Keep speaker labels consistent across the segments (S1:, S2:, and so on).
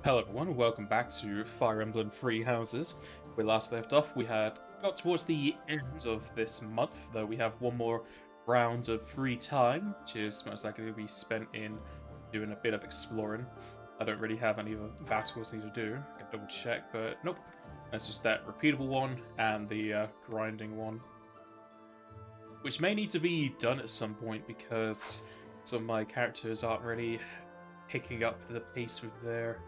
S1: Hello everyone, welcome back to Fire Emblem Three Houses. Where last left off, we had got towards the end of this month, though we have one more round of free time, which is most likely to be spent in doing a bit of exploring. I don't really have any other battles I need to do. I can double check, but nope. That's just that repeatable one and the grinding one. Which may need to be done at some point because some of my characters aren't really picking up the pace with their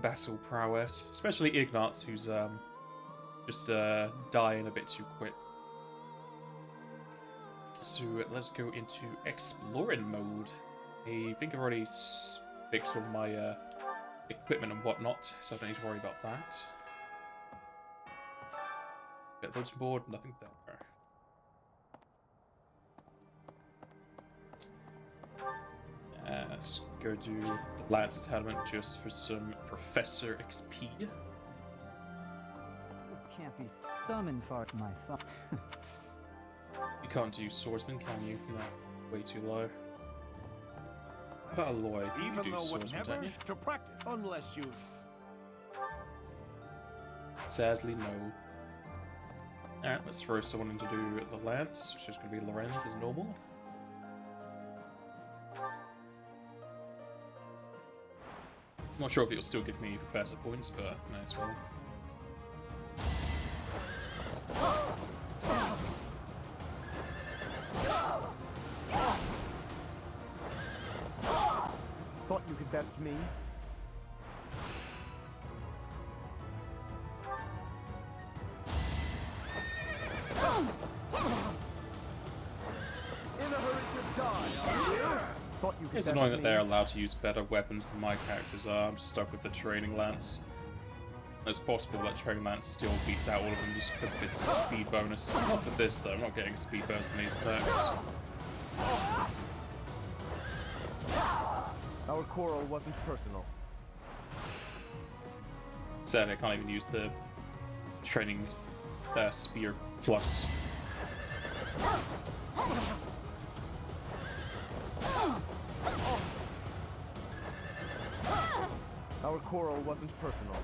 S1: battle prowess, especially Ignatz, who's just dying a bit too quick. So let's go into exploring mode. I think I've already fixed all my equipment and whatnot, so I don't need to worry about that. Got bulletin board, nothing there. Let's go do the Lance tournament just for some Professor XP.
S2: Can't be summoned for my fun.
S1: You can't do Swordsman, can you? No, way too low. How about Aloy? You do Swordsman, don't you?
S3: To practice unless you.
S1: Sadly, no. Alright, let's throw someone in to do the Lance, which is going to be Lorenz as normal. I'm not sure if it'll still give me Professor points, but may as well.
S3: Thought you could best me? In a hurry to die, are you? Thought you could
S1: It's
S3: best
S1: annoying that
S3: me?
S1: they're allowed to use better weapons than my characters are. I'm stuck with the Training Lance. It's possible that Training Lance still beats out all of them just because of its speed bonus. Not for this though, I'm not getting a speed bonus in these attacks.
S3: Our quarrel wasn't personal.
S1: Sadly, I can't even use the Training Spear Plus.
S3: Our quarrel wasn't personal.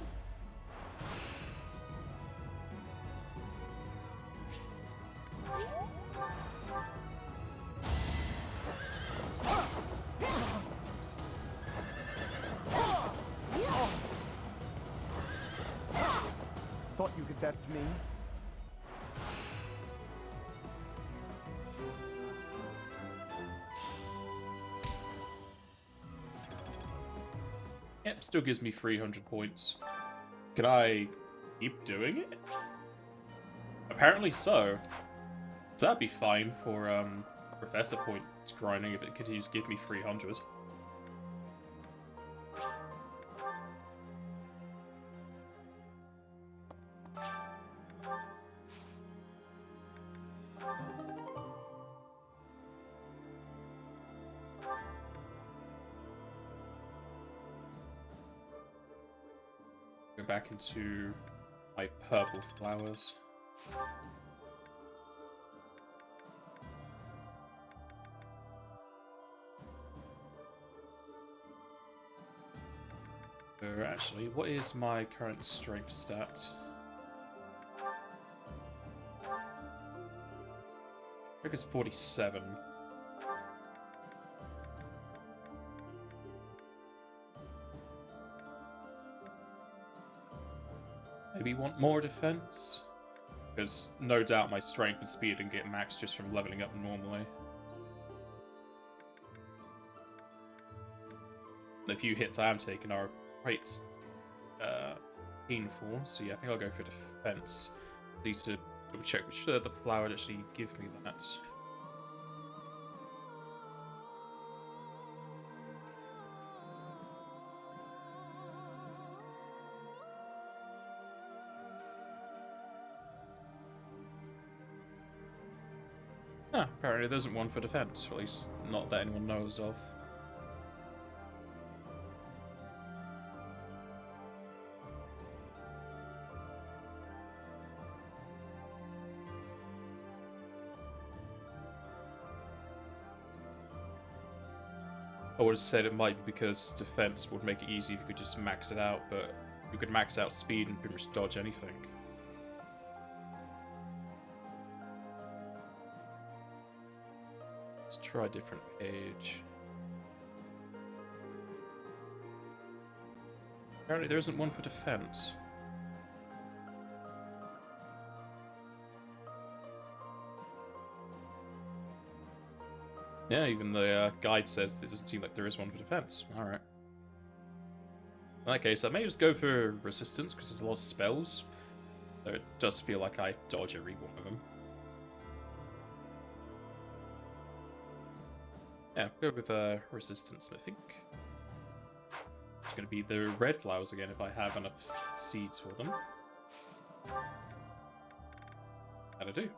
S3: Thought you could best me?
S1: Yep, still gives me 300 points. Can I keep doing it? Apparently so. So that'd be fine for Professor points grinding if it continues to give me 300. Go back into my purple flowers. Actually, what is my current strength stat? I think it's 47. Maybe want more defense? Because no doubt my strength and speed can get maxed just from leveling up normally. The few hits I am taking are quite painful, so yeah, I think I'll go for defense. Need to double check which the flower would actually give me that. Ah, apparently there isn't one for defense, or at least not that anyone knows of. I would have said it might be because defense would make it easy if you could just max it out, but you could max out speed and pretty much dodge anything. Let's try a different page. Apparently there isn't one for defense. Yeah, even the guide says it doesn't seem like there is one for defense. Alright. In that case, I may just go for resistance, because there's a lot of spells. Though it does feel like I dodge every one of them. Yeah, go with resistance, I think. It's going to be the red flowers again if I have enough seeds for them. That I do.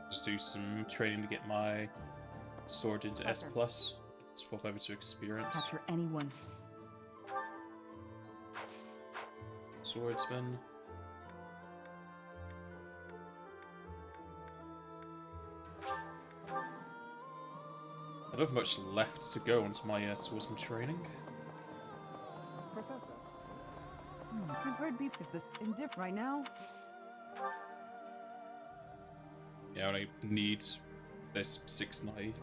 S1: Just do some training to get my sword into S+. Swap over to experience.
S4: Capture anyone.
S1: Swordsman. I don't have much left to go onto my swordsman training.
S3: Professor.
S4: I've heard people if this in dip right now.
S1: Yeah, I only need this 690.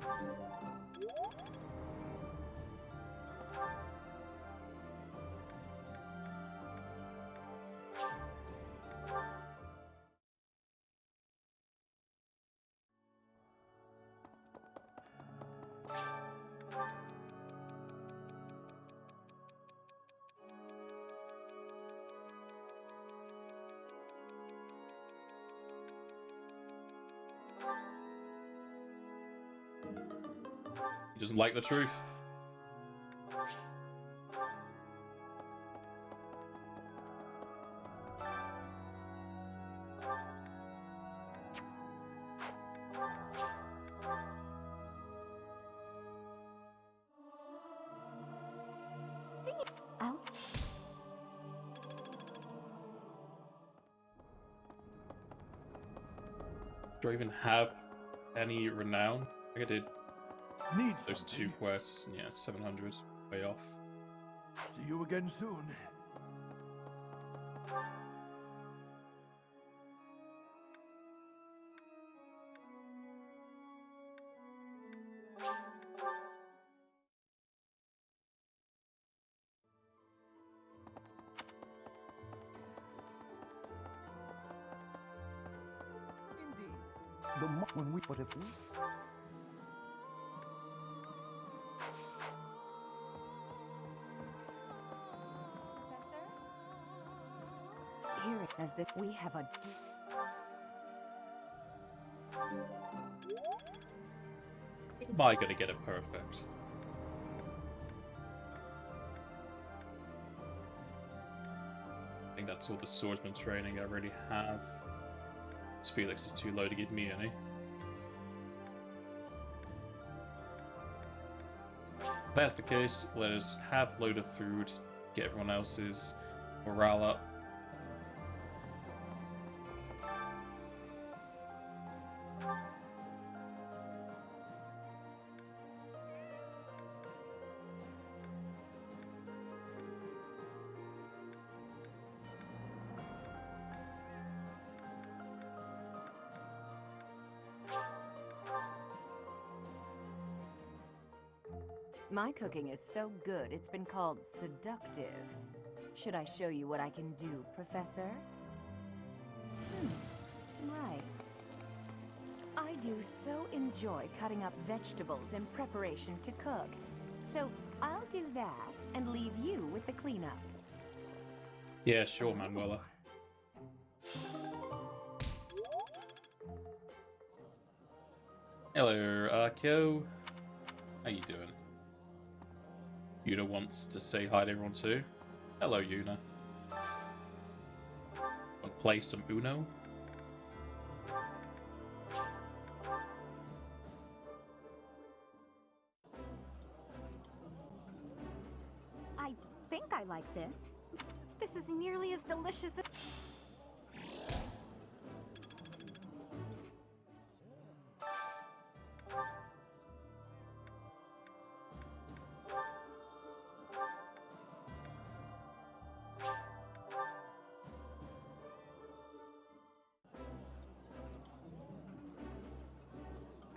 S1: He doesn't like the truth.
S4: Sing it out.
S1: Do I even have any renown? I think I did
S3: Need
S1: those two
S3: something.
S1: quests. Yeah, 700. Way off.
S3: See you again soon. Indeed. When we but if we
S4: Hear it as that we have a.
S1: Am I gonna get it perfect? I think that's all the swordsman training I already have. This Felix is too low to give me any. If that's the case, let us have a load of food, get everyone else's morale up.
S5: My cooking is so good, it's been called seductive. Should I show you what I can do, Professor? Right. I do so enjoy cutting up vegetables in preparation to cook. So I'll do that and leave you with the cleanup.
S1: Yeah, sure, Manuela. Hello, Arkeo. How you doing? Yuna wants to say hi to everyone too. Hello, Yuna. play some Uno.
S5: I think I like this. This is nearly as delicious as...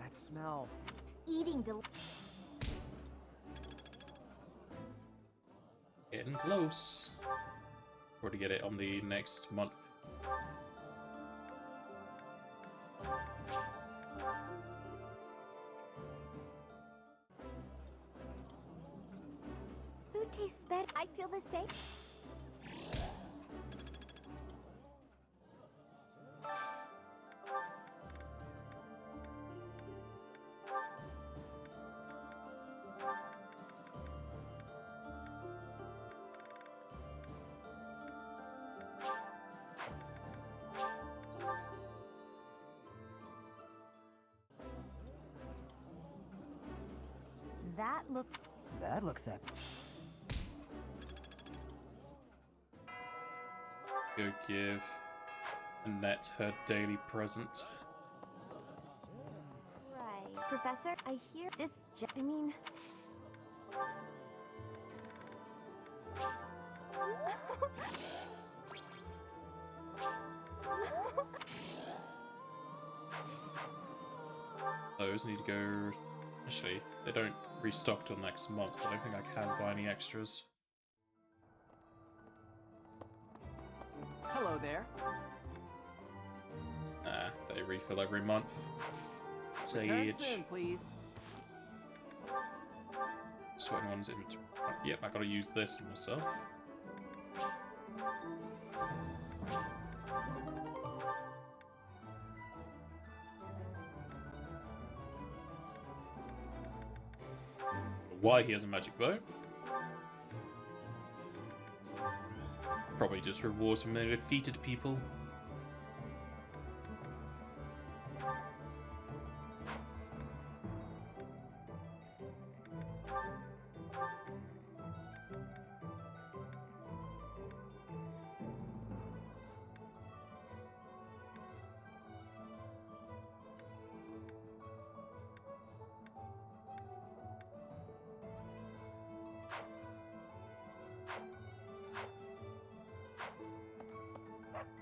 S6: That smell.
S5: Eating
S1: Getting close. Or to get it on the next month.
S5: Food tastes better. I feel the same.
S2: That looks epic.
S1: Go give Annette her daily present.
S5: Right. Professor, I hear this... I mean...
S1: Those need to go... Actually, they don't restock till next month, so I don't think I can buy any extras.
S6: Hello there.
S1: They refill every month.
S6: Return
S1: Sage.
S6: soon, please.
S1: Certain ones inventory. Yep, I gotta use this to myself. Why he has a magic bow? Probably just rewards from the defeated people.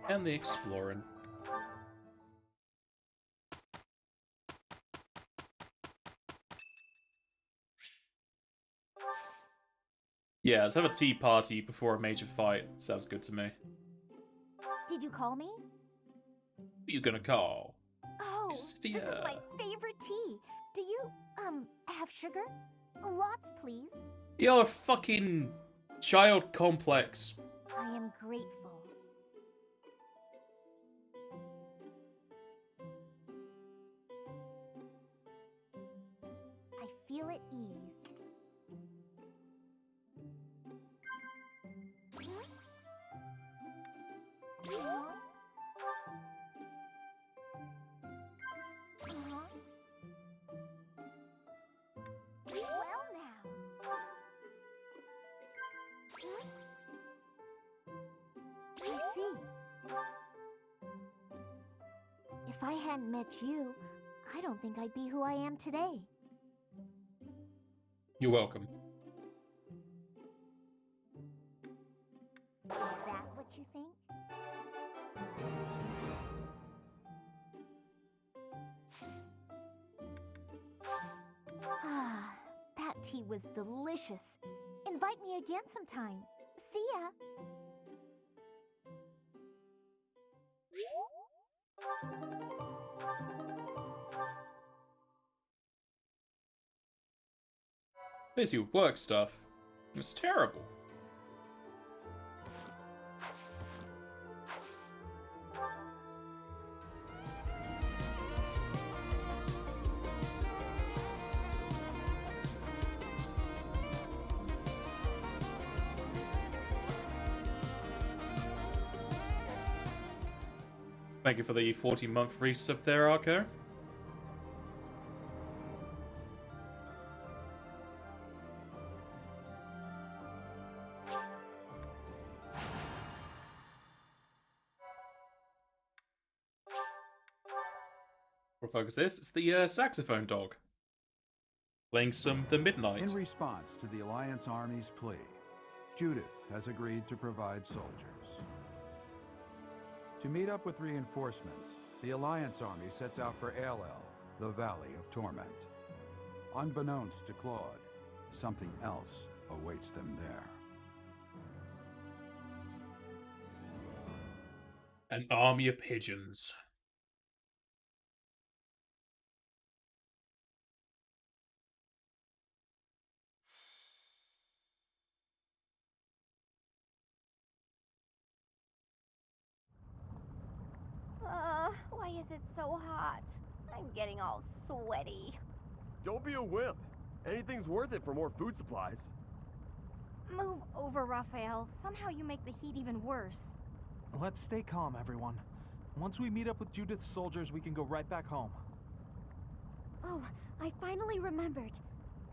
S1: And the exploring. Yeah, let's have a tea party before a major fight. Sounds good to me.
S5: Did you call me?
S1: Who are you gonna call?
S5: Oh, this is
S1: Sphere.
S5: my favorite tea. Do you, have sugar? Lots, please.
S1: You're a fucking child complex.
S5: I am grateful. I feel at ease. Well now. I see. If I hadn't met you, I don't think I'd be who I am today.
S1: You're welcome.
S5: Is that what you think? Ah, that tea was delicious. Invite me again sometime. See ya.
S1: Busy with work stuff. It's terrible. Thank you for the 40-month resub there, Arco. We'll focus this. It's the saxophone dog. Playing some The Midnight.
S7: In response to the Alliance Army's plea, Judith has agreed to provide soldiers. To meet up with reinforcements, the Alliance Army sets out for Aelel, the Valley of Torment. Unbeknownst to Claude, something else awaits them there.
S1: An army of pigeons.
S8: Why is it so hot? I'm getting all sweaty.
S9: Don't be a wimp. Anything's worth it for more food supplies.
S8: Move over, Raphael. Somehow you make the heat even worse.
S10: Let's stay calm, everyone. Once we meet up with Judith's soldiers, we can go right back home.
S8: Oh, I finally remembered.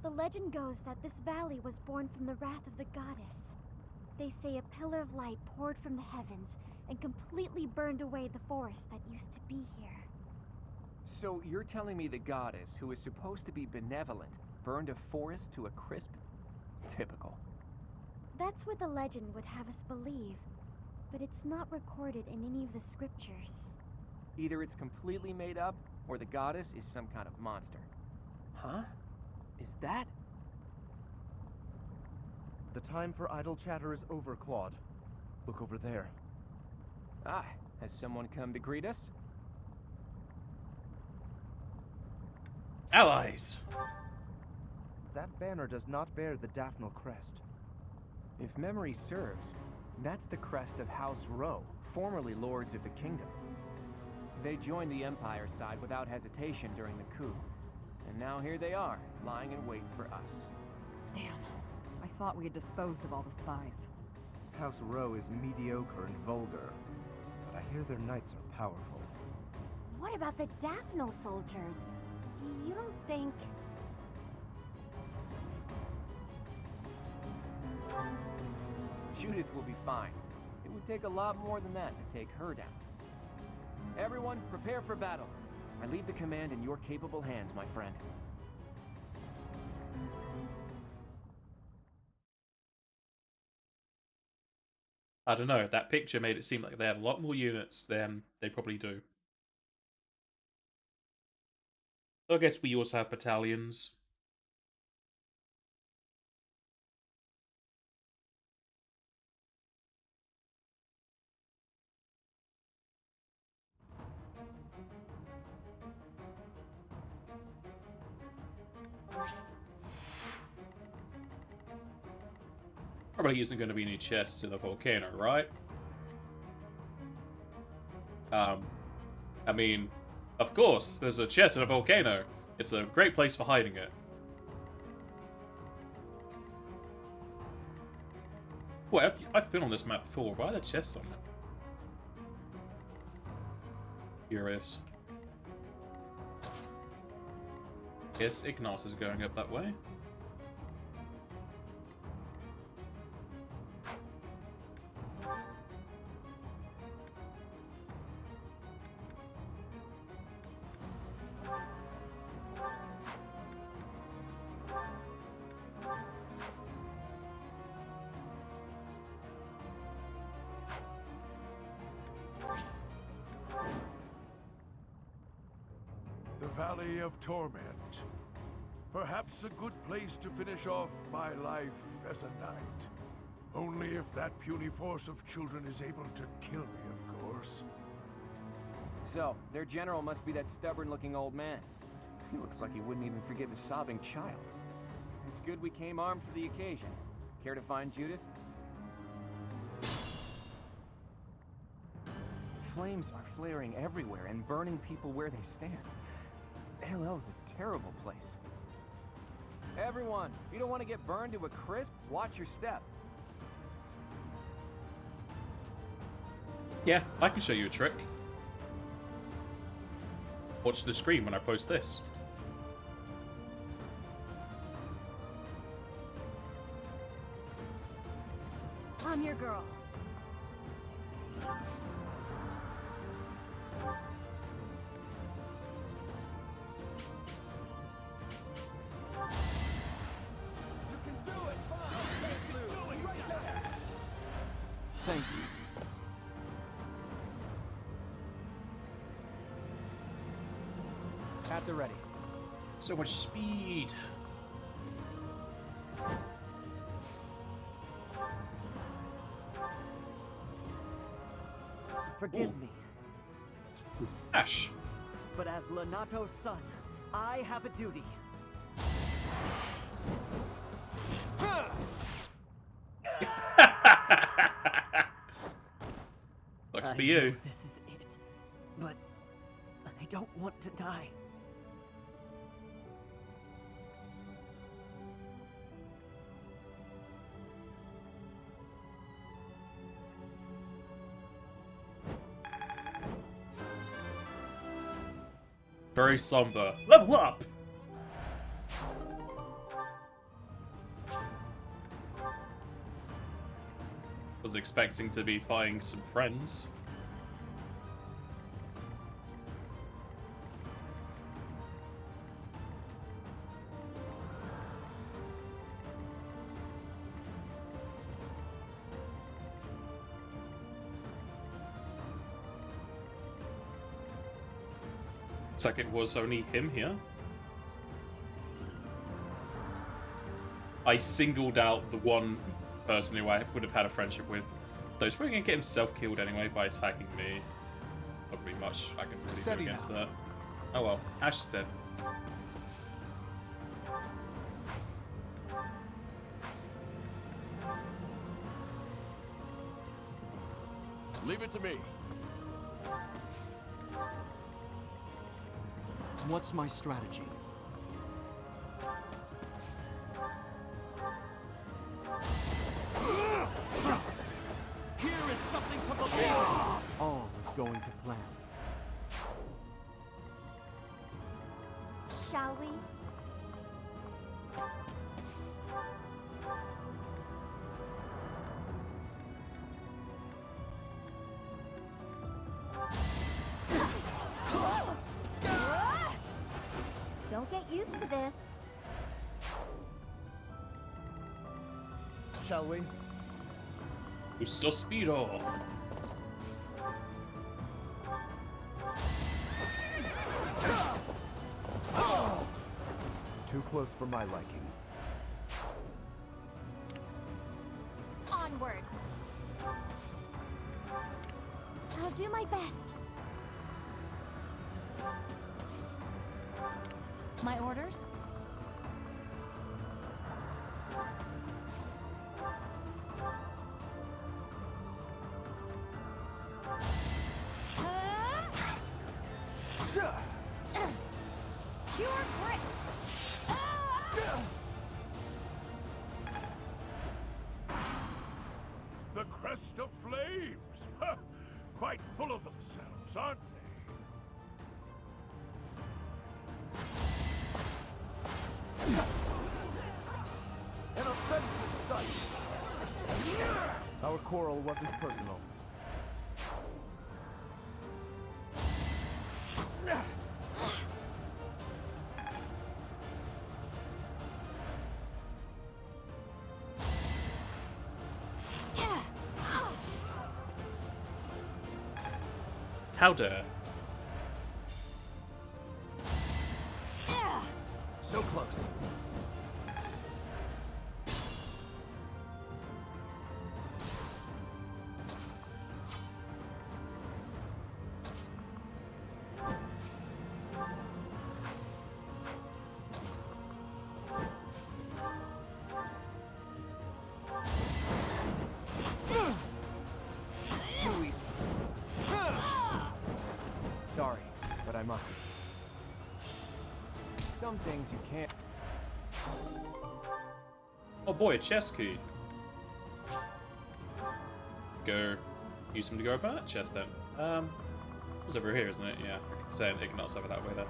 S8: The legend goes that this valley was born from the wrath of the goddess. They say a pillar of light poured from the heavens and completely burned away the forest that used to be here.
S6: So you're telling me the goddess, who is supposed to be benevolent, burned a forest to a crisp? Typical.
S8: That's what the legend would have us believe, but it's not recorded in any of the scriptures.
S6: Either it's completely made up, or the goddess is some kind of monster. Huh? Is that?
S9: The time for idle chatter is over, Claude. Look over there.
S6: Ah, has someone come to greet us?
S1: Allies!
S9: That banner does not bear the Daphne crest.
S6: If memory serves, that's the crest of House Rowe, formerly Lords of the Kingdom. They joined the Empire side without hesitation during the coup. And now here they are, lying in wait for us.
S4: Damn. I thought we had disposed of all the spies.
S9: House Rowe is mediocre and vulgar, but I hear their knights are powerful.
S8: What about the Daphne soldiers? You don't think...
S6: Judith will be fine. It would take a lot more than that to take her down. Everyone, prepare for battle. I leave the command in your capable hands, my friend.
S1: I don't know, that picture made it seem like they had a lot more units than they probably do. So I guess we also have battalions. Probably isn't going to be any chests in the volcano, right? I mean, of course, there's a chest in a volcano. It's a great place for hiding it. Wait, I've been on this map before. Why are there chests on it? Curious. Yes, Ignace is going up that way.
S3: The Valley of Torment. Perhaps a good place to finish off my life as a knight. Only if that puny force of children is able to kill me, of course.
S6: So, their general must be that stubborn-looking old man. He looks like he wouldn't even forgive a sobbing child. It's good we came armed for the occasion. Care to find Judith? Flames are flaring everywhere and burning people where they stand. Aelel's a terrible place. Everyone, if you don't want to get burned to a crisp, watch your step.
S1: Yeah, I can show you a trick. watch the screen when I post this.
S8: I'm your girl.
S6: Thank you. At the ready.
S1: So much speed.
S11: Forgive
S1: Ooh.
S11: me,
S1: Ash.
S11: but as Lenato's son, I have a duty.
S1: Sucks
S11: I
S1: for you.
S11: know this is it, but I don't want to die.
S1: Very somber. Level up! Was expecting to be finding some friends. Looks like it was only him here. I singled out the one person who I would have had a friendship with. Though he's probably going to get himself killed anyway by attacking me. Not really much I can really
S10: Steady
S1: do against
S10: now.
S1: that. Oh well, Ash is dead.
S12: Leave it to me.
S11: What's my strategy? Here is something to believe in. All is going to plan.
S8: Shall we? Don't get used to this.
S9: Shall we?
S1: Gusto Speedo.
S9: Too close for my liking.
S8: Onward. I'll do my best.
S5: My orders? Pure grit!
S3: The Crest of Flames! Quite full of themselves, aren't they?
S9: An offensive sight! Our quarrel wasn't personal.
S1: How dare.
S9: So close. Too easy.
S6: Sorry, but I must. Some things you can't.
S1: Oh boy, a chest key. use them to go about that chest then. It's over here, isn't it? Yeah, I could send Ignat's over that way there.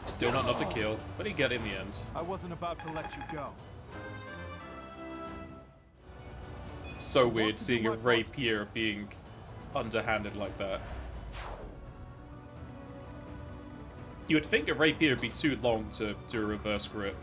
S1: Still not enough to kill, but he got in the end.
S10: I wasn't about to let you go.
S1: It's so weird seeing a rapier being underhanded like that. You would think a rapier would be too long to do a reverse grip.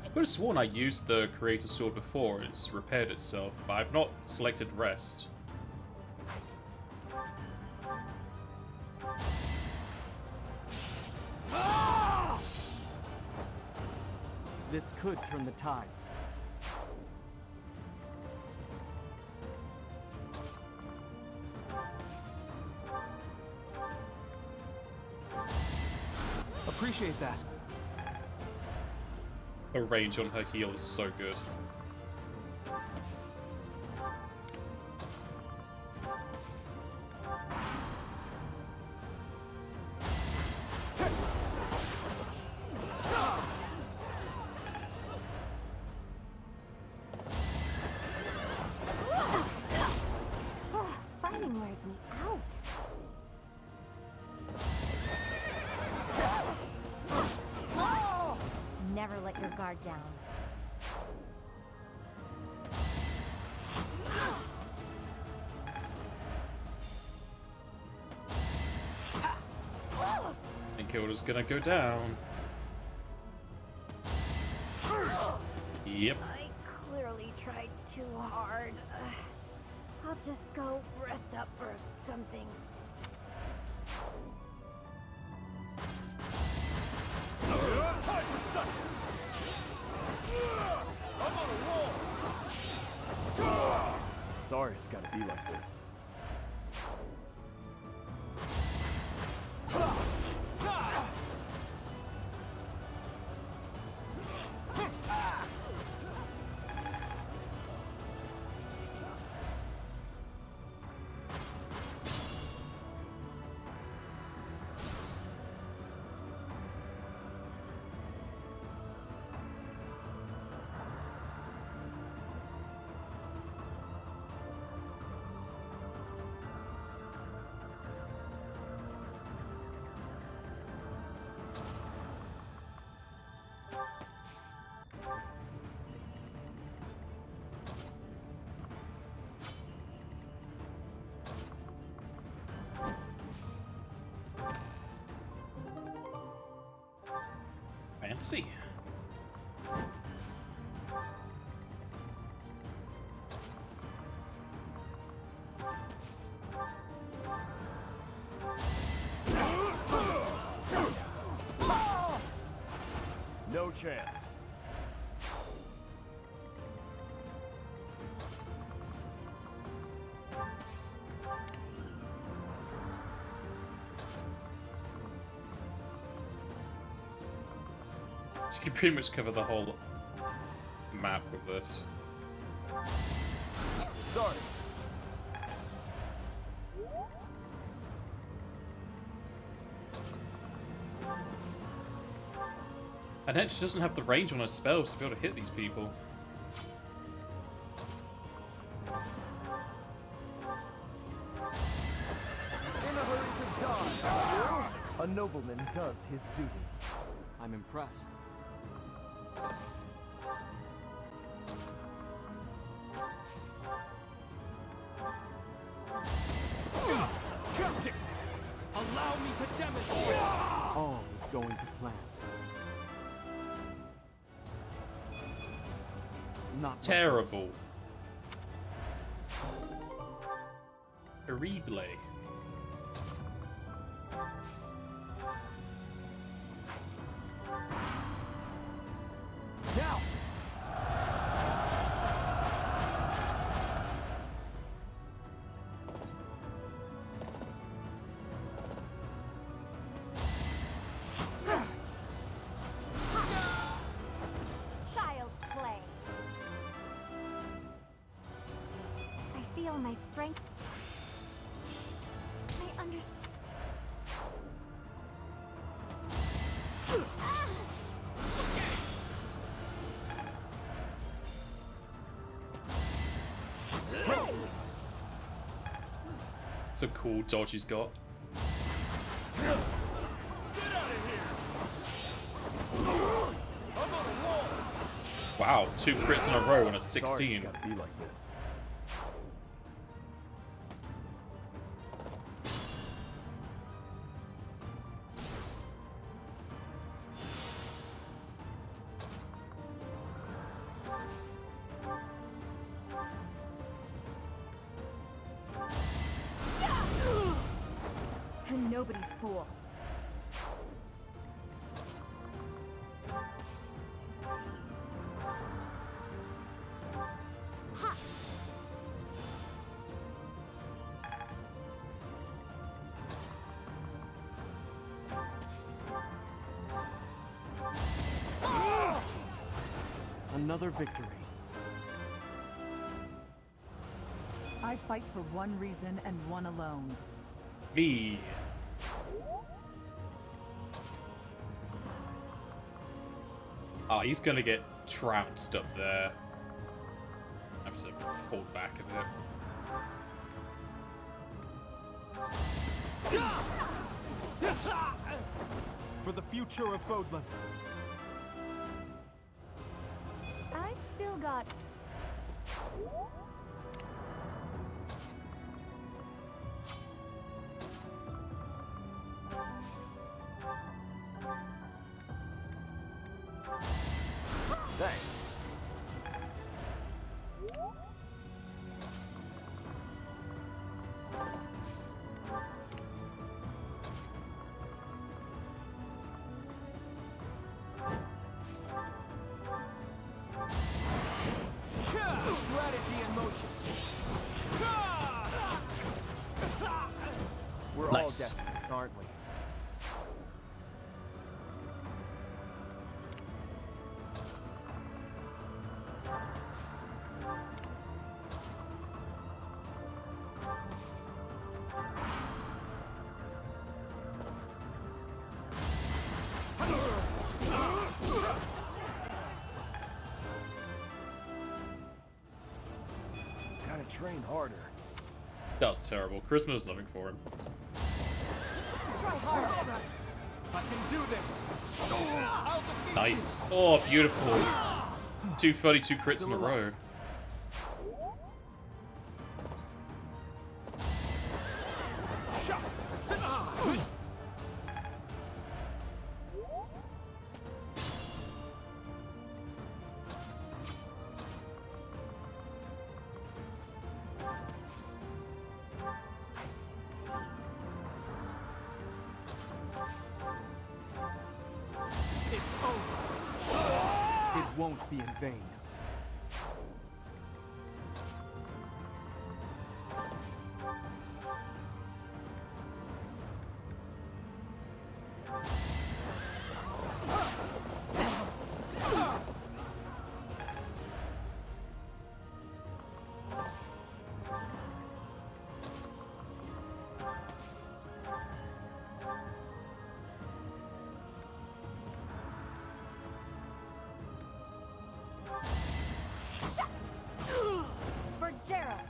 S1: I could have sworn I used the Creator Sword before, it's repaired itself, but I've not selected Rest.
S11: This could turn the tides.
S10: Appreciate that.
S1: The range on her heal is so good.
S8: Fighting wears me out. Never let your guard down.
S1: And Kilda's gonna go down. Yep.
S8: I clearly tried too hard. I'll just go rest up for something.
S11: Sorry it's gotta be like this.
S1: Fancy.
S11: No chance.
S1: So you can pretty much cover the whole map with this.
S11: Sorry.
S1: And then she doesn't have the range on her spells to be able to hit these people.
S9: In a hurry to die, a nobleman does his duty.
S11: I'm impressed. Captain! Allow me to demonstrate! All is going to plan. Not
S1: Terrible. Terrible.
S8: my strength. I understand.
S1: Some cool dodge he's got. Wow, 2 crits in a row on a 16.
S11: Sorry it's gotta be like this.
S5: And nobody's fool.
S11: Another victory.
S4: I fight for one reason and one alone.
S1: V. Oh, he's gonna get trounced up there. I have to pull back a bit.
S10: For the future of Fodlan.
S5: I've still got...
S11: Thanks.
S6: Strategy in motion. We're all
S1: Nice.
S6: desperate, aren't we?
S9: Gotta train harder.
S1: That was terrible. Christmas is nothing for him.
S6: Try harder. I can do this.
S1: Nice. Oh, beautiful. 232 crits in a row.
S6: It's over. It won't be in vain.
S5: For Gerald.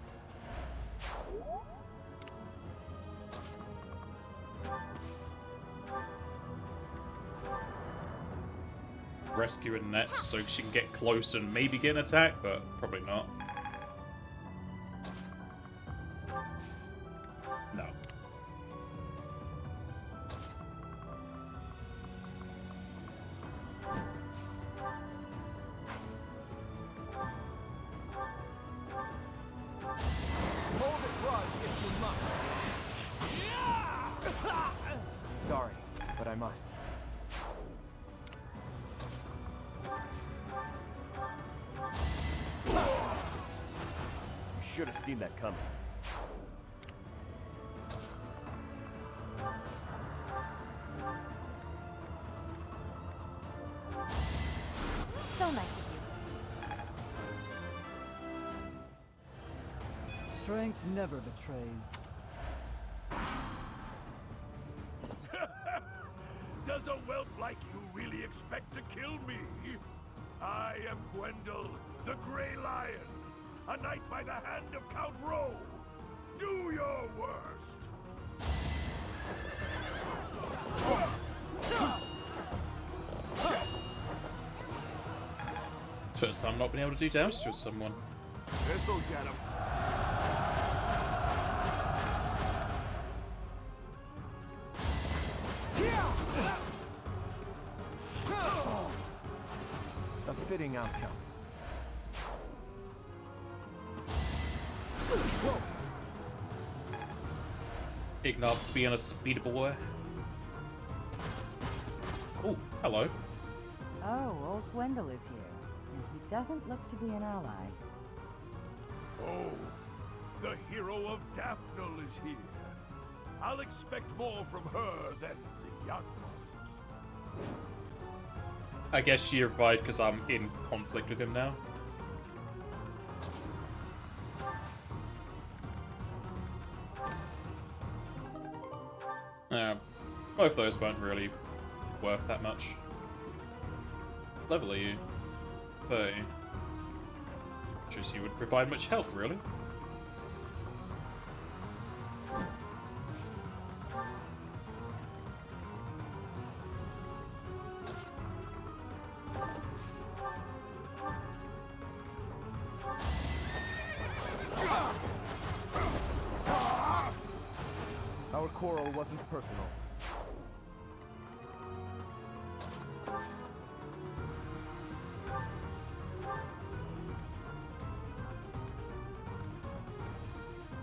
S1: Rescuing Net so she can get close and maybe get an attack, but probably not. No.
S6: Hold a grudge if you must. Sorry, but I must.
S11: You should have seen that coming.
S5: So nice of you.
S2: Strength never betrays.
S3: Does a whelp like you really expect to kill me? I am Gwendol, the Grey Lion, a knight by the hand of Count Rowe. Do your worst.
S1: It's the first time I've not been able to do damage to someone.
S3: This'll get him.
S6: A fitting outcome.
S1: Ignat's being a speed boy. Oh, hello.
S13: Oh, old Gwendol is here, and he doesn't look to be an ally.
S3: Oh, the hero of Daphne is here. I'll expect more from her than the young ones.
S1: I guess she revived because I'm in conflict with him now. Both those weren't really worth that much. Level are you? 30. Just you would provide much help, really.
S9: Our quarrel wasn't personal.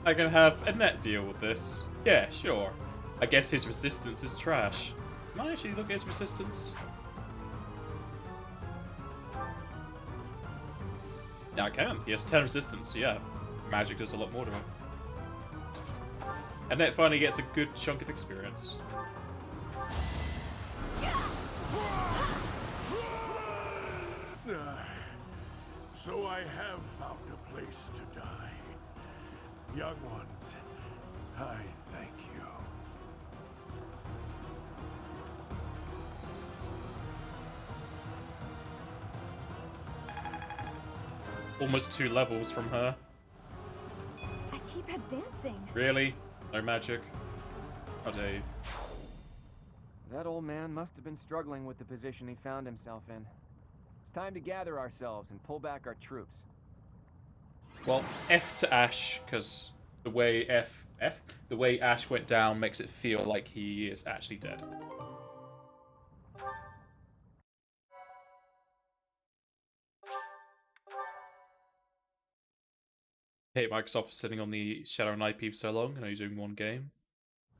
S1: I can have a net deal with this. Yeah, sure. I guess his resistance is trash. Can I actually look at his resistance? Yeah, I can. He has 10 resistance, so yeah. Magic does a lot more to him. And Annette finally gets a good chunk of experience.
S3: So I have found a place to die. Young ones, I thank you.
S1: Almost 2 levels from her.
S8: I keep advancing.
S1: Really? No magic? How dare you?
S6: That old man must have been struggling with the position he found himself in. It's time to gather ourselves and pull back our troops.
S1: Well, F to Ash, because the way the way Ash went down makes it feel like he is actually dead. Hey, Microsoft is sitting on the Shadow and IP for so long and only doing one game.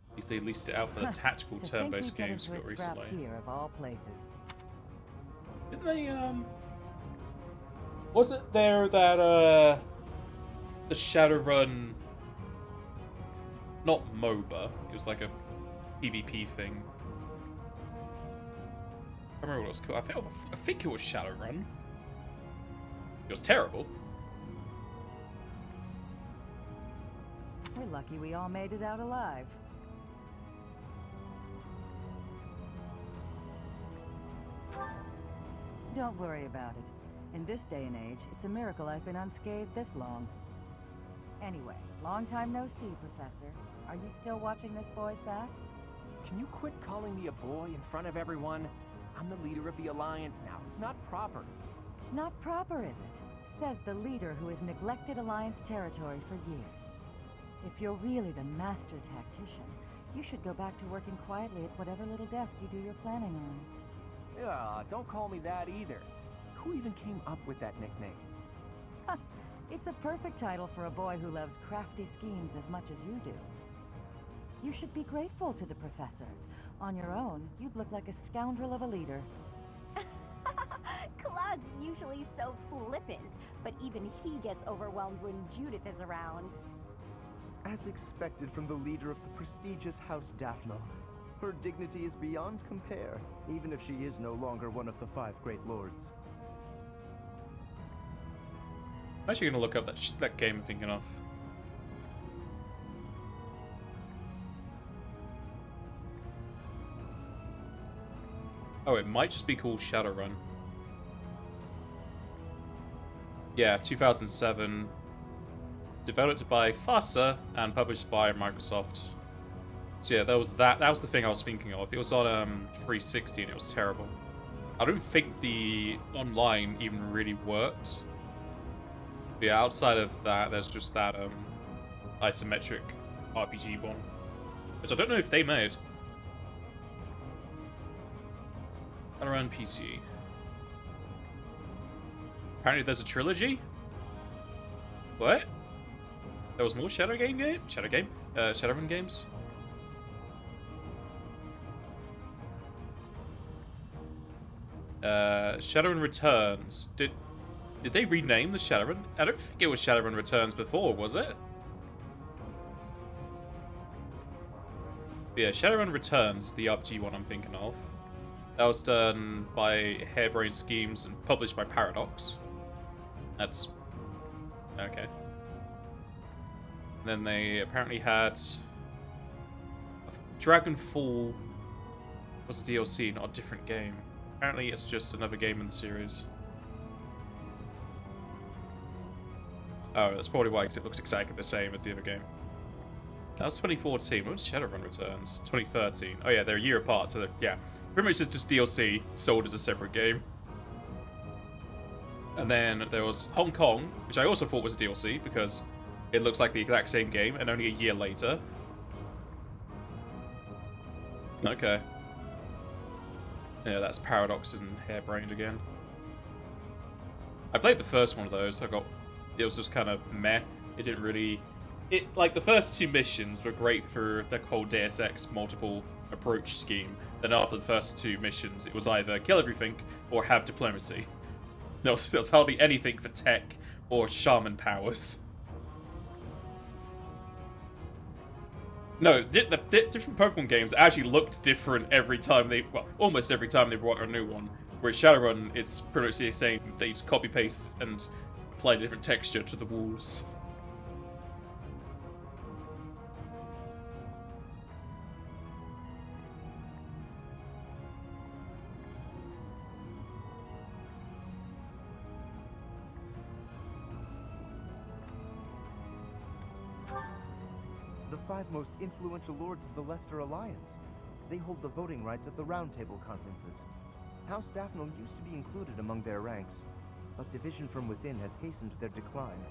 S1: At least they leased it out for the tactical turn-based games we got recently.
S13: Here of all places.
S1: Didn't they, wasn't there that, the Shadowrun... Not MOBA, it was like a PvP thing. I don't remember what it was called. I think it was Shadowrun. It was terrible.
S13: We're lucky we all made it out alive. Don't worry about it. In this day and age, it's a miracle I've been unscathed this long. Anyway, long time no see, Professor. Are you still watching this boy's back?
S6: Can you quit calling me a boy in front of everyone? I'm the leader of the Alliance now. It's not proper.
S13: Not proper, is it? Says the leader who has neglected Alliance territory for years. If you're really the master tactician, you should go back to working quietly at whatever little desk you do your planning on.
S6: Don't call me that either. Who even came up with that nickname?
S13: It's a perfect title for a boy who loves crafty schemes as much as you do. You should be grateful to the professor. On your own, you'd look like a scoundrel of a leader.
S8: Claude's usually so flippant, but even he gets overwhelmed when Judith is around.
S9: As expected from the leader of the prestigious House Daphne, her dignity is beyond compare, even if she is no longer one of the 5 great lords.
S1: I'm actually going to look up that game I'm thinking of. Oh, it might just be called Shadowrun. Yeah, 2007. Developed by FASA and published by Microsoft. So yeah, that was the thing I was thinking of. It was on 360 and it was terrible. I don't think the online even really worked. But yeah, outside of that, there's just that isometric RPG one, which I don't know if they made. And around PC. Apparently there's a trilogy? What? There was more Shadowrun games? Shadowrun Returns. Did they rename the Shadowrun? I don't think it was Shadowrun Returns before, was it? But yeah, Shadowrun Returns, the RPG one I'm thinking of. That was done by Harebrained Schemes and published by Paradox. That's... okay. And then they apparently had... Dragonfall was a DLC, not a different game. Apparently it's just another game in the series. Oh, that's probably why, because it looks exactly the same as the other game. That was 2014. When was Shadowrun Returns? 2013. Oh yeah, they're a year apart, so yeah. Pretty much just DLC sold as a separate game. And then there was Hong Kong, which I also thought was a DLC because it looks like the exact same game and only a year later. Okay. Yeah, that's Paradox and Harebrained again. I played the first one of those. It was just kind of meh. It didn't really... like, the first two missions were great for the whole Deus Ex multiple approach scheme. Then after the first two missions, it was either kill everything or have diplomacy. There was hardly anything for tech or shaman powers. No, the different Pokemon games actually looked different every time almost every time they brought a new one. Whereas Shadowrun, it's pretty much the same. They just copy-paste and apply a different texture to the walls.
S9: The 5 most influential lords of the Leicester Alliance. They hold the voting rights at the Round Table conferences. House Daphne used to be included among their ranks, but division from within has hastened their decline.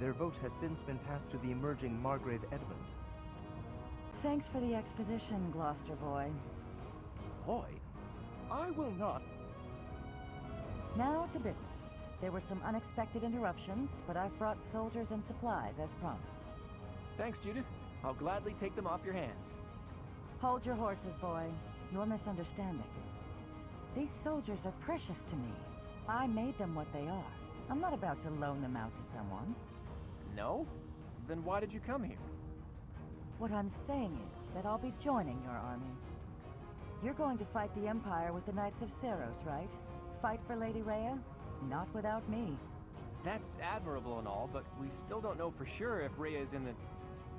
S9: Their vote has since been passed to the emerging Margrave Edmund.
S13: Thanks for the exposition, Gloucester boy.
S9: Boy? I will not...
S13: Now to business. There were some unexpected interruptions, but I've brought soldiers and supplies as promised.
S6: Thanks, Judith. I'll gladly take them off your hands.
S13: Hold your horses, boy. You're misunderstanding. These soldiers are precious to me. I made them what they are. I'm not about to loan them out to someone.
S6: No? Then why did you come here?
S13: What I'm saying is that I'll be joining your army. You're going to fight the Empire with the Knights of Seros, right? Fight for Lady Rhea? Not without me.
S6: That's admirable and all, but we still don't know for sure if Rhea is in the...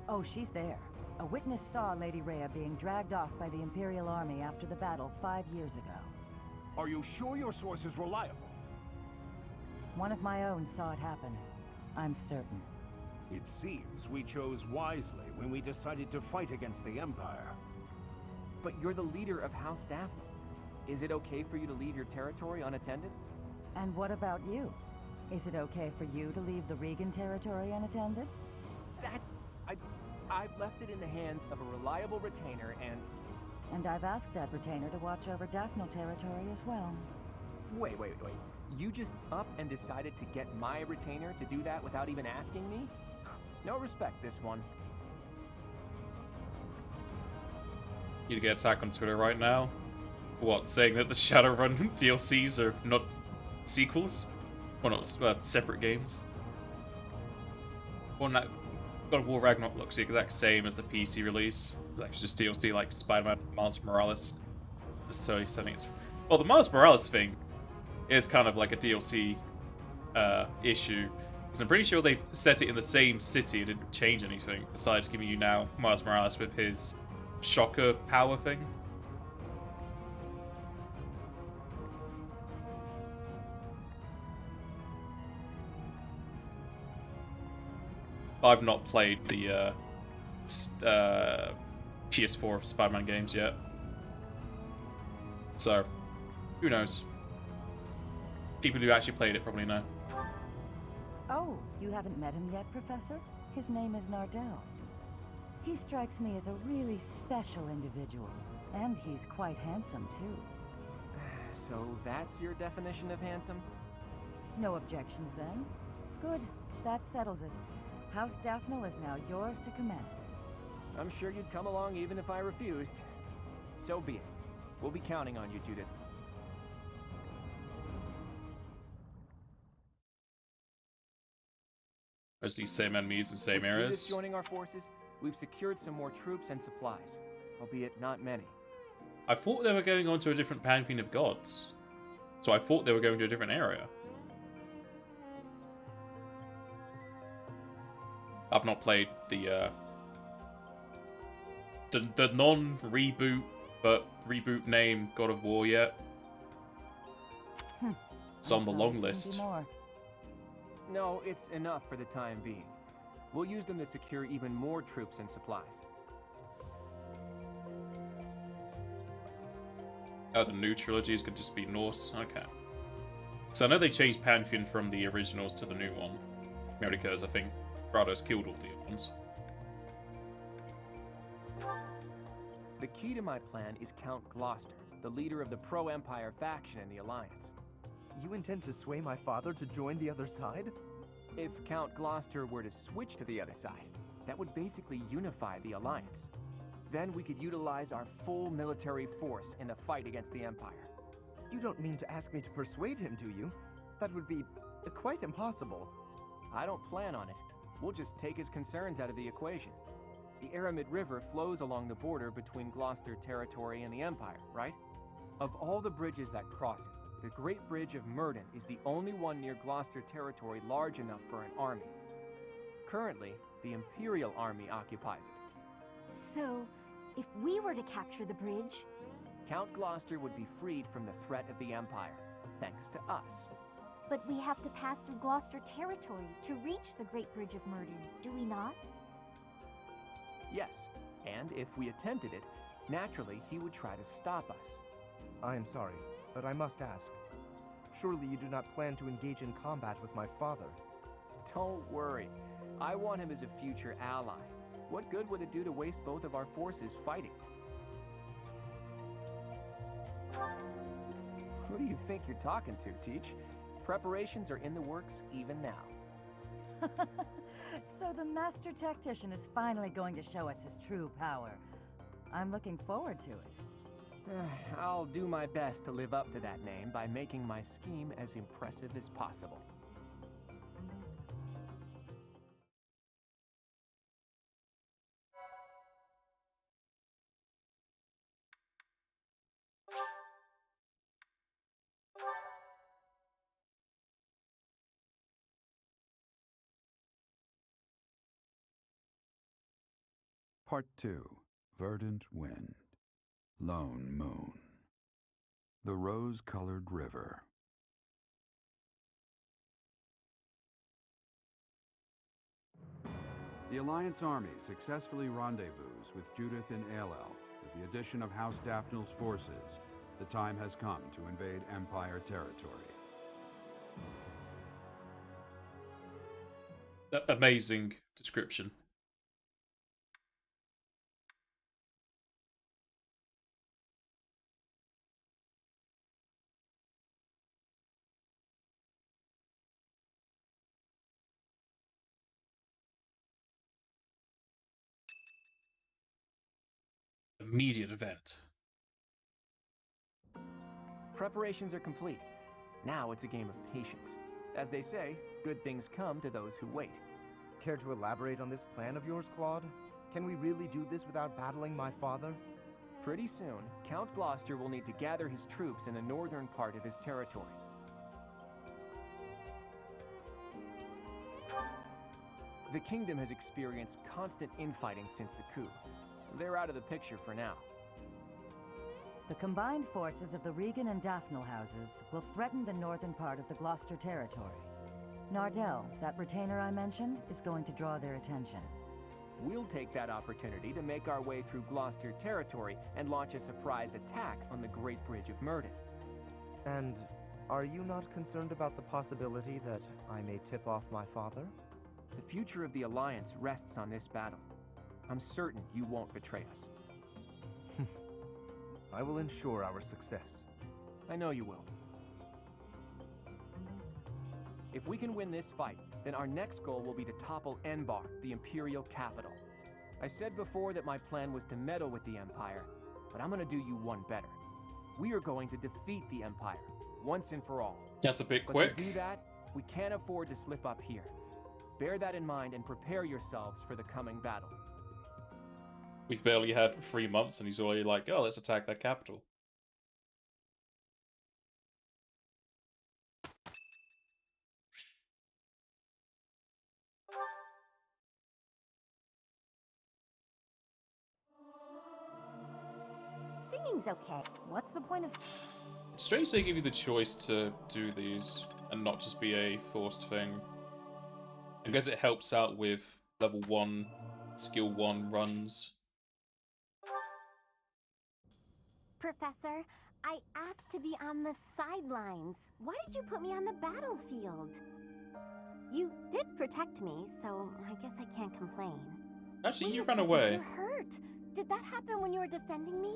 S13: Oh, she's there. A witness saw Lady Rhea being dragged off by the Imperial Army after the battle 5 years ago.
S3: Are you sure your source is reliable?
S13: One of my own saw it happen. I'm certain.
S3: It seems we chose wisely when we decided to fight against the Empire.
S6: But you're the leader of House Daphne. Is it okay for you to leave your territory unattended?
S13: And what about you? Is it okay for you to leave the Regan territory unattended?
S6: That's... I've left it in the hands of a reliable retainer and...
S13: And I've asked that retainer to watch over Daphne territory as well.
S6: Wait. You just up and decided to get my retainer to do that without even asking me? No respect, this one.
S1: You get attacked on Twitter right now? What, saying that the Shadowrun DLCs are not sequels? Or not separate games? Well, no, God of War Ragnarok looks the exact same as the PC release. It's actually just DLC like Spider-Man Miles Morales. It's totally setting its... Well, the Miles Morales thing is kind of like a DLC issue. Because I'm pretty sure they've set it in the same city and didn't change anything, besides giving you now Miles Morales with his shocker power thing. I've not played the PS4 Spider-Man games yet. So, who knows? People who actually played it probably know.
S13: Oh, you haven't met him yet, Professor? His name is Nardell. He strikes me as a really special individual. And he's quite handsome, too.
S6: So that's your definition of handsome?
S13: No objections, then? Good. That settles it. House Daphne is now yours to command.
S6: I'm sure you'd come along even if I refused. So be it. We'll be counting on you, Judith.
S1: As these same enemies in same
S6: With
S1: areas.
S6: Judith joining our forces, we've secured some more troops and supplies, albeit not many.
S1: I thought they were going on to a different pantheon of gods. So I thought they were going to a different area. I've not played the non-reboot, but reboot name God of War yet. It's on the long list.
S6: No, it's enough for the time being. We'll use them to secure even more troops and supplies.
S1: Oh, the new trilogies could just be Norse? Okay. So I know they changed Pantheon from the originals to the new one. Maybe because I think Kratos killed all the other ones.
S6: The key to my plan is Count Gloucester, the leader of the pro-Empire faction in the Alliance.
S9: You intend to sway my father to join the other side?
S6: If Count Gloucester were to switch to the other side, that would basically unify the Alliance. Then we could utilize our full military force in the fight against the Empire.
S9: You don't mean to ask me to persuade him, do you? That would be quite impossible.
S6: I don't plan on it. We'll just take his concerns out of the equation. The Aramid River flows along the border between Gloucester territory and the Empire, right? Of all the bridges that cross it, the Great Bridge of Murden is the only one near Gloucester territory large enough for an army. Currently, the Imperial Army occupies it.
S8: So, if we were to capture the bridge...
S6: Count Gloucester would be freed from the threat of the Empire, thanks to us.
S8: But we have to pass through Gloucester territory to reach the Great Bridge of Murden, do we not?
S6: Yes, and if we attempted it, naturally he would try to stop us.
S9: I am sorry, but I must ask. Surely you do not plan to engage in combat with my father?
S6: Don't worry. I want him as a future ally. What good would it do to waste both of our forces fighting? Who do you think you're talking to, Teach? Preparations are in the works even now.
S13: So the Master Tactician is finally going to show us his true power. I'm looking forward to it.
S6: I'll do my best to live up to that name by making my scheme as impressive as possible.
S7: Part 2. Verdant Wind. Lone Moon. The Rose-Colored River. The Alliance army successfully rendezvous with Judith in Aelel. With the addition of House Daphne's forces, the time has come to invade Empire territory.
S1: Amazing description. Immediate event.
S6: Preparations are complete. Now it's a game of patience. As they say, good things come to those who wait.
S9: Care to elaborate on this plan of yours, Claude? Can we really do this without battling my father?
S6: Pretty soon, Count Gloucester will need to gather his troops in the northern part of his territory. The kingdom has experienced constant infighting since the coup. They're out of the picture for now.
S13: The combined forces of the Regan and Daphne houses will threaten the northern part of the Gloucester territory. Nardell, that retainer I mentioned, is going to draw their attention.
S6: We'll take that opportunity to make our way through Gloucester territory and launch a surprise attack on the Great Bridge of Murden.
S9: And are you not concerned about the possibility that I may tip off my father?
S6: The future of the Alliance rests on this battle. I'm certain you won't betray us.
S9: I will ensure our success.
S6: I know you will. If we can win this fight, then our next goal will be to topple Enbar, the Imperial capital. I said before that my plan was to meddle with the Empire, but I'm gonna do you one better. We are going to defeat the Empire, once and for all.
S1: That's a bit
S6: But
S1: quick.
S6: to do that, we can't afford to slip up here. Bear that in mind and prepare yourselves for the coming battle.
S1: We've barely had 3 months and he's already like, oh, let's attack that capital.
S8: Singing's okay. What's the point of...
S1: It's strange they give you the choice to do these and not just be a forced thing. I guess it helps out with level 1, skill 1 runs.
S8: Professor, I asked to be on the sidelines. Why did you put me on the battlefield? You did protect me, so I guess I can't complain.
S1: Actually,
S8: Wait
S1: you
S8: a
S1: ran
S8: second,
S1: away.
S8: You're hurt. Did that happen when you were defending me?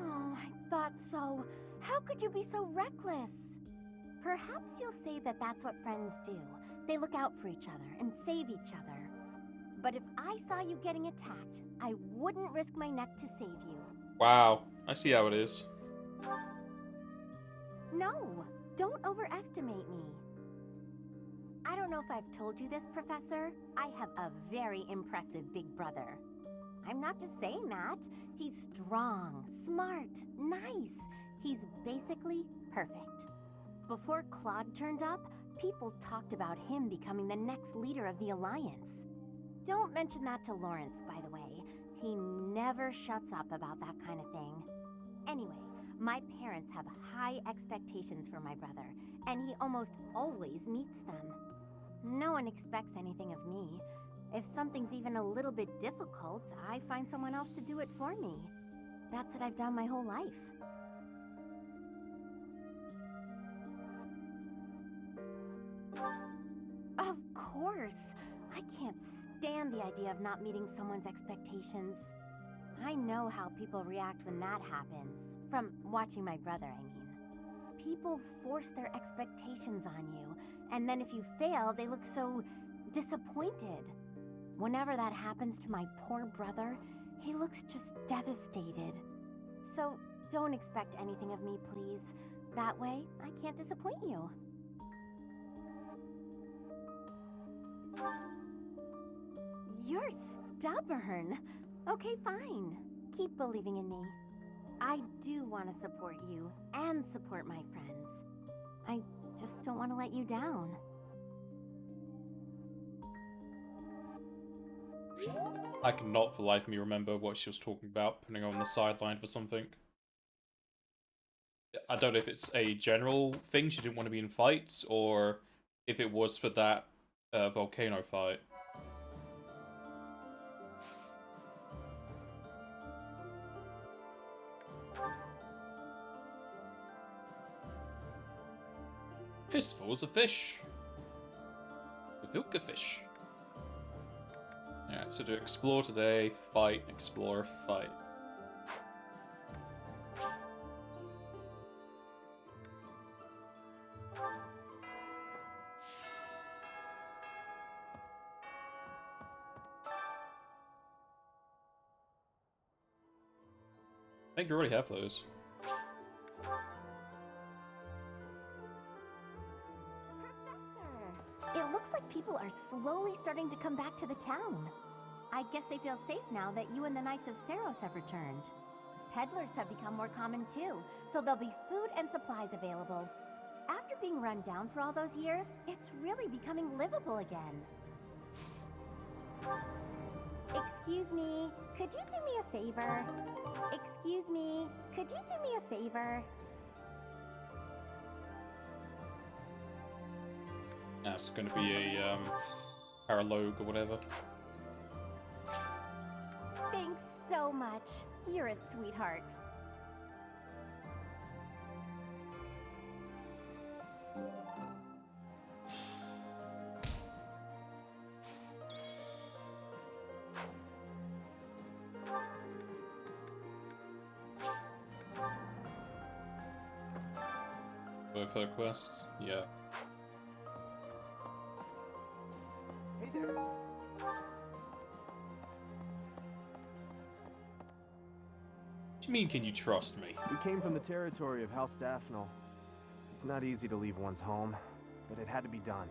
S8: Oh, I thought so. How could you be so reckless? Perhaps you'll say that that's what friends do. They look out for each other and save each other. But if I saw you getting attacked, I wouldn't risk my neck to save you.
S1: Wow, I see how it is.
S8: No, don't overestimate me. I don't know if I've told you this, Professor. I have a very impressive big brother. I'm not just saying that. He's strong, smart, nice. He's basically perfect. Before Claude turned up, people talked about him becoming the next leader of the Alliance. Don't mention that to Lawrence, by the way. He never shuts up about that kind of thing. Anyway, my parents have high expectations for my brother, and he almost always meets them. No one expects anything of me. If something's even a little bit difficult, I find someone else to do it for me. That's what I've done my whole life. Of course! I can't stand the idea of not meeting someone's expectations. I know how people react when that happens. From watching my brother, I mean. People force their expectations on you, and then if you fail, they look so disappointed. Whenever that happens to my poor brother, he looks just devastated. So don't expect anything of me, please. That way, I can't disappoint you. You're stubborn. Okay, fine. Keep believing in me. I do want to support you and support my friends. I just don't want to let you down.
S1: I cannot for the life of me remember what she was talking about, putting her on the sideline for something. I don't know if it's a general thing, she didn't want to be in fights, or if it was for that volcano fight. Fistfuls of fish. Vilka fish. Yeah, so to explore today, fight, explore, fight. I think you already have those.
S8: It looks like people are slowly starting to come back to the town. I guess they feel safe now that you and the Knights of Saros have returned. Peddlers have become more common too, so there'll be food and supplies available. After being run down for all those years, it's really becoming livable again. Excuse me, could you do me a favor? Excuse me, could you do me a favor?
S1: That's going to be a paralogue or whatever.
S8: Thanks so much. You're a sweetheart.
S1: Both her quests, yeah.
S9: Hey there.
S1: What do you mean, can you trust me?
S14: We came from the territory of House Daphne. It's not easy to leave one's home, but it had to be done.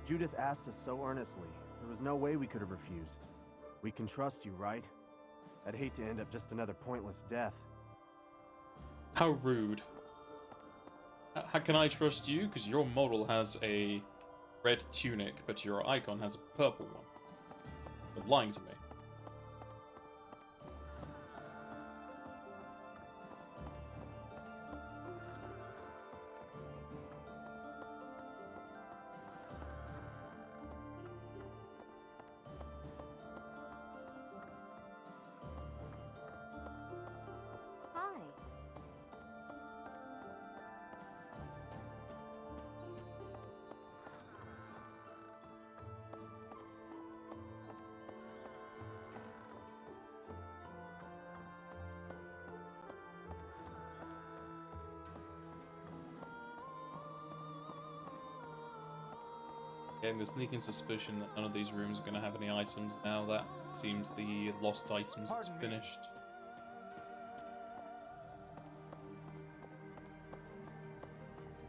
S14: Judith asked us so earnestly, there was no way we could have refused. We can trust you, right? I'd hate to end up just another pointless death.
S1: How rude. How can I trust you? Because your model has a red tunic, but your icon has a purple one. You're lying to me.
S8: Hi.
S1: Getting the sneaking suspicion that none of these rooms are going to have any items now that seems the lost items is finished.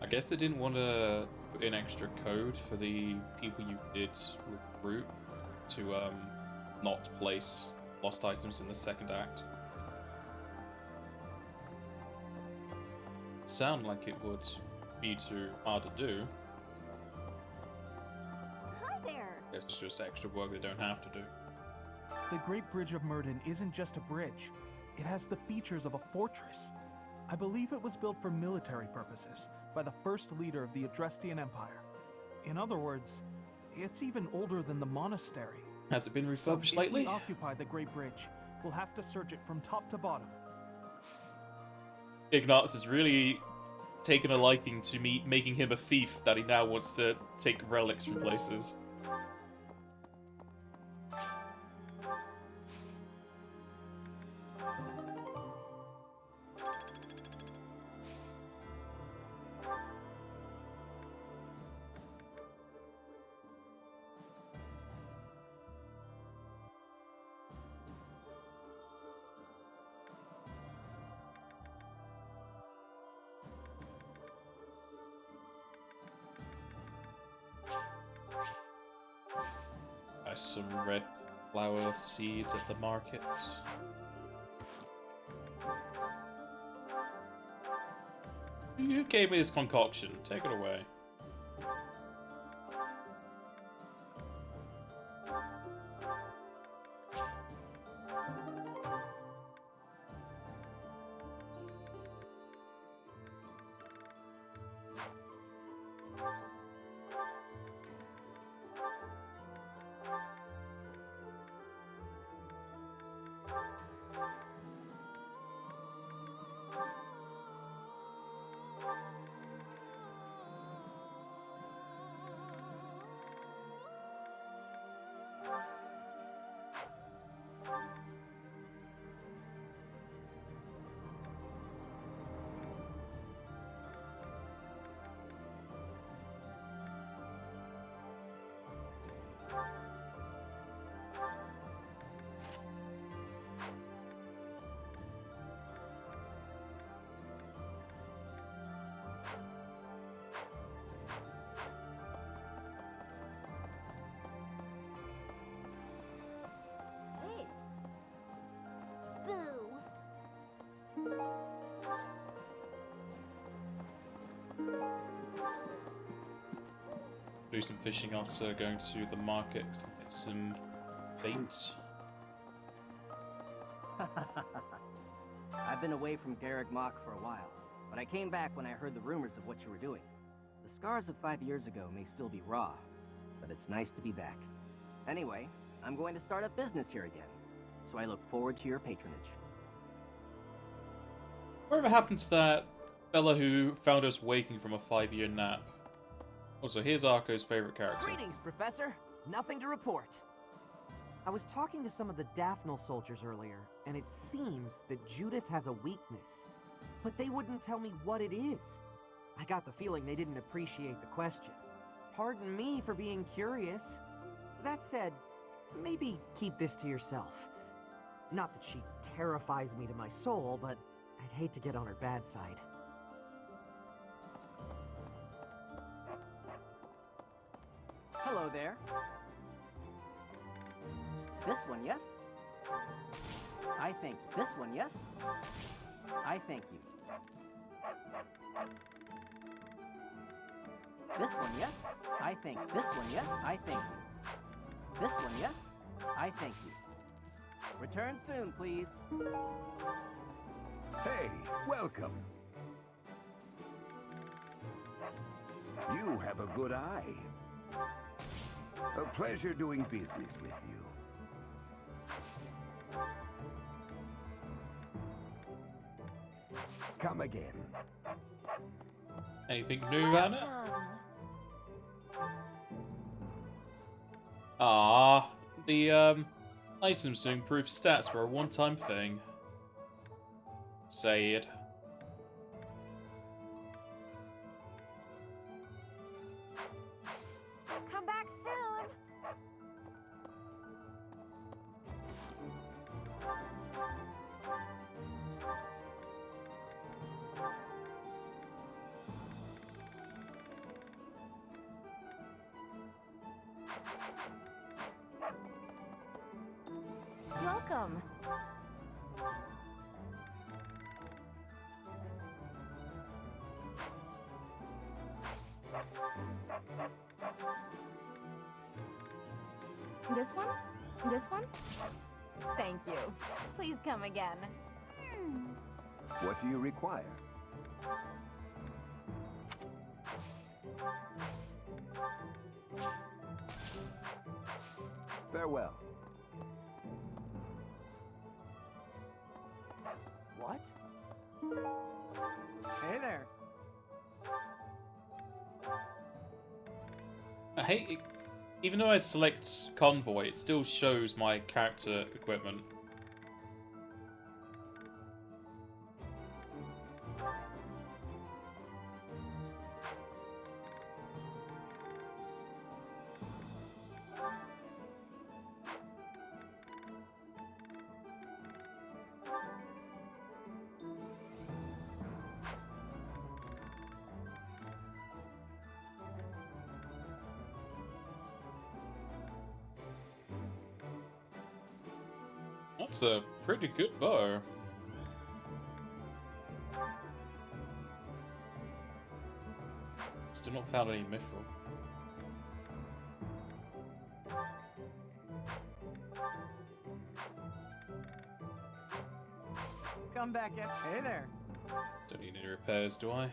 S1: I guess they didn't want to put in extra code for the people you did recruit to not place lost items in the second act. Sound like it would be too hard to do.
S8: Hi there.
S1: It's just extra work they don't have to do.
S10: The Great Bridge of Myrden isn't just a bridge. It has the features of a fortress. I believe it was built for military purposes by the first leader of the Adrestian Empire. In other words, it's even older than the monastery.
S1: Has it been refurbished
S10: So
S1: lately?
S10: if we occupy the Great Bridge, we'll have to search it from top to bottom.
S1: Ignatz has really taken a liking to me making him a thief that he now wants to take relics from places. Buy some red flower seeds at the market. You gave me this concoction. Take it away.
S8: Hey. Boo.
S1: Do some fishing after going to the market to get some bait.
S15: I've been away from Garrick Mach for a while, but I came back when I heard the rumors of what you were doing. The scars of 5 years ago may still be raw, but it's nice to be back. Anyway, I'm going to start up business here again, so I look forward to your patronage.
S1: Whatever happened to that fella who found us waking from a 5-year nap? Also, here's Arco's favorite character.
S16: Greetings, Professor. Nothing to report. I was talking to some of the Daphnal soldiers earlier, and it seems that Judith has a weakness. But they wouldn't tell me what it is. I got the feeling they didn't appreciate the question. Pardon me for being curious. That said, maybe keep this to yourself. Not that she terrifies me to my soul, but I'd hate to get on her bad side.
S15: Hello there. This one, yes? I think this one, yes? I thank you. This one, yes? I think this one, yes? I thank you. This one, yes? I thank you. Return soon, please.
S3: Hey, welcome. You have a good eye. A pleasure doing business with you. Come again.
S1: Anything new, Anna? Ah, the items to improve stats were a one-time thing. Say it.
S5: Come back soon. Welcome. This one? This one? Thank you. Please come again.
S3: What do you require? Farewell.
S15: What? Hey there.
S1: I hate it. Even though I select convoy, it still shows my character equipment. That's a pretty good bow. Still not found any mithril.
S15: Come back in. Hey there.
S1: Don't need any repairs, do I?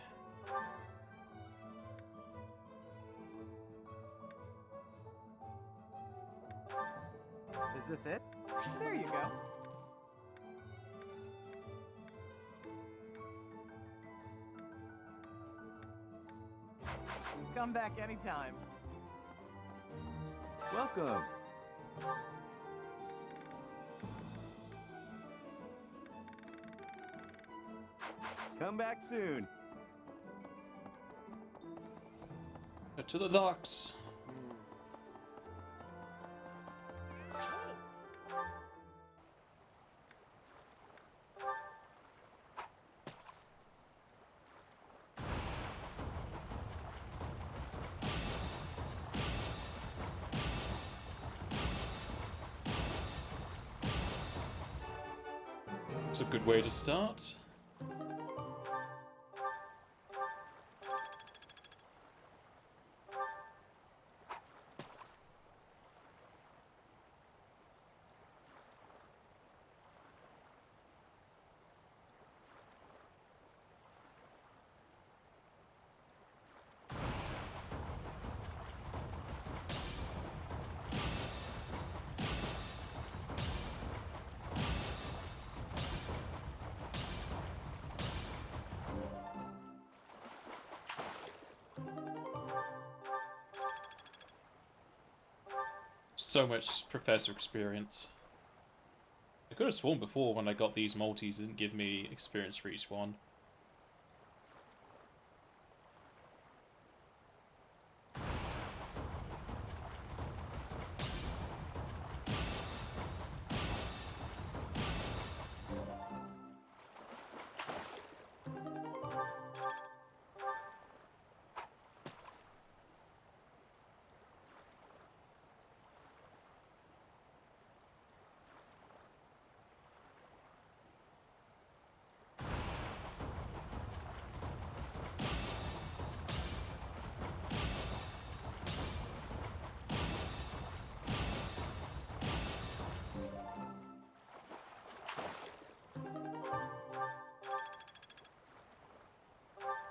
S15: Is this it? There you go. Come back anytime.
S9: Welcome. Come back soon.
S1: To the docks. It's a good way to start. so much professor experience. I could have sworn before when I got these multis, it didn't give me experience for each one.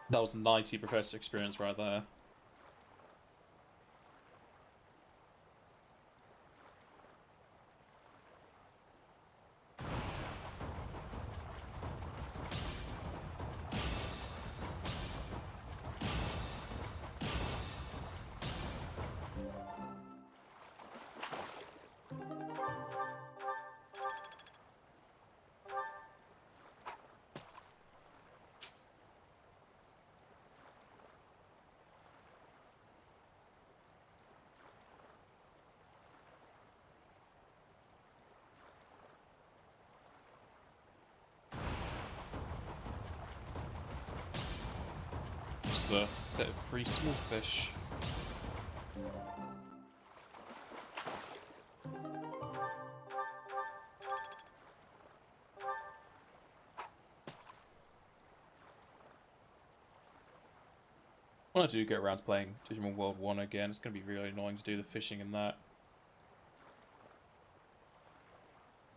S1: That was 90 professor experience right there. Just a set of 3 small fish. When I do get around to playing Digimon World 1 again, it's going to be really annoying to do the fishing in that.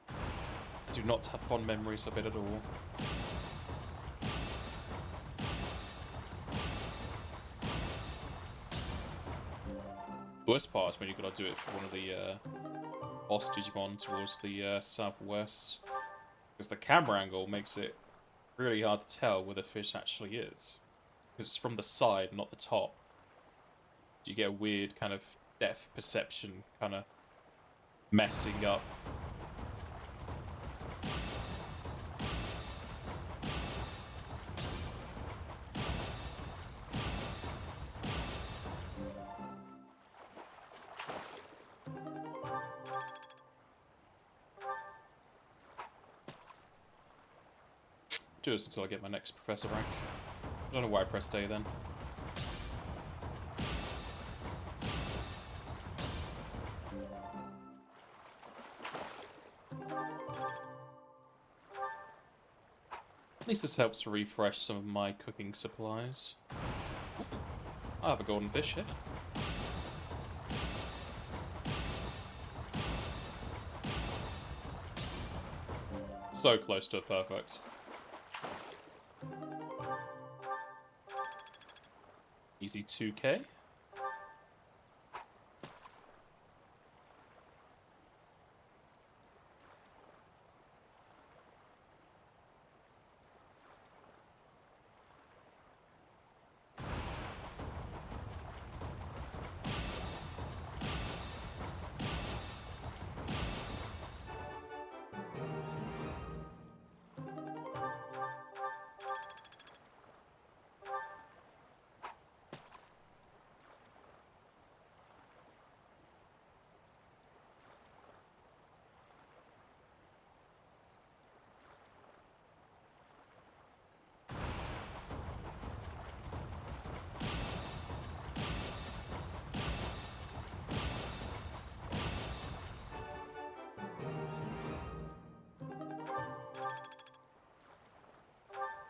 S1: I do not have fond memories of it at all. The worst part is when you've got to do it for one of the boss Digimon towards the southwest, because the camera angle makes it really hard to tell where the fish actually is. Because it's from the side, not the top. You get a weird kind of depth perception kind of messing up. Do this until I get my next professor rank. I don't know why I pressed A then. At least this helps to refresh some of my cooking supplies. Ooh, I have a golden fish here. So close to a perfect. Easy 2K.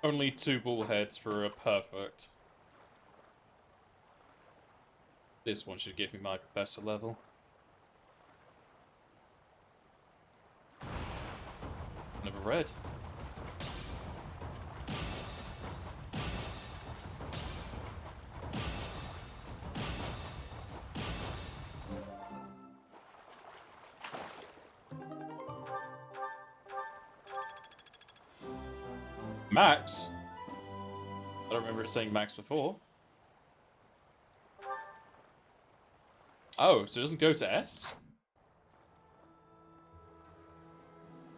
S1: Only 2 bullheads for a perfect. This one should give me my professor level. Never read. Max? I don't remember it saying max before. Oh, so it doesn't go to S?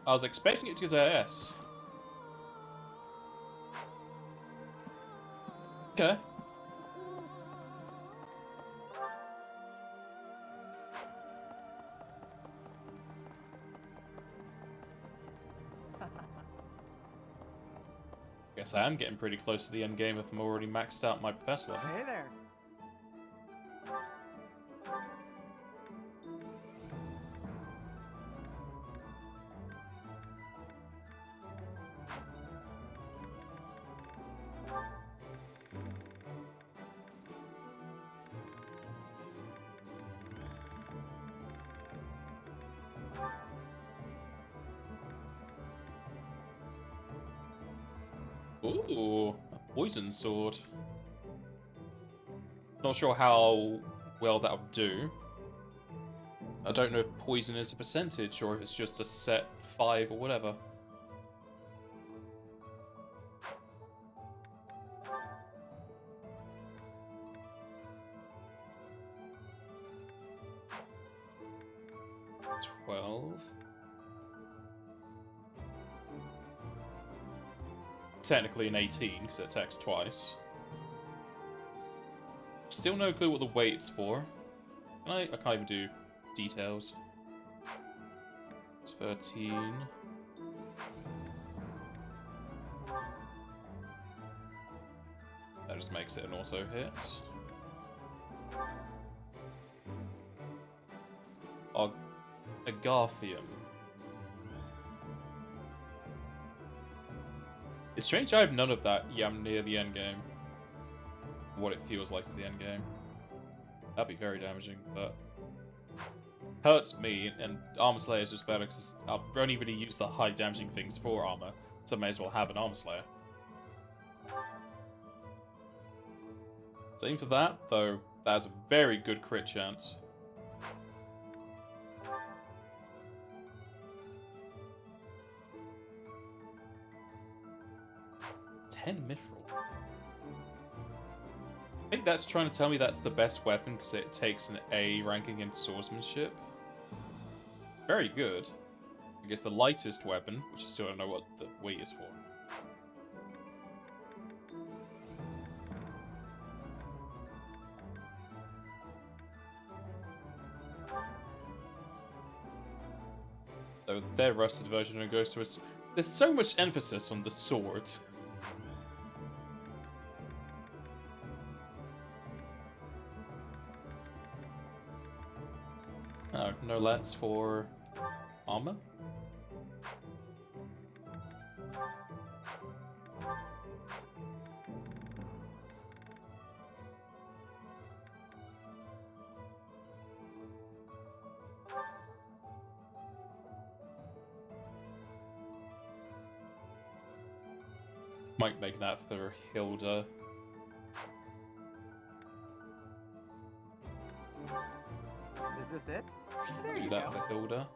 S1: I was expecting it to get a S. Okay. Guess I am getting pretty close to the end game if I'm already maxed out my professor level.
S16: Hey there.
S1: Ooh, a poison sword. Not sure how well that would do. I don't know if poison is a percentage or if it's just a set 5 or whatever. Technically an 18 because it attacks twice. Still no clue what the weight's for. I can't even do details. It's 13. That just makes it an auto hit. Agarthium. It's strange I have none of that yam near the end game. What it feels like is the end game. That'd be very damaging, but hurts me, and Armor Slayer is just better because I've only really used the high damaging things for armor, so I may as well have an Armor Slayer. Same for that, though that has a very good crit chance. Mithril. I think that's trying to tell me that's the best weapon because it takes an A ranking in swordsmanship. Very good. I guess the lightest weapon, which I still don't know what the weight is for. So their rusted version goes to us. There's so much emphasis on the sword. Oh, no lens for armor? Might make that for Hilda.
S16: Is this it? There
S1: Do
S16: you
S1: that
S16: go.
S1: for Hilda.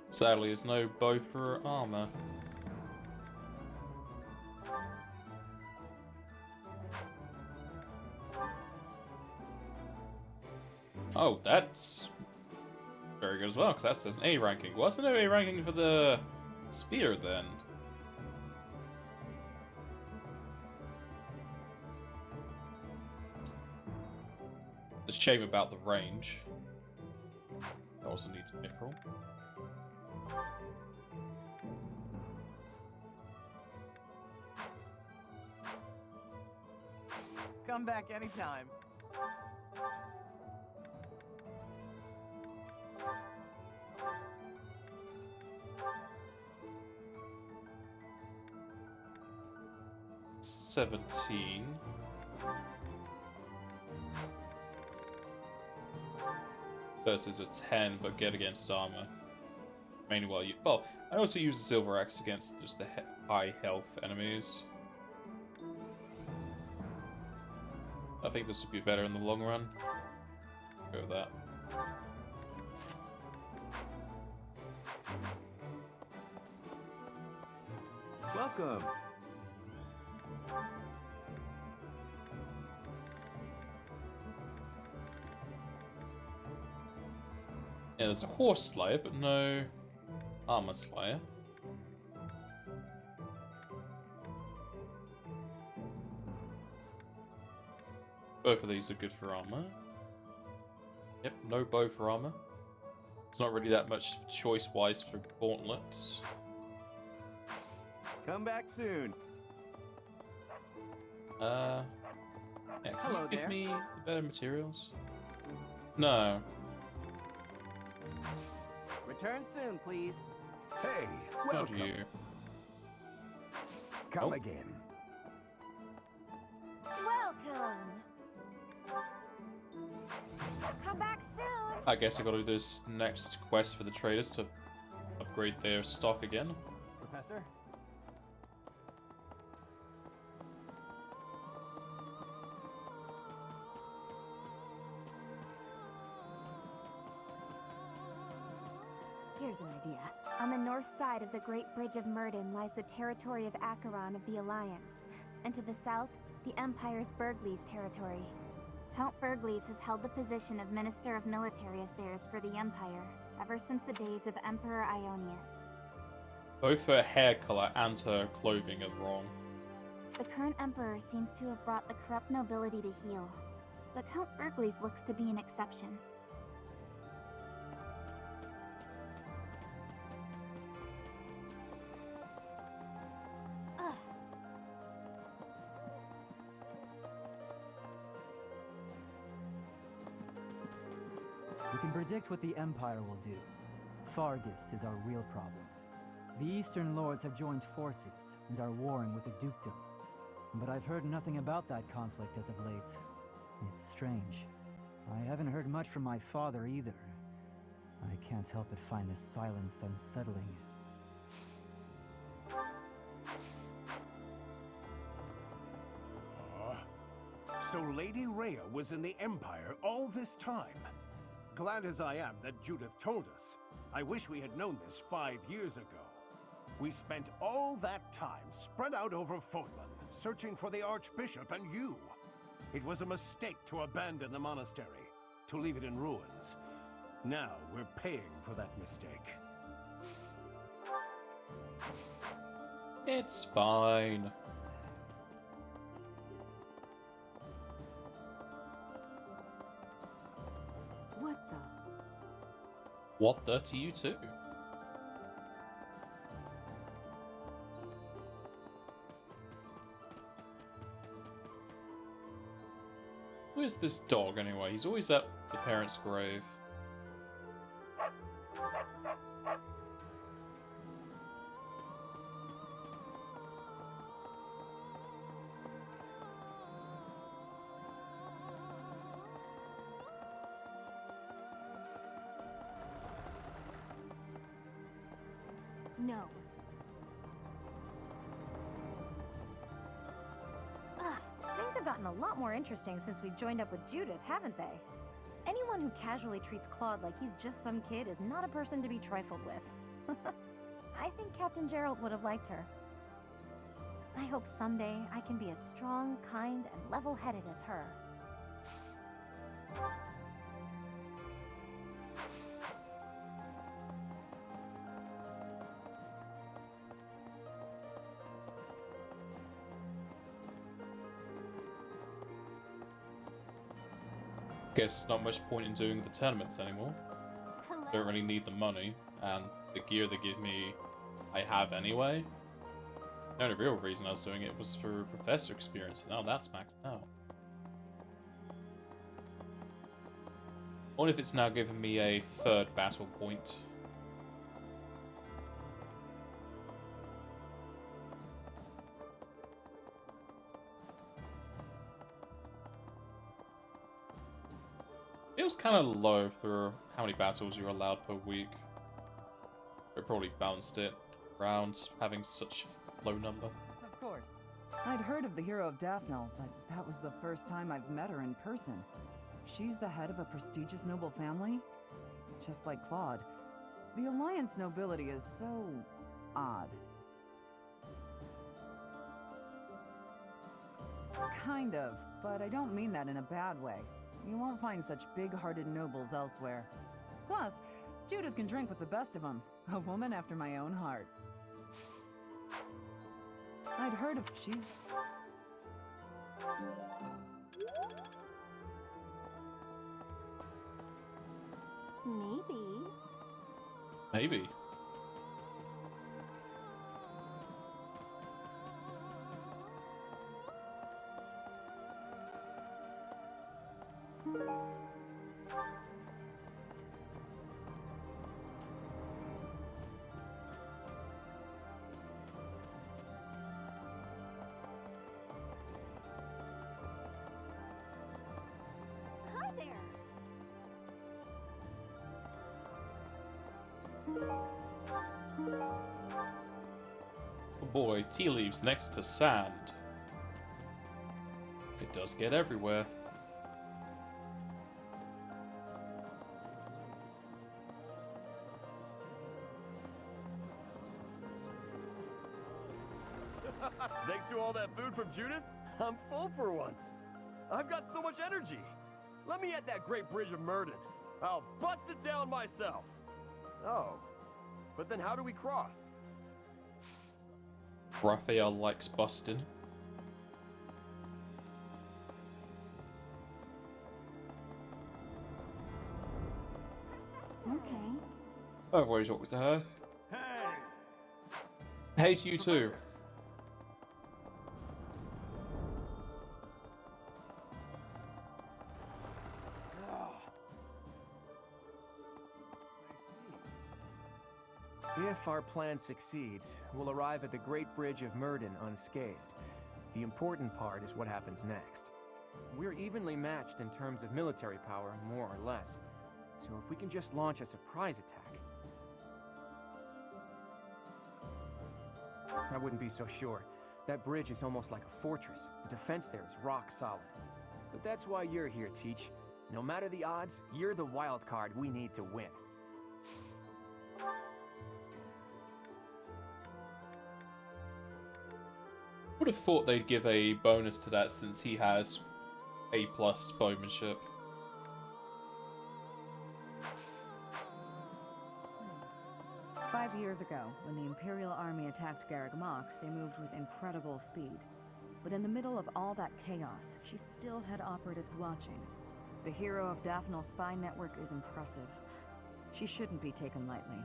S1: Sadly, there's no bow for armor. Oh, that's very good as well, because that says an A ranking. Wasn't there an A ranking for the spear then? The shame about the range. It also needs mithril.
S16: Come back anytime.
S1: $17. Versus a 10, but get against armor. Mainly while you... Well, I also use the Silver Axe against just the high health enemies. I think this would be better in the long run. Go with that.
S9: Welcome.
S1: Yeah, there's a horse slayer, but no armor slayer. Both of these are good for armor. Yep, no bow for armor. It's not really that much choice-wise for gauntlets.
S15: Come back soon.
S1: Yeah, can
S15: Hello
S1: you give
S15: there.
S1: me the better materials? No.
S15: Return soon, please.
S3: Hey,
S1: Not
S3: welcome.
S1: you.
S3: Come
S1: Oh.
S3: again.
S8: Welcome. Come back soon.
S1: I guess I gotta do this next quest for the traders to upgrade their stock again.
S15: Professor?
S8: Here's an idea. On the north side of the Great Bridge of Murden lies the territory of Acheron of the Alliance, and to the south, the Empire's Burgleys territory. Count Burgleys has held the position of Minister of Military Affairs for the Empire ever since the days of Emperor Ionius.
S1: Both her hair color and her clothing are wrong.
S8: The current Emperor seems to have brought the corrupt nobility to heel, but Count Burgleys looks to be an exception.
S2: We can predict what the Empire will do. Fargus is our real problem. The Eastern Lords have joined forces and are warring with the Dukedom. But I've heard nothing about that conflict as of late. It's strange. I haven't heard much from my father either. I can't help but find this silence unsettling.
S17: So Lady Rhea was in the Empire all this time. Glad as I am that Judith told us. I wish we had known this 5 years ago. We spent all that time spread out over Fordland, searching for the Archbishop and you. It was a mistake to abandon the monastery, to leave it in ruins. Now we're paying for that mistake.
S1: It's fine.
S13: What the?
S1: What the to you too? Who is this dog anyway? He's always at the parents' grave.
S8: No.
S5: Things have gotten a lot more interesting since we joined up with Judith, haven't they? Anyone who casually treats Claude like he's just some kid is not a person to be trifled with. I think Captain Gerald would have liked her. I hope someday I can be as strong, kind, and level-headed as her.
S1: Guess there's not much point in doing the tournaments anymore. Don't really need the money, and the gear they give me, I have anyway. The only real reason I was doing it was for professor experience, and now that's maxed out. What if it's now giving me a third battle point? Feels kind of low for how many battles you're allowed per week. They probably bounced it around having such a low number.
S4: Of course. I'd heard of the hero of Daphne, but that was the first time I've met her in person. She's the head of a prestigious noble family? Just like Claude. The Alliance nobility is so odd. Kind of, but I don't mean that in a bad way. You won't find such big-hearted nobles elsewhere. Plus, Judith can drink with the best of them. A woman after my own heart. I'd heard of... She's...
S8: Maybe.
S1: Maybe.
S8: Hi there.
S1: Oh boy, tea leaves next to sand. It does get everywhere.
S11: Thanks to all that food from Judith, I'm full for once. I've got so much energy. Let me at that great bridge of Murden. I'll bust it down myself. Oh, but then how do we cross?
S1: Raphael likes busting.
S8: Okay.
S1: Oh, what is up with her? Hey to you too.
S6: If our plan succeeds, we'll arrive at the Great Bridge of Murden unscathed. The important part is what happens next. We're evenly matched in terms of military power, more or less. So if we can just launch a surprise attack... I wouldn't be so sure. That bridge is almost like a fortress. The defense there is rock solid. But that's why you're here, Teach. No matter the odds, you're the wild card we need to win.
S1: Would have thought they'd give a bonus to that since he has A+ bowmanship.
S4: "5 years ago, when the Imperial Army attacked Garreg Mach, they moved with incredible speed. But in the middle of all that chaos, she still had operatives watching. The hero of Daphnal's spy network is impressive. She shouldn't be taken lightly."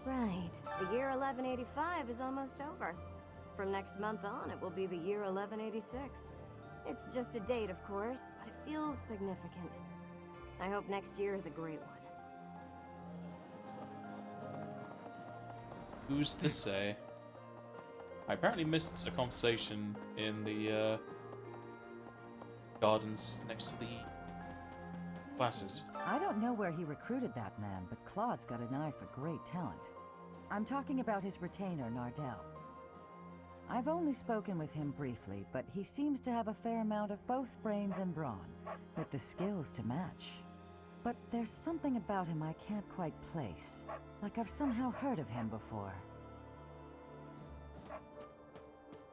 S8: Right. The year 1185 is almost over. From next month on, it will be the year 1186. It's just a date, of course, but it feels significant. I hope next year is a great one.
S1: Who's to say? I apparently missed a conversation in the gardens next to the classes.
S13: I don't know where he recruited that man, but Claude's got an eye for great talent. I'm talking about his retainer, Nardell. I've only spoken with him briefly, but he seems to have a fair amount of both brains and brawn, with the skills to match. But there's something about him I can't quite place, like I've somehow heard of him before.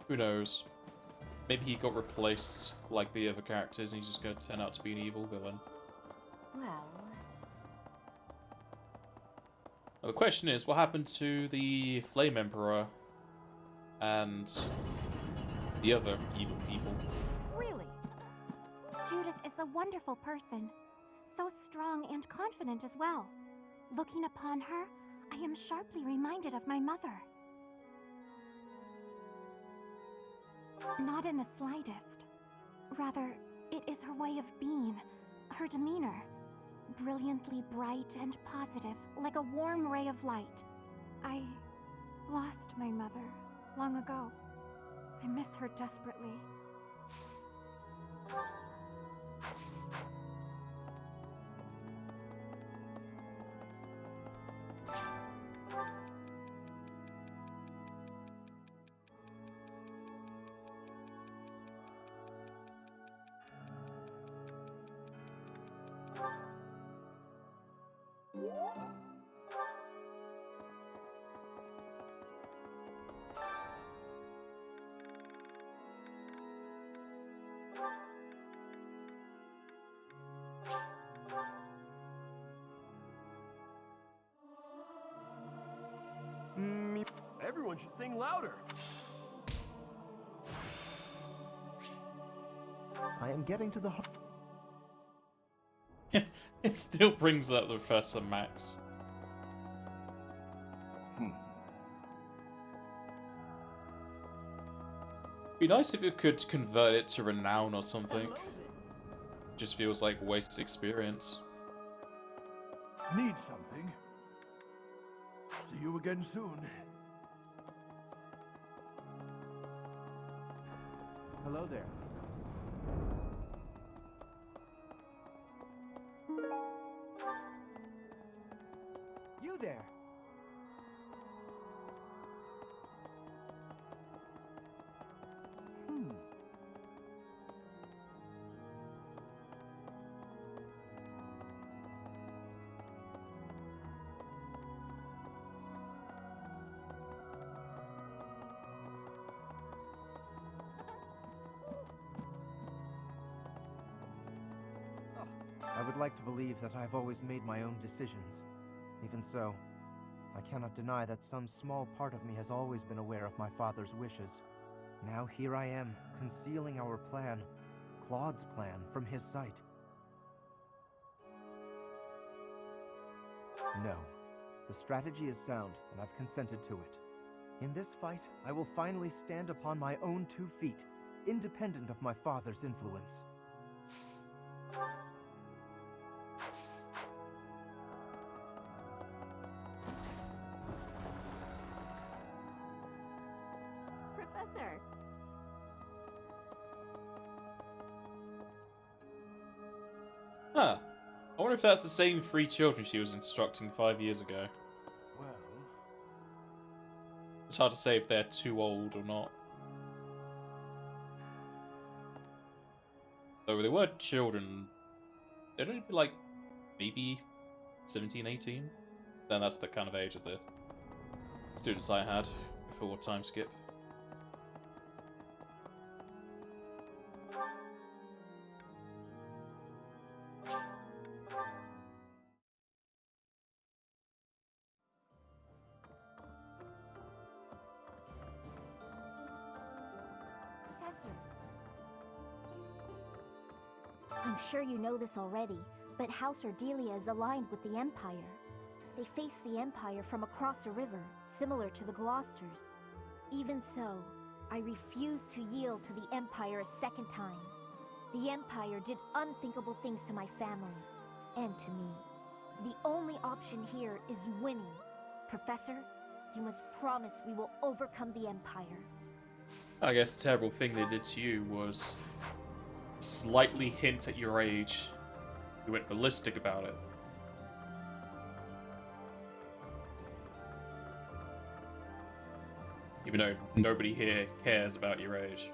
S1: Who knows? Maybe he got replaced like the other characters and he's just going to turn out to be an evil villain.
S8: Well...
S1: Now, the question is, what happened to the Flame Emperor and the other evil people?
S8: Really? Judith is a wonderful person. So strong and confident as well. Looking upon her, I am sharply reminded of my mother. Not in the slightest. Rather, it is her way of being, her demeanor. Brilliantly bright and positive, like a warm ray of light. I lost my mother long ago. I miss her desperately.
S11: everyone should sing louder.
S9: I am getting to the heart.
S1: It still brings up the Professor Max. Be nice if it could convert it to renown or something. Just feels like wasted experience.
S3: Need something? See you again soon.
S14: Hello there.
S16: You there!
S9: I would like to believe that I've always made my own decisions. Even so, I cannot deny that some small part of me has always been aware of my father's wishes. Now here I am, concealing our plan, Claude's plan, from his sight. No. The strategy is sound, and I've consented to it. In this fight, I will finally stand upon my own 2 feet, independent of my father's influence.
S8: Professor!
S1: Huh. I wonder if that's the same 3 children she was instructing 5 years ago.
S3: Well,
S1: It's hard to say if they're too old or not. Though they were children, they'd only be like, maybe 17, 18? Then that's the kind of age of the students I had before time skip.
S8: Professor. I'm sure you know this already, but House Ordelia is aligned with the Empire. They face the Empire from across a river, similar to the Gloucesters. Even so, I refuse to yield to the Empire a second time. The Empire did unthinkable things to my family, and to me. The only option here is winning. Professor, you must promise we will overcome the Empire.
S1: I guess the terrible thing they did to you was slightly hint at your age. You went ballistic about it. Even though nobody here cares about your age.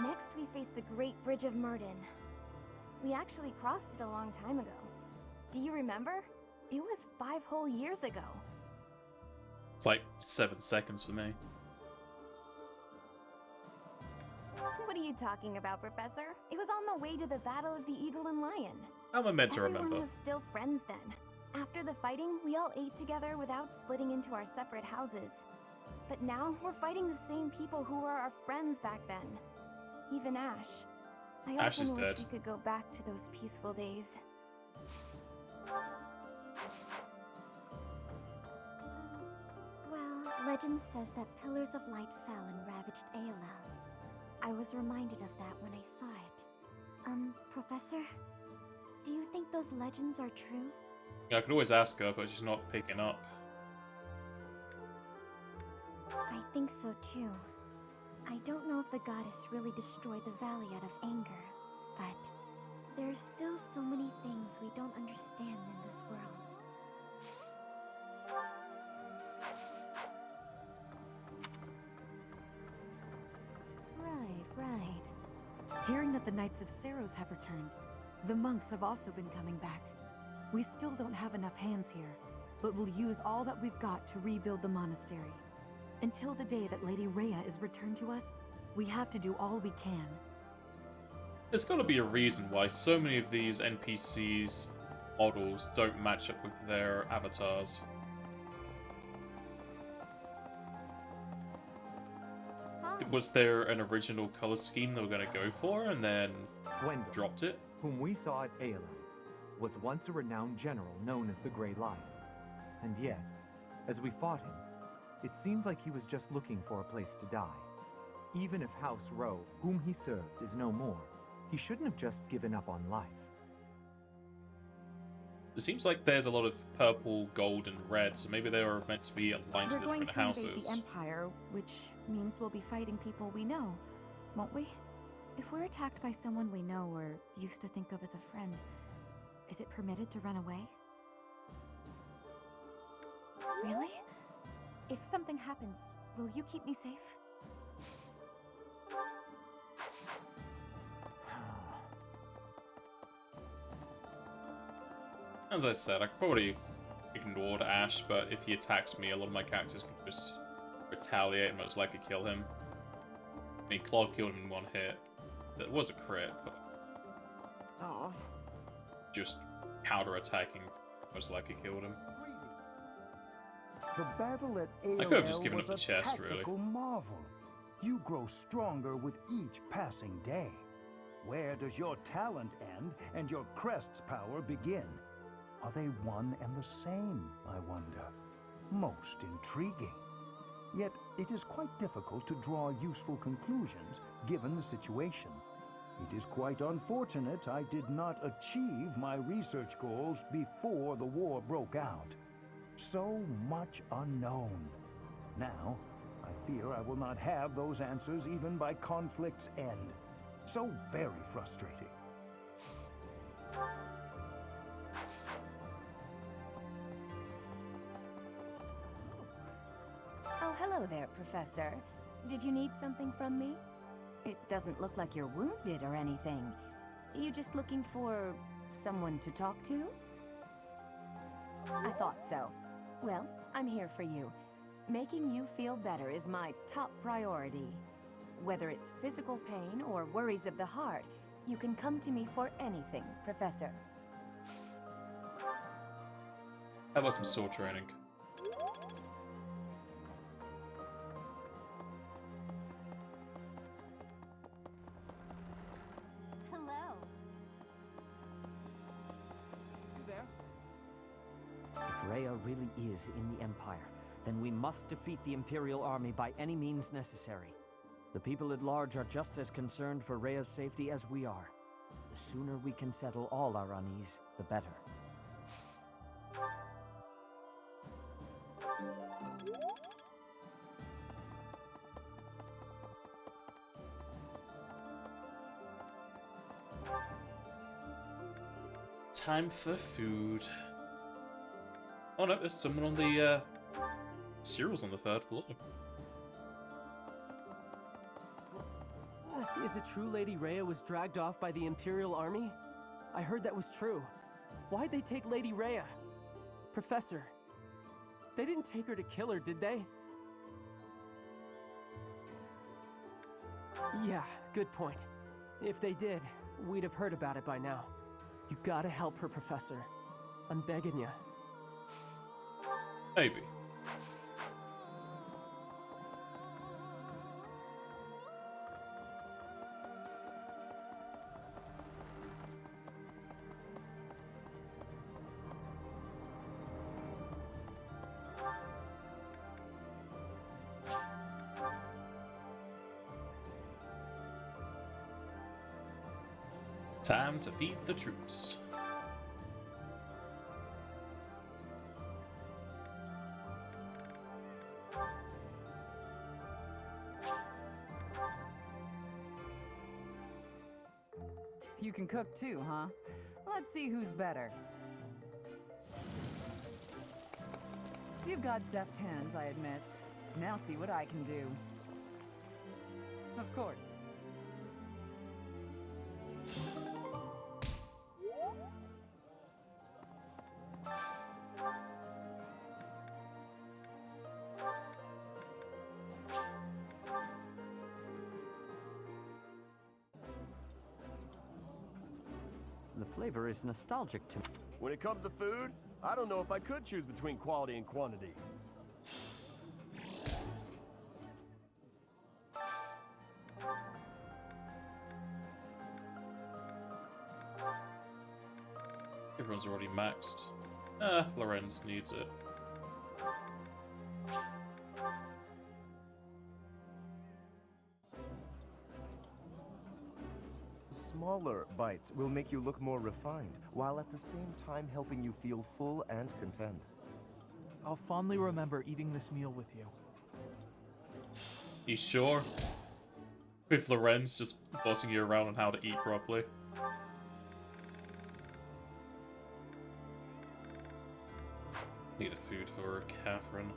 S8: Next, we face the Great Bridge of Murden. We actually crossed it a long time ago. Do you remember? It was 5 whole years ago.
S1: It's like 7 seconds for me.
S8: What are you talking about, Professor? It was on the way to the Battle of the Eagle and Lion.
S1: How am I meant to remember?
S8: Everyone was still friends then. After the fighting, we all ate together without splitting into our separate houses. But now, we're fighting the same people who were our friends back then. Even Ash. I
S1: Ash is
S8: often wish
S1: dead.
S8: we could go back to those peaceful days. Well, legend says that pillars of light fell and ravaged Aolel. I was reminded of that when I saw it. Professor? Do you think those legends are true?
S1: Yeah, I could always ask her, but she's not picking up.
S8: I think so too. I don't know if the goddess really destroyed the valley out of anger, but there are still so many things we don't understand in this world.
S4: Right. Hearing that the Knights of Saros have returned, the monks have also been coming back. We still don't have enough hands here, but we'll use all that we've got to rebuild the monastery. Until the day that Lady Rhea is returned to us, we have to do all we can.
S1: There's got to be a reason why so many of these NPCs models don't match up with their avatars. Was there an original color scheme they were going to go for and then
S18: Gwendolyn,
S1: dropped it?
S18: whom we saw at Emblem, was once a renowned general known as the Grey Lion. And yet, as we fought him, it seemed like he was just looking for a place to die. Even if House Rowe, whom he served, is no more, he shouldn't have just given up on life.
S1: It seems like there's a lot of purple, gold, and red, so maybe they were meant to be aligned to
S4: We're
S1: the
S4: going
S1: different
S4: to invade
S1: houses.
S4: the Empire, which means we'll be fighting people we know, won't we? If we're attacked by someone we know or used to think of as a friend, is it permitted to run away? Really? If something happens, will you keep me safe?
S1: As I said, I could probably ignored Ash, but if he attacks me, a lot of my characters can just retaliate and most likely kill him. I mean, Claude killed him in one hit. That was a crit, but just counter-attacking most likely killed him.
S19: The battle at
S1: I could have just
S19: AOL
S1: given
S19: was
S1: up the
S19: a
S1: chest, really.
S19: tactical marvel. You grow stronger with each passing day. Where does your talent end and your crest's power begin? Are they one and the same, I wonder? Most intriguing. Yet it is quite difficult to draw useful conclusions given the situation. It is quite unfortunate I did not achieve my research goals before the war broke out. So much unknown. Now, I fear I will not have those answers even by conflict's end. So very frustrating.
S13: Oh, hello there, Professor. Did you need something from me? It doesn't look like you're wounded or anything. You just looking for someone to talk to? I thought so. Well, I'm here for you. Making you feel better is my top priority. Whether it's physical pain or worries of the heart, you can come to me for anything, Professor.
S1: How about some sword training?
S8: Hello.
S16: You there?
S20: If Rhea really is in the Empire, then we must defeat the Imperial army by any means necessary. The people at large are just as concerned for Rhea's safety as we are. The sooner we can settle all our unease, the better.
S1: Time for food. Oh no, there's someone on the cereals on the third floor.
S6: Is it true Lady Rhea was dragged off by the Imperial army? I heard that was true. Why'd they take Lady Rhea? Professor, they didn't take her to kill her, did they? Yeah, good point. If they did, we'd have heard about it by now. You gotta help her, Professor. I'm begging you.
S1: Maybe. Time to feed the troops.
S4: You can cook too, huh? Let's see who's better. You've got deft hands, I admit. Now see what I can do. Of course.
S20: The flavor is nostalgic to me.
S11: When it comes to food, I don't know if I could choose between quality and quantity.
S1: Everyone's already maxed. Lorenz needs it.
S9: Smaller bites will make you look more refined, while at the same time helping you feel full and content.
S10: I'll fondly remember eating this meal with you.
S1: You sure? With Lorenz just bossing you around on how to eat properly. Need a food for Catherine.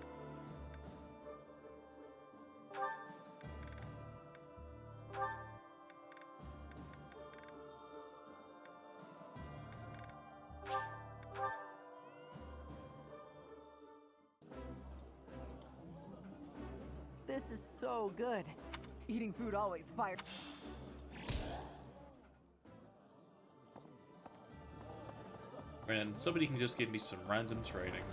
S4: This is so good. Eating food always fire.
S1: And somebody can just give me some random training.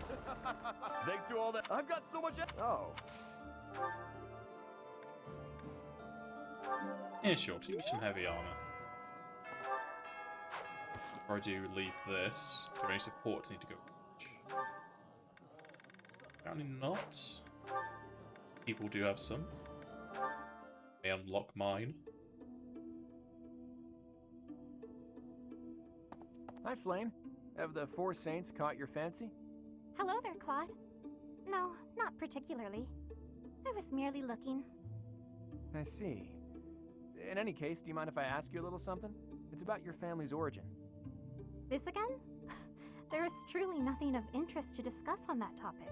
S11: Thanks to all that, I've got so much. Oh.
S1: Yeah, sure. Give me some heavy armor. Before I do leave this, is there any supports need to go? Apparently not. People do have some. May unlock mine.
S6: Hi, Flame. Have the Four Saints caught your fancy?
S8: Hello there, Claude. No, not particularly. I was merely looking.
S6: I see. In any case, do you mind if I ask you a little something? It's about your family's origin.
S8: This again? There is truly nothing of interest to discuss on that topic.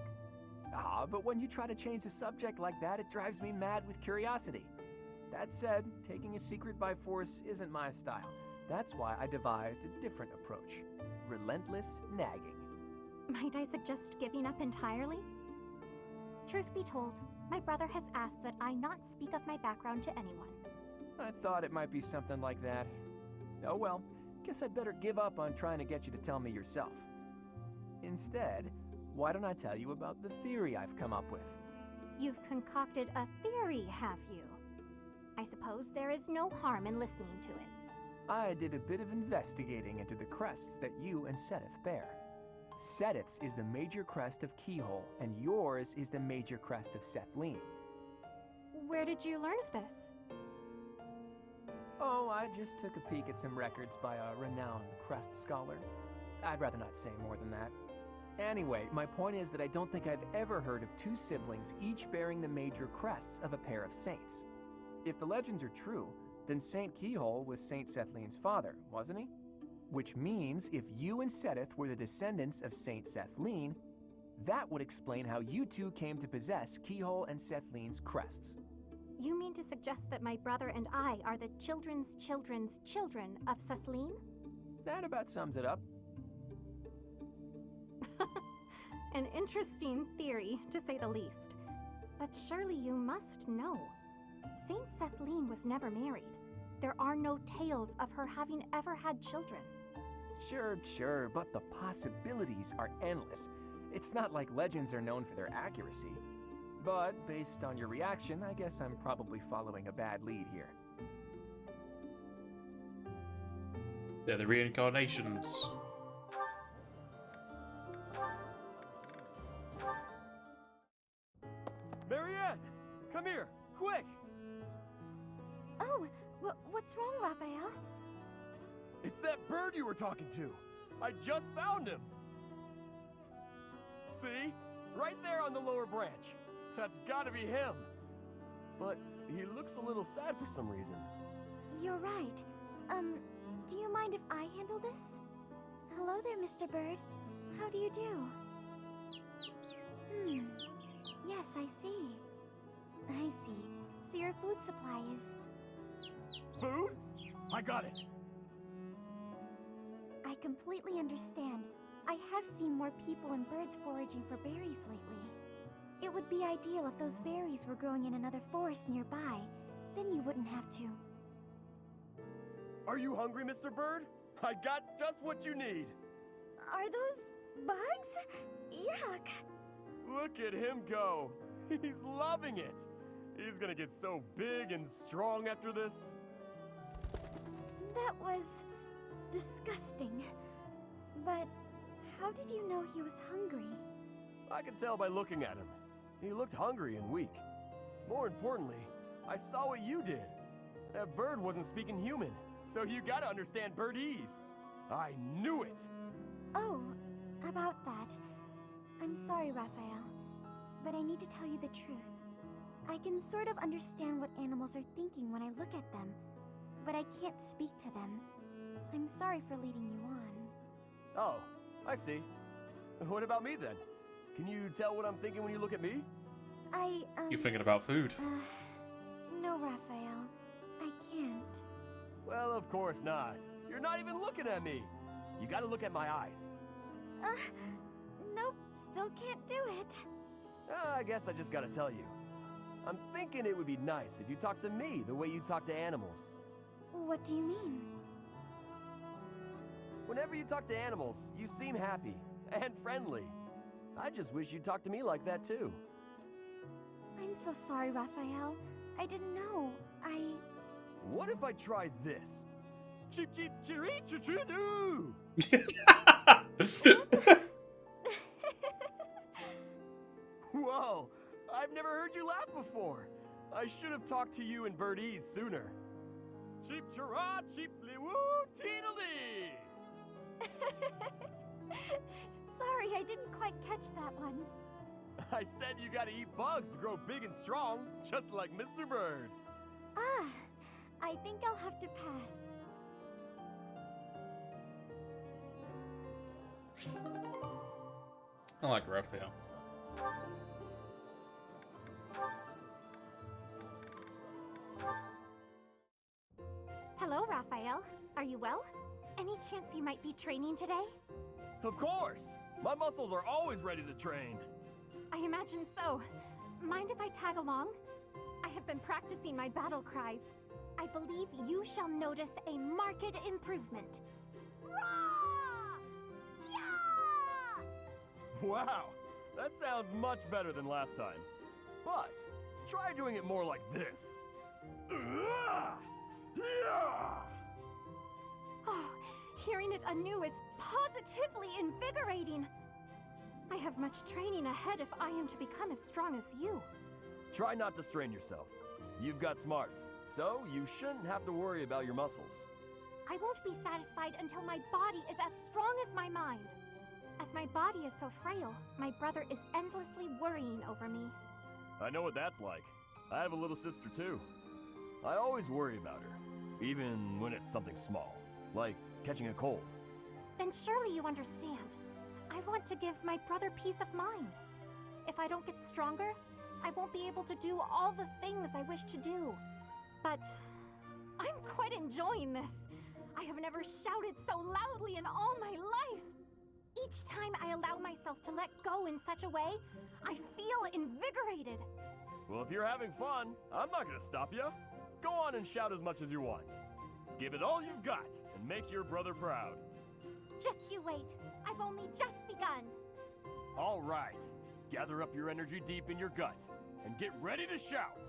S6: Ah, but when you try to change the subject like that, it drives me mad with curiosity. That said, taking a secret by force isn't my style. That's why I devised a different approach. Relentless nagging.
S8: Might I suggest giving up entirely? Truth be told, my brother has asked that I not speak of my background to anyone.
S6: I thought it might be something like that. Oh well, guess I'd better give up on trying to get you to tell me yourself. Instead, why don't I tell you about the theory I've come up with?
S8: You've concocted a theory, have you? I suppose there is no harm in listening to it.
S6: I did a bit of investigating into the crests that you and Seteth bear. Seteth's is the major crest of Keyhole, and yours is the major crest of Sethlene.
S8: Where did you learn of this?
S6: Oh, I just took a peek at some records by a renowned crest scholar. I'd rather not say more than that. Anyway, my point is that I don't think I've ever heard of two siblings each bearing the major crests of a pair of saints. If the legends are true, then Saint Keyhole was Saint Sethlene's father, wasn't he? Which means if you and Seteth were the descendants of Saint Sethlene, that would explain how you two came to possess Keyhole and Sethlene's crests.
S8: You mean to suggest that my brother and I are the children's children's children of Sethlene?
S6: That about sums it up.
S8: An interesting theory, to say the least. But surely you must know. Saint Sethlene was never married. There are no tales of her having ever had children.
S6: Sure, but the possibilities are endless. It's not like legends are known for their accuracy. But based on your reaction, I guess I'm probably following a bad lead here.
S1: They're the reincarnations.
S11: Marianne! Come here! Quick!
S8: Oh, what's wrong, Raphael?
S11: It's that bird you were talking to! I just found him! See? Right there on the lower branch. That's gotta be him. But he looks a little sad for some reason.
S8: You're right. Do you mind if I handle this? Hello there, Mr. Bird. How do you do? Yes, I see. I see. So your food supply is...
S11: Food? I got it.
S8: I completely understand. I have seen more people and birds foraging for berries lately. It would be ideal if those berries were growing in another forest nearby. Then you wouldn't have to.
S11: Are you hungry, Mr. Bird? I got just what you need.
S8: Are those bugs? Yuck.
S11: Look at him go. He's loving it. He's gonna get so big and strong after this.
S8: That was disgusting. But how did you know he was hungry?
S11: I could tell by looking at him. He looked hungry and weak. More importantly, I saw what you did. That bird wasn't speaking human, so you gotta understand birdese. I knew it.
S8: Oh, about that. I'm sorry, Raphael, but I need to tell you the truth. I can sort of understand what animals are thinking when I look at them, but I can't speak to them. I'm sorry for leading you on.
S11: Oh, I see. What about me then? Can you tell what I'm thinking when you look at me?
S1: You're thinking about food.
S8: No, Raphael. I can't.
S11: Well, of course not. You're not even looking at me. You gotta look at my eyes.
S8: Nope, still can't do it.
S11: I guess I just gotta tell you. I'm thinking it would be nice if you talked to me the way you talk to animals.
S8: What do you mean?
S11: Whenever you talk to animals, you seem happy and friendly. I just wish you'd talk to me like that too.
S8: I'm so sorry, Raphael. I didn't know.
S11: What if I try this? Cheep cheep chiri chiri doo. Whoa! I've never heard you laugh before. I should have talked to you in birdese sooner. Cheep chira cheep woo teedledee.
S8: Sorry, I didn't quite catch that one.
S11: I said you gotta eat bugs to grow big and strong, just like Mr. Bird.
S8: I think I'll have to pass.
S1: I like Raphael.
S21: Hello, Raphael. Are you well? Any chance you might be training today?
S11: Of course! My muscles are always ready to train.
S21: I imagine so. Mind if I tag along? I have been practicing my battle cries. I believe you shall notice a marked improvement.
S11: Wow, that sounds much better than last time. But try doing it more like this.
S21: Oh, hearing it anew is positively invigorating. I have much training ahead if I am to become as strong as you.
S11: Try not to strain yourself. You've got smarts, so you shouldn't have to worry about your muscles.
S21: I won't be satisfied until my body is as strong as my mind. As my body is so frail, my brother is endlessly worrying over me.
S11: I know what that's like. I have a little sister too. I always worry about her, even when it's something small, like catching a cold.
S21: Then surely you understand. I want to give my brother peace of mind. If I don't get stronger, I won't be able to do all the things I wish to do. But I'm quite enjoying this. I have never shouted so loudly in all my life. Each time I allow myself to let go in such a way, I feel invigorated.
S11: Well, if you're having fun, I'm not gonna stop you. Go on and shout as much as you want. Give it all you've got and make your brother proud.
S21: Just you wait. I've only just begun.
S11: All right. Gather up your energy deep in your gut and get ready to shout.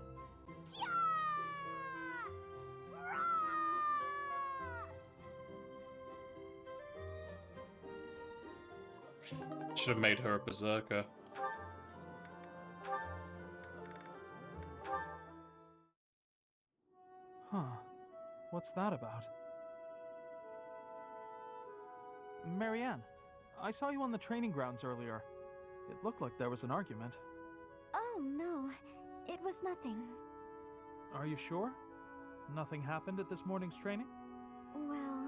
S1: Should have made her a berserker.
S10: Huh. What's that about? Marianne, I saw you on the training grounds earlier. It looked like there was an argument.
S8: Oh, no. It was nothing.
S10: Are you sure? Nothing happened at this morning's training?
S8: Well,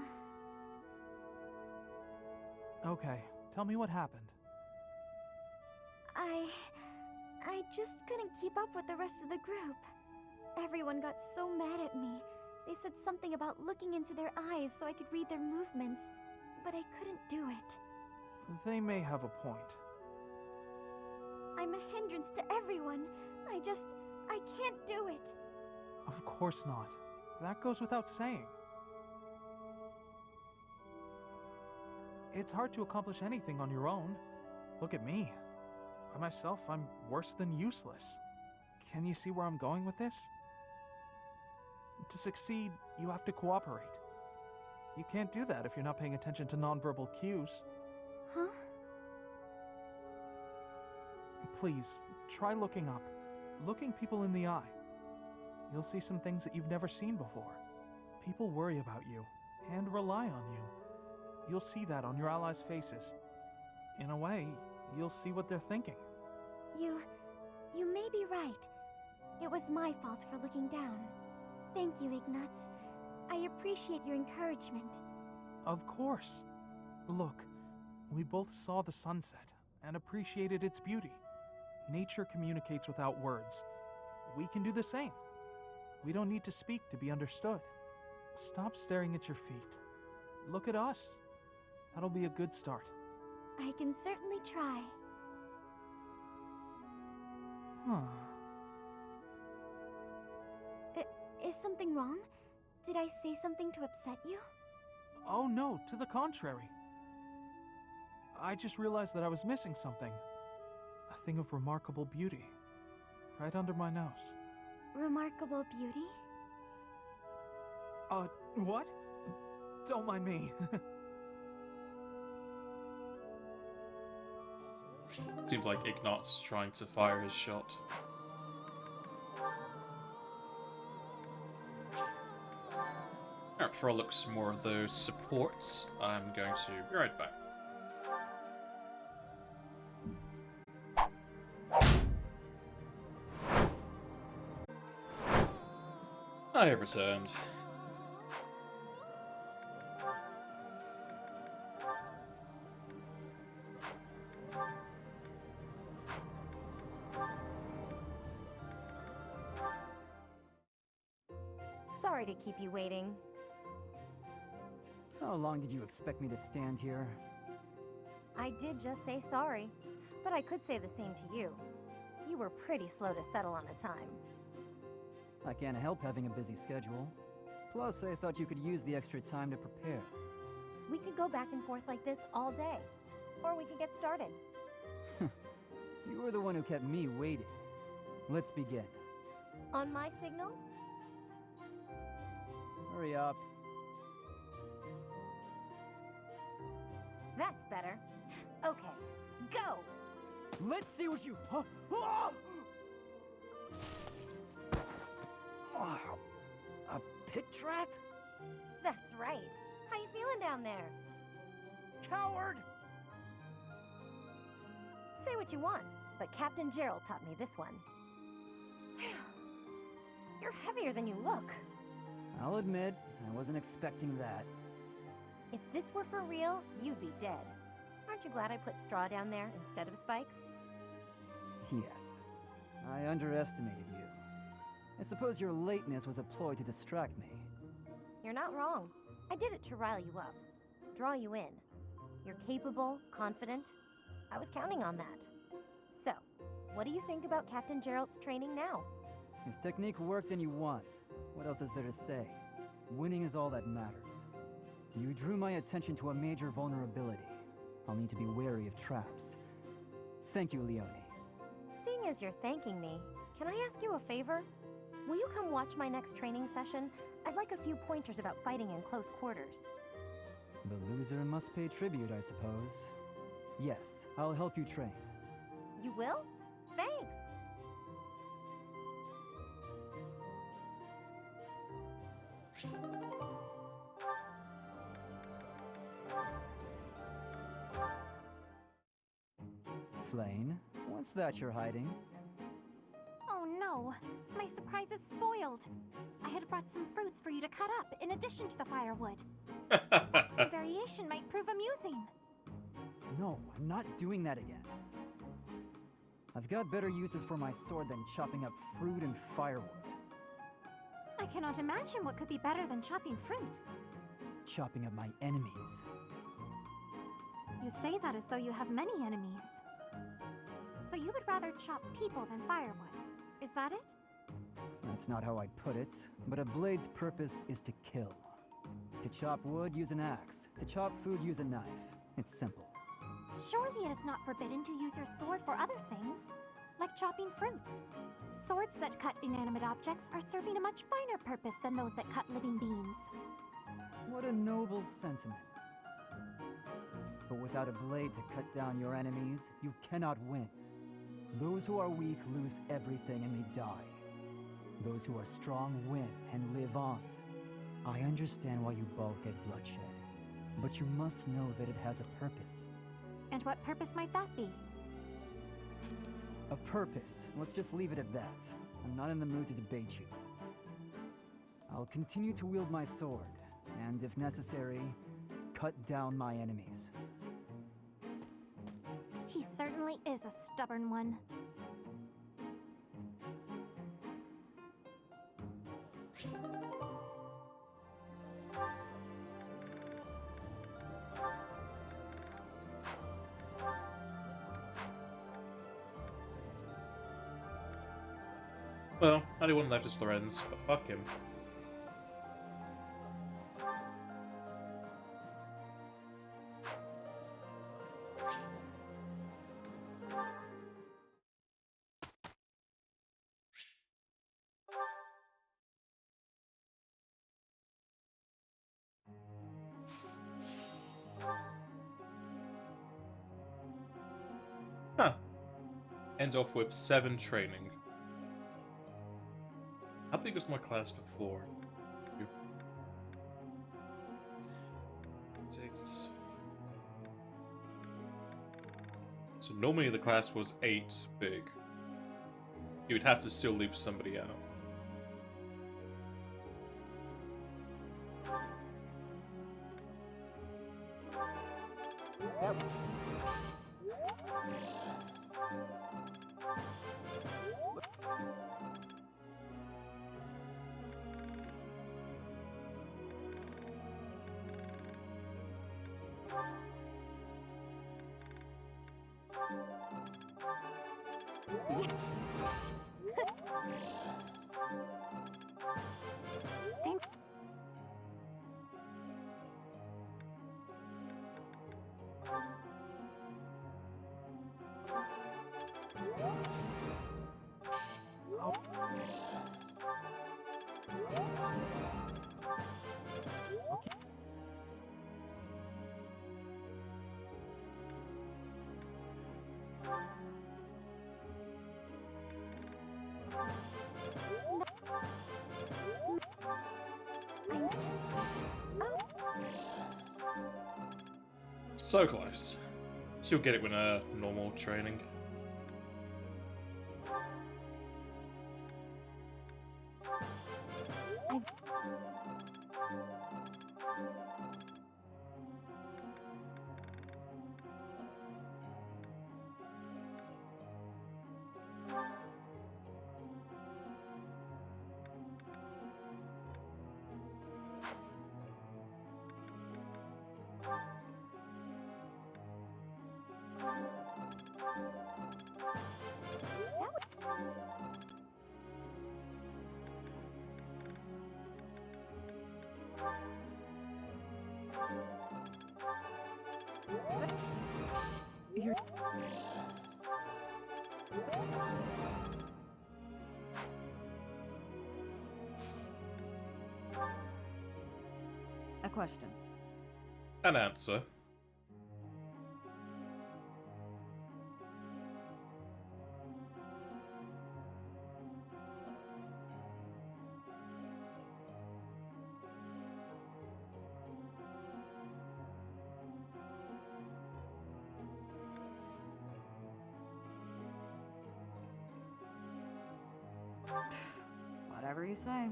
S10: Okay, tell me what happened.
S8: I just couldn't keep up with the rest of the group. Everyone got so mad at me. They said something about looking into their eyes so I could read their movements, but I couldn't do it.
S10: They may have a point.
S8: I'm a hindrance to everyone. I can't do it.
S10: Of course not. That goes without saying. It's hard to accomplish anything on your own. Look at me. By myself, I'm worse than useless. Can you see where I'm going with this? To succeed, you have to cooperate. You can't do that if you're not paying attention to nonverbal cues.
S8: Huh?
S10: Please, try looking up. Looking people in the eye. You'll see some things that you've never seen before. People worry about you, and rely on you. You'll see that on your allies' faces. In a way, you'll see what they're thinking.
S8: You may be right. It was my fault for looking down. Thank you, Ignatz. I appreciate your encouragement.
S10: Of course. Look, we both saw the sunset and appreciated its beauty. Nature communicates without words. We can do the same. We don't need to speak to be understood. Stop staring at your feet. Look at us. That'll be a good start.
S8: I can certainly try.
S10: Huh.
S8: Is something wrong? Did I say something to upset you?
S10: Oh no, to the contrary. I just realized that I was missing something. A thing of remarkable beauty. Right under my nose.
S8: Remarkable beauty?
S10: What? Don't mind me.
S1: Seems like Ignatz is trying to fire his shot. Alright, before I look at some more of those supports, I'm going to be right back. I have returned.
S5: Sorry to keep you waiting.
S2: How long did you expect me to stand here?
S5: I did just say sorry, but I could say the same to you. You were pretty slow to settle on a time.
S2: I can't help having a busy schedule. Plus, I thought you could use the extra time to prepare.
S5: We could go back and forth like this all day. Or we could get started.
S2: You were the one who kept me waiting. Let's begin.
S5: On my signal?
S2: Hurry up.
S5: That's better. Okay, go!
S2: Let's see what you... Huh? Wow. A pit trap?
S5: That's right. How you feeling down there?
S2: Coward!
S5: Say what you want, but Captain Gerald taught me this one. You're heavier than you look.
S2: I'll admit, I wasn't expecting that.
S5: If this were for real, you'd be dead. Aren't you glad I put straw down there instead of spikes?
S2: Yes. I underestimated you. I suppose your lateness was a ploy to distract me.
S5: You're not wrong. I did it to rile you up. Draw you in. You're capable, confident. I was counting on that. So, what do you think about Captain Gerald's training now?
S2: His technique worked and you won. What else is there to say? Winning is all that matters. You drew my attention to a major vulnerability. I'll need to be wary of traps. Thank you, Leone.
S5: Seeing as you're thanking me, can I ask you a favor? Will you come watch my next training session? I'd like a few pointers about fighting in close quarters.
S2: The loser must pay tribute, I suppose. Yes, I'll help you train.
S5: You will? Thanks!
S2: Flane, what's that you're hiding?
S21: Oh no, my surprise is spoiled. I had brought some fruits for you to cut up in addition to the firewood. Some variation might prove amusing.
S2: No, I'm not doing that again. I've got better uses for my sword than chopping up fruit and firewood.
S21: I cannot imagine what could be better than chopping fruit.
S2: Chopping up my enemies.
S21: You say that as though you have many enemies. So you would rather chop people than firewood. Is that it?
S2: That's not how I'd put it, but a blade's purpose is to kill. To chop wood, use an axe. To chop food, use a knife. It's simple.
S21: Surely it is not forbidden to use your sword for other things, like chopping fruit. Swords that cut inanimate objects are serving a much finer purpose than those that cut living beings.
S2: What a noble sentiment. But without a blade to cut down your enemies, you cannot win. Those who are weak lose everything and they die. Those who are strong win and live on. I understand why you balk at bloodshed, but you must know that it has a purpose.
S21: And what purpose might that be?
S2: A purpose. Let's just leave it at that. I'm not in the mood to debate you. I'll continue to wield my sword, and if necessary, cut down my enemies.
S21: He certainly is a stubborn one.
S1: Well, only one left is Lorenz, but fuck him. Huh. Ends off with 7 training. How big was my class before? 6. So normally the class was 8 big. You would have to still leave somebody out. So close. She'll get it with her normal training.
S4: A question.
S1: An answer.
S4: Whatever you say.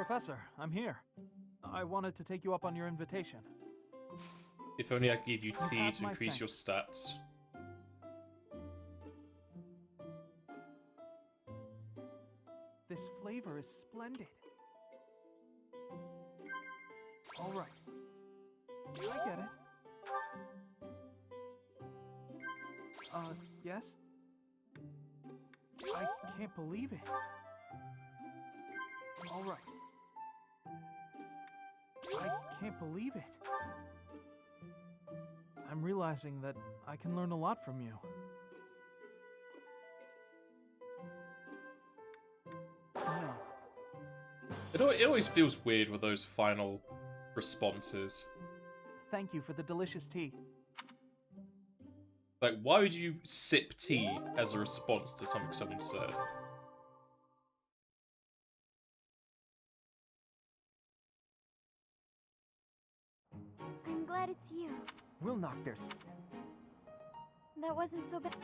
S10: Professor, I'm here. I wanted to take you up on your invitation.
S1: If only I could give you tea
S10: have
S1: to
S10: my
S1: increase your
S10: thanks.
S1: stats.
S10: This flavor is splendid. All right. I get it. Yes? I can't believe it. All right. I can't believe it. I'm realizing that I can learn a lot from you. No.
S1: It always feels weird with those final responses.
S10: Thank you for the delicious tea.
S1: Like, why would you sip tea as a response to something someone said?
S8: I'm glad it's you.
S6: We'll knock their...
S8: That wasn't so bad.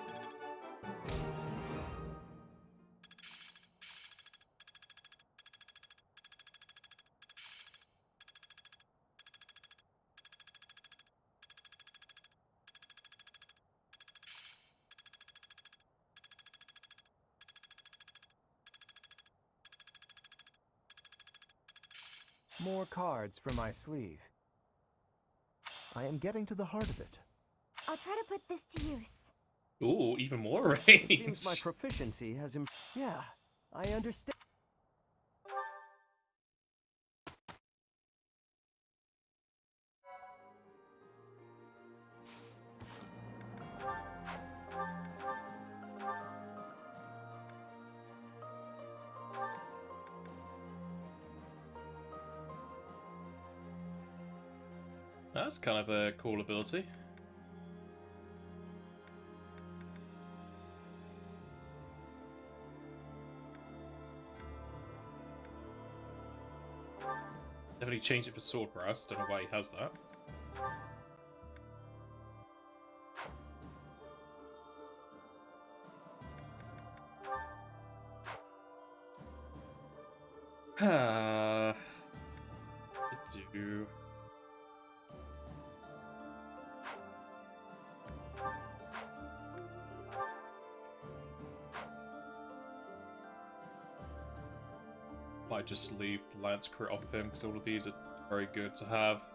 S9: More cards for my sleeve. I am getting to the heart of it.
S8: I'll try to put this to use.
S1: Ooh, even more range.
S20: It seems my proficiency has Yeah, I understand.
S1: That's kind of a cool ability. Definitely changed it for sword brass. Don't know why he has that. Do. Might just leave the Lance crit off of him because all of these are very good to have.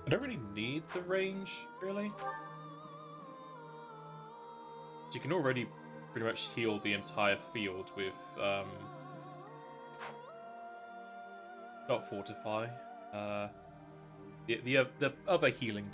S1: I don't really need the range, really. You can already pretty much heal the entire field with not fortify. The other healing.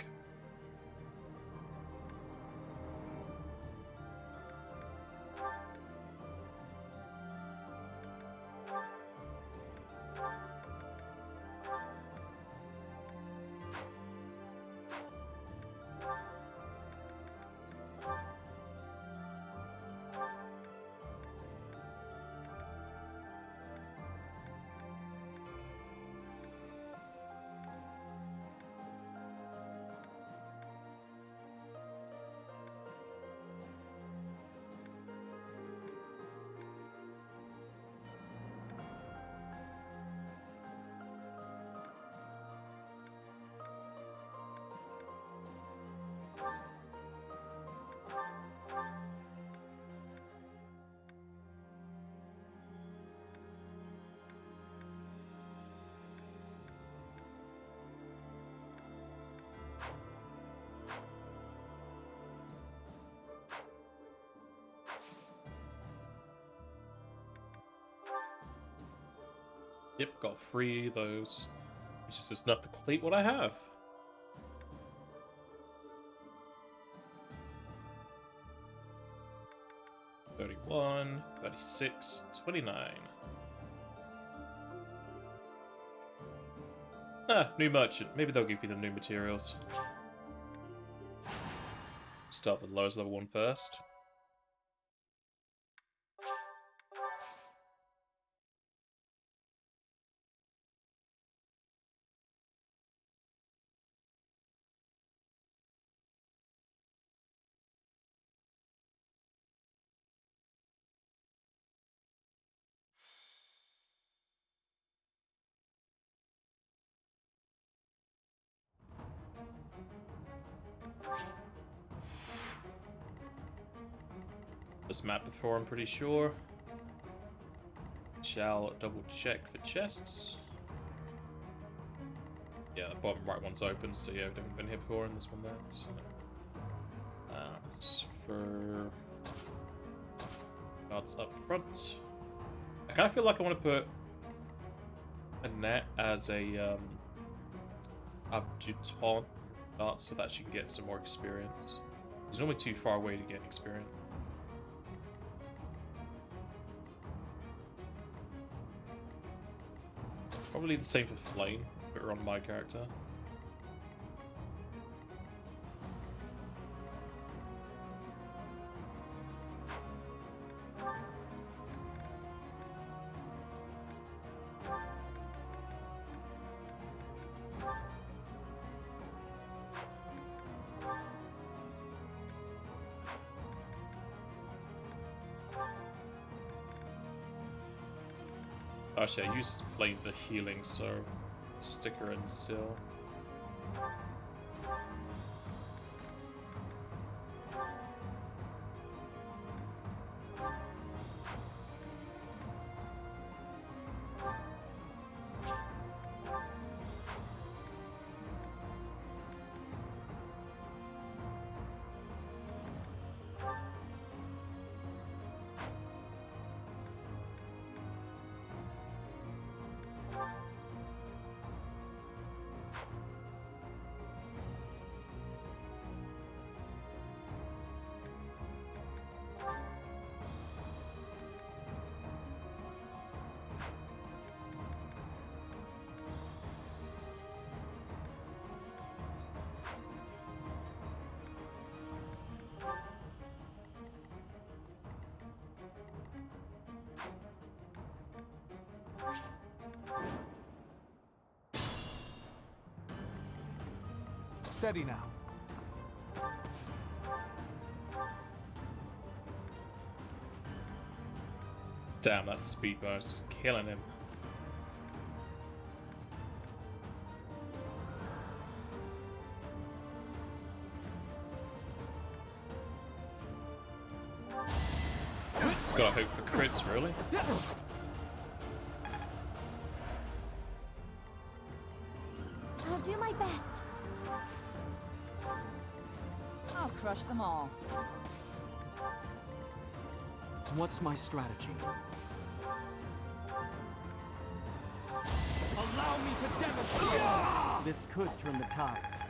S1: Yep, got 3 of those. It's just enough to complete what I have. $31, $36, $29. Ah, new merchant. Maybe they'll give you the new materials. Start with the lowest level one first. this map before, I'm pretty sure. Shall double check for chests. Yeah, the bottom right one's open, so yeah, we've definitely been here before, and this one there. So, that's for guards up front. I kind of feel like I want to put Annette as a adjutant dart so that she can get some more experience. She's normally too far away to get experience. Probably the same for Flame, put her on my character. Actually, I use Flame for healing, so stick her in still.
S10: Steady now.
S1: Damn, that speed bonus is killing him. It's gotta hope for crits, really.
S8: I'll do my best.
S4: I'll crush them all.
S10: What's my strategy?
S6: Allow me to demonstrate!
S10: This could turn the tides.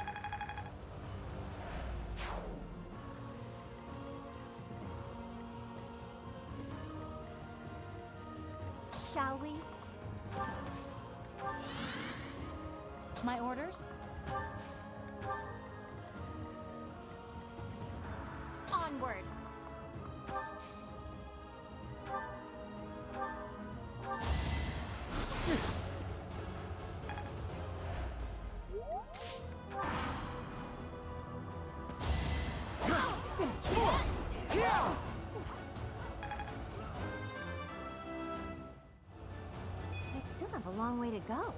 S8: Shall we?
S5: My orders?
S8: Onward. We still have a long way to go.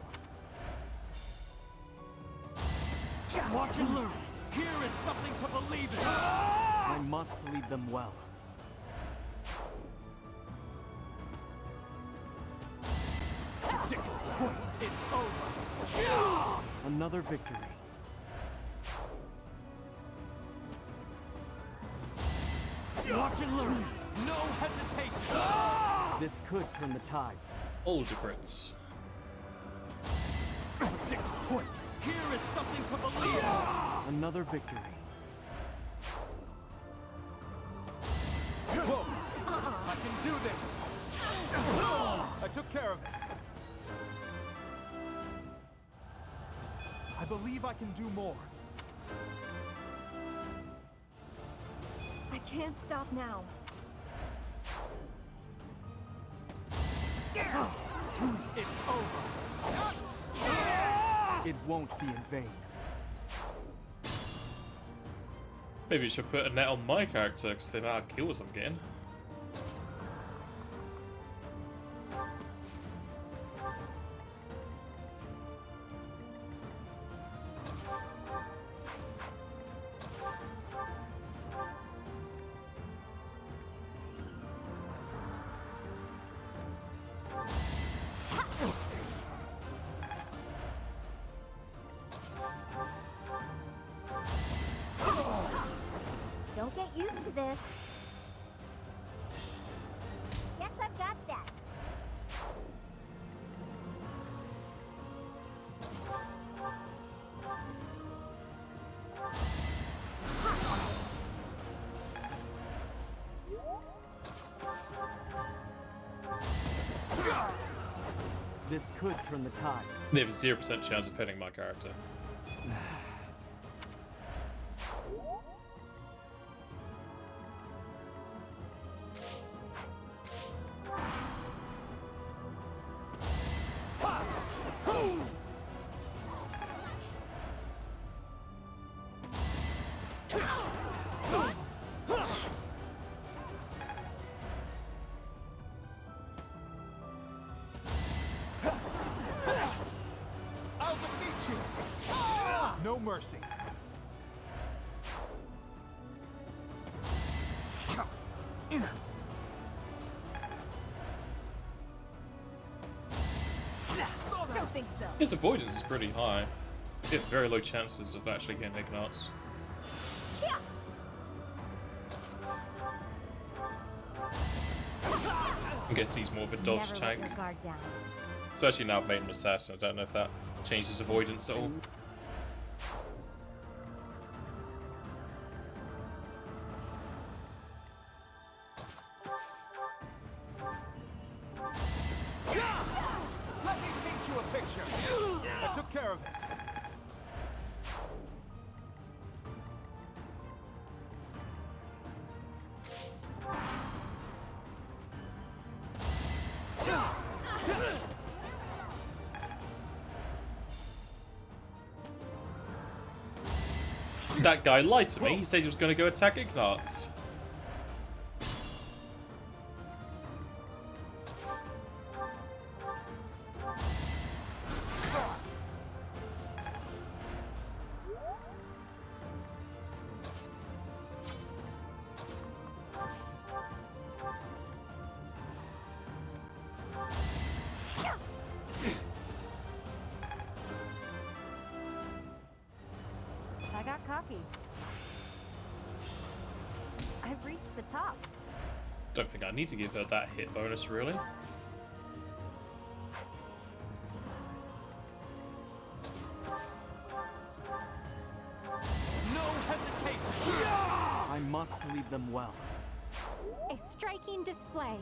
S6: Watch and learn. Here is something to believe in.
S10: I must lead them well.
S6: It's over.
S10: Another victory.
S6: Watch and learn. No hesitation.
S10: This could turn the tides.
S1: Older crits.
S6: Pointless. Here is something to believe in.
S10: Another victory.
S6: Whoa. I can do this. I took care of it.
S10: I believe I can do more.
S8: I can't stop now.
S6: It's over.
S10: It won't be in vain.
S1: Maybe you should put a net on my character because the amount of kills I'm getting.
S20: This could turn the tides.
S1: They have a 0% chance of hitting my character.
S10: I'll defeat you! No mercy.
S5: Don't think so.
S1: His avoidance is pretty high. He has very low chances of actually getting Ignatz. I guess he's more of a dodge
S5: Never
S1: tank.
S5: let your guard down.
S1: Especially now I've made him assassin. I don't know if that changes avoidance at all.
S10: Let me paint you a picture. I took care of it.
S1: That guy lied to me. He said he was going to go attack Ignatz.
S5: I got cocky. I've reached the top.
S1: Don't think I need to give her that hit bonus, really.
S10: No hesitation.
S20: I must lead them well.
S21: A striking display.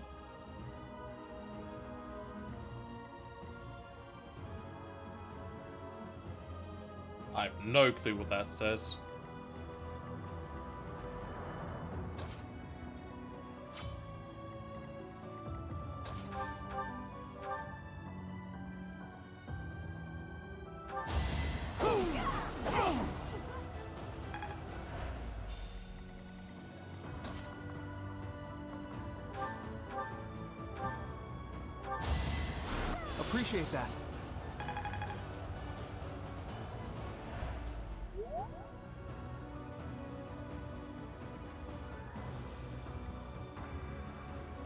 S1: I have no clue what that says.
S10: Appreciate that.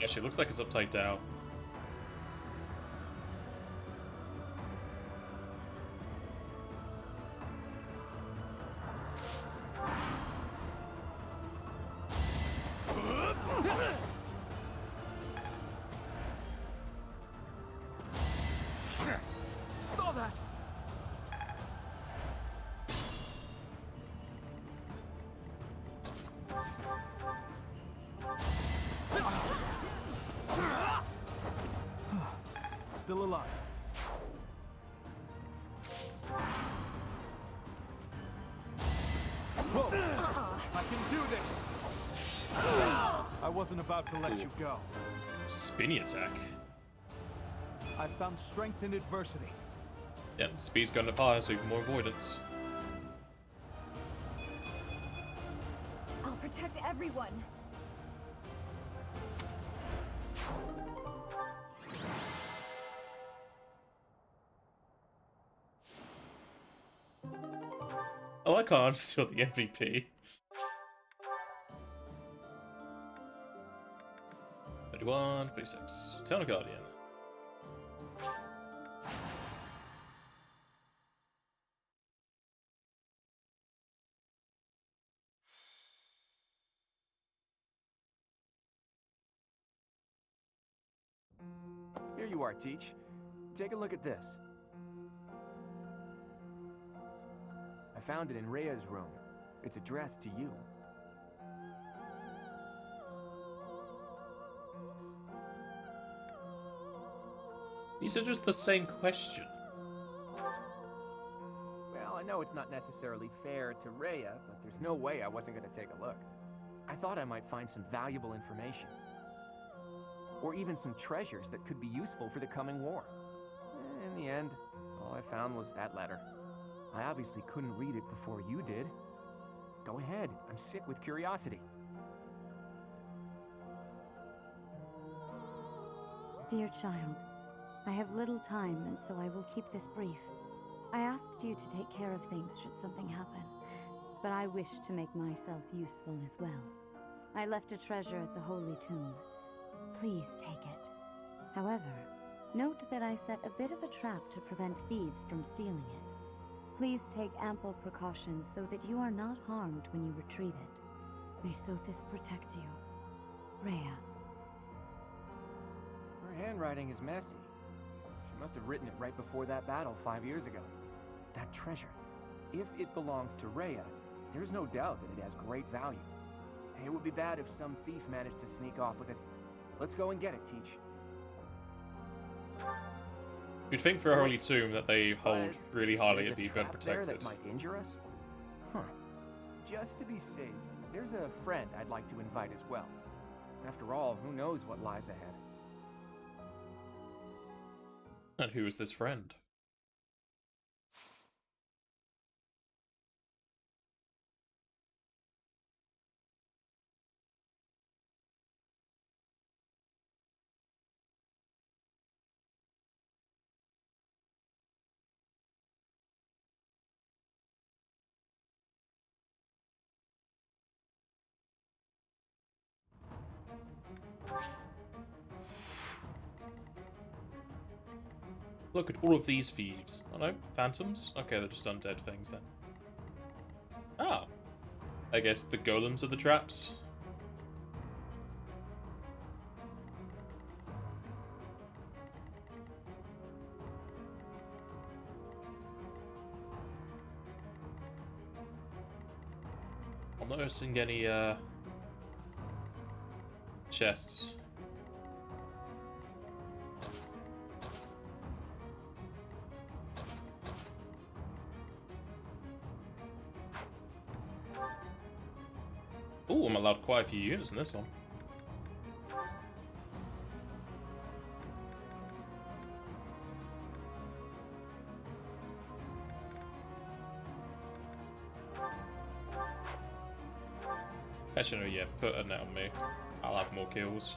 S1: Actually, it looks like it's upside down.
S10: Saw that. Still alive. Whoa! I can do this. I wasn't about to let you go.
S1: Spinny attack.
S10: I found strength in adversity.
S1: Yep, speed's going up higher, so even more avoidance.
S5: I'll protect everyone.
S1: I like how I'm still the MVP. 31, 36. Eternal Guardian.
S6: Here you are, Teach. Take a look at this. I found it in Rhea's room. It's addressed to you.
S1: These are just the same question.
S6: Well, I know it's not necessarily fair to Rhea, but there's no way I wasn't going to take a look. I thought I might find some valuable information. Or even some treasures that could be useful for the coming war. In the end, all I found was that letter. I obviously couldn't read it before you did. Go ahead, I'm sick with curiosity.
S12: Dear child, I have little time, and so I will keep this brief. I asked you to take care of things should something happen, but I wish to make myself useful as well. I left a treasure at the Holy Tomb. Please take it. However, note that I set a bit of a trap to prevent thieves from stealing it. Please take ample precautions so that you are not harmed when you retrieve it. May Sothis protect you. Rhea.
S6: Her handwriting is messy. She must have written it right before that battle 5 years ago. That treasure, if it belongs to Rhea, there's no doubt that it has great value. It would be bad if some thief managed to sneak off with it. Let's go and get it, Teach.
S1: You'd think for a Holy Tomb that they hold really highly
S6: There's
S1: to be
S6: a
S1: good
S6: trap there
S1: protected.
S6: that might injure us? Huh. Just to be safe, there's a friend I'd like to invite as well. After all, who knows what lies ahead?
S1: And who is this friend? Look at all of these thieves. Oh no, phantoms? Okay, they're just undead things then. Ah. I guess the golems are the traps. I'm not noticing any chests. Ooh, I'm allowed quite a few units in this one. Actually, no, yeah, put a net on me. I'll have more kills.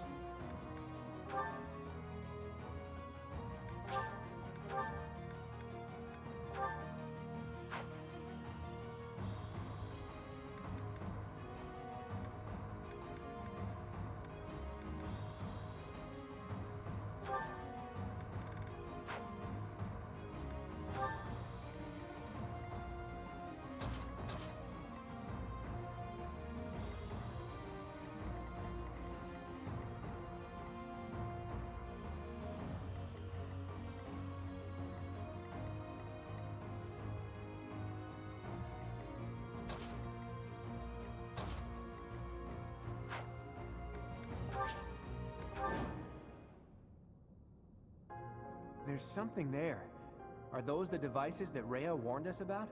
S6: There's something there. Are those the devices that Rhea warned us about?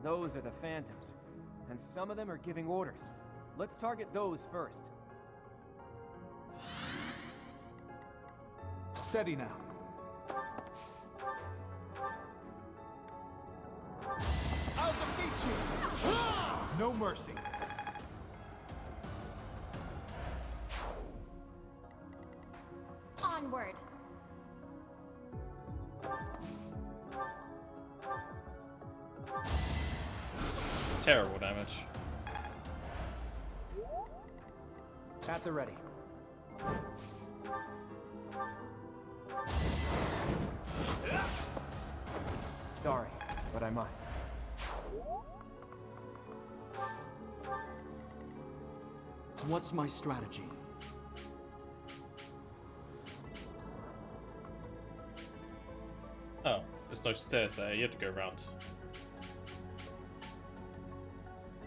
S6: Those are the phantoms, and some of them are giving orders. Let's target those first.
S10: Steady now. I'll defeat you! No mercy.
S21: Onward.
S1: Terrible damage.
S6: At the ready. Sorry, but I must.
S22: What's my strategy?
S1: Oh, there's no stairs there. You have to go around.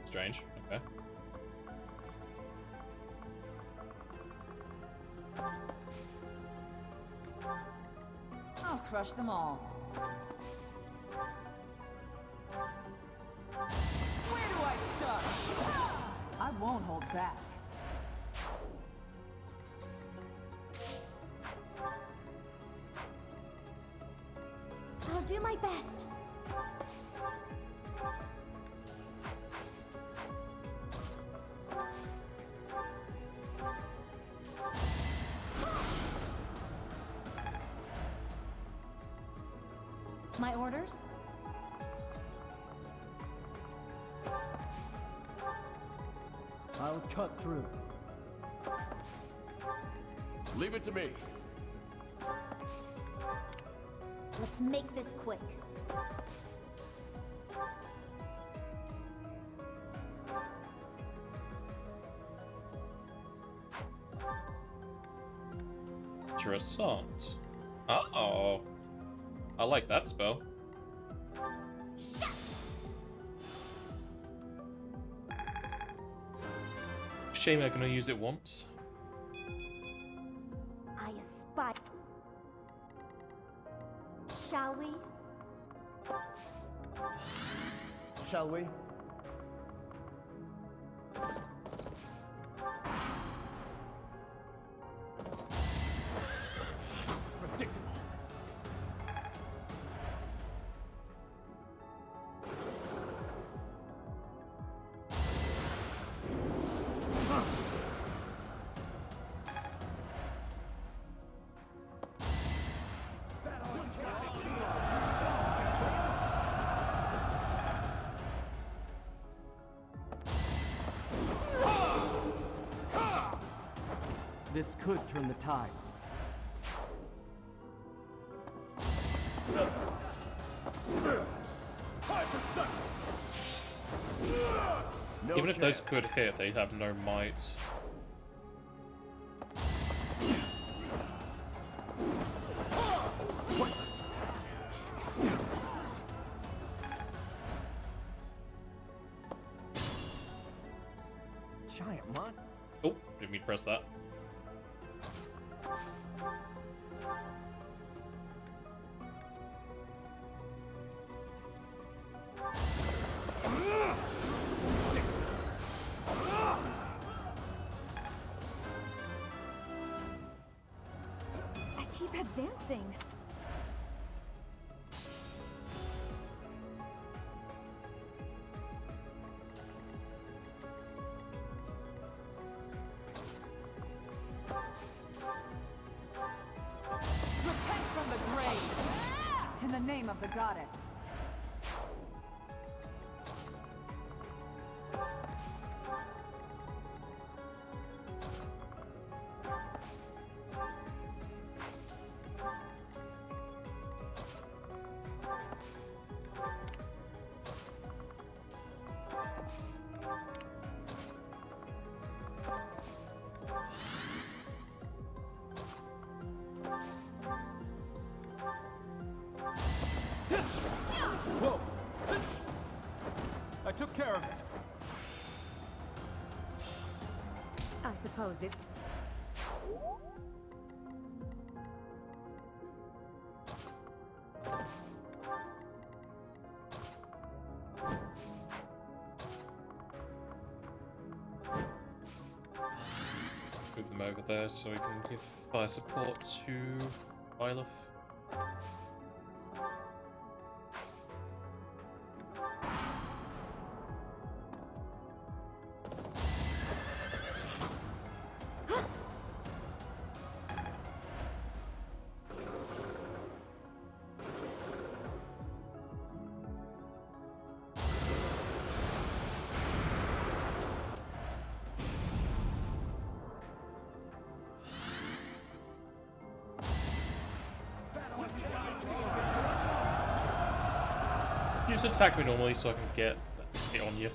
S1: Strange. Okay.
S13: crush them all. Where do I start? I won't hold back.
S8: I'll do my best.
S5: My orders?
S2: I'll cut through.
S11: Leave it to me.
S8: Let's make this quick.
S1: Interessant. Oh. I like that spell. Shame I'm gonna use it once.
S8: I aspire. Shall we?
S9: Shall we?
S11: Predictable.
S22: This could turn the tides.
S1: Even if those could hit, they'd have no might.
S6: Giant mon.
S1: Oh, didn't mean to press that.
S4: I keep advancing. Repent from the grave! In the name of the goddess.
S10: Whoa! I took care of it.
S12: I suppose it...
S1: Move them over there so we can give fire support to Byleth. You just attack me normally so I can get hit on you.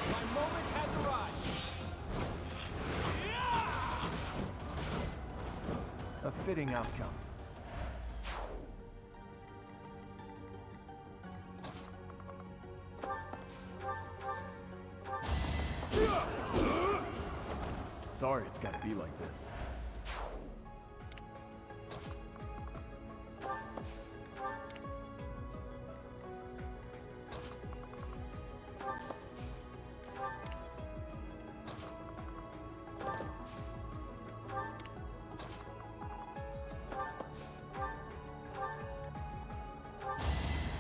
S11: My moment has arrived.
S14: fitting outcome. Sorry it's gotta be like this.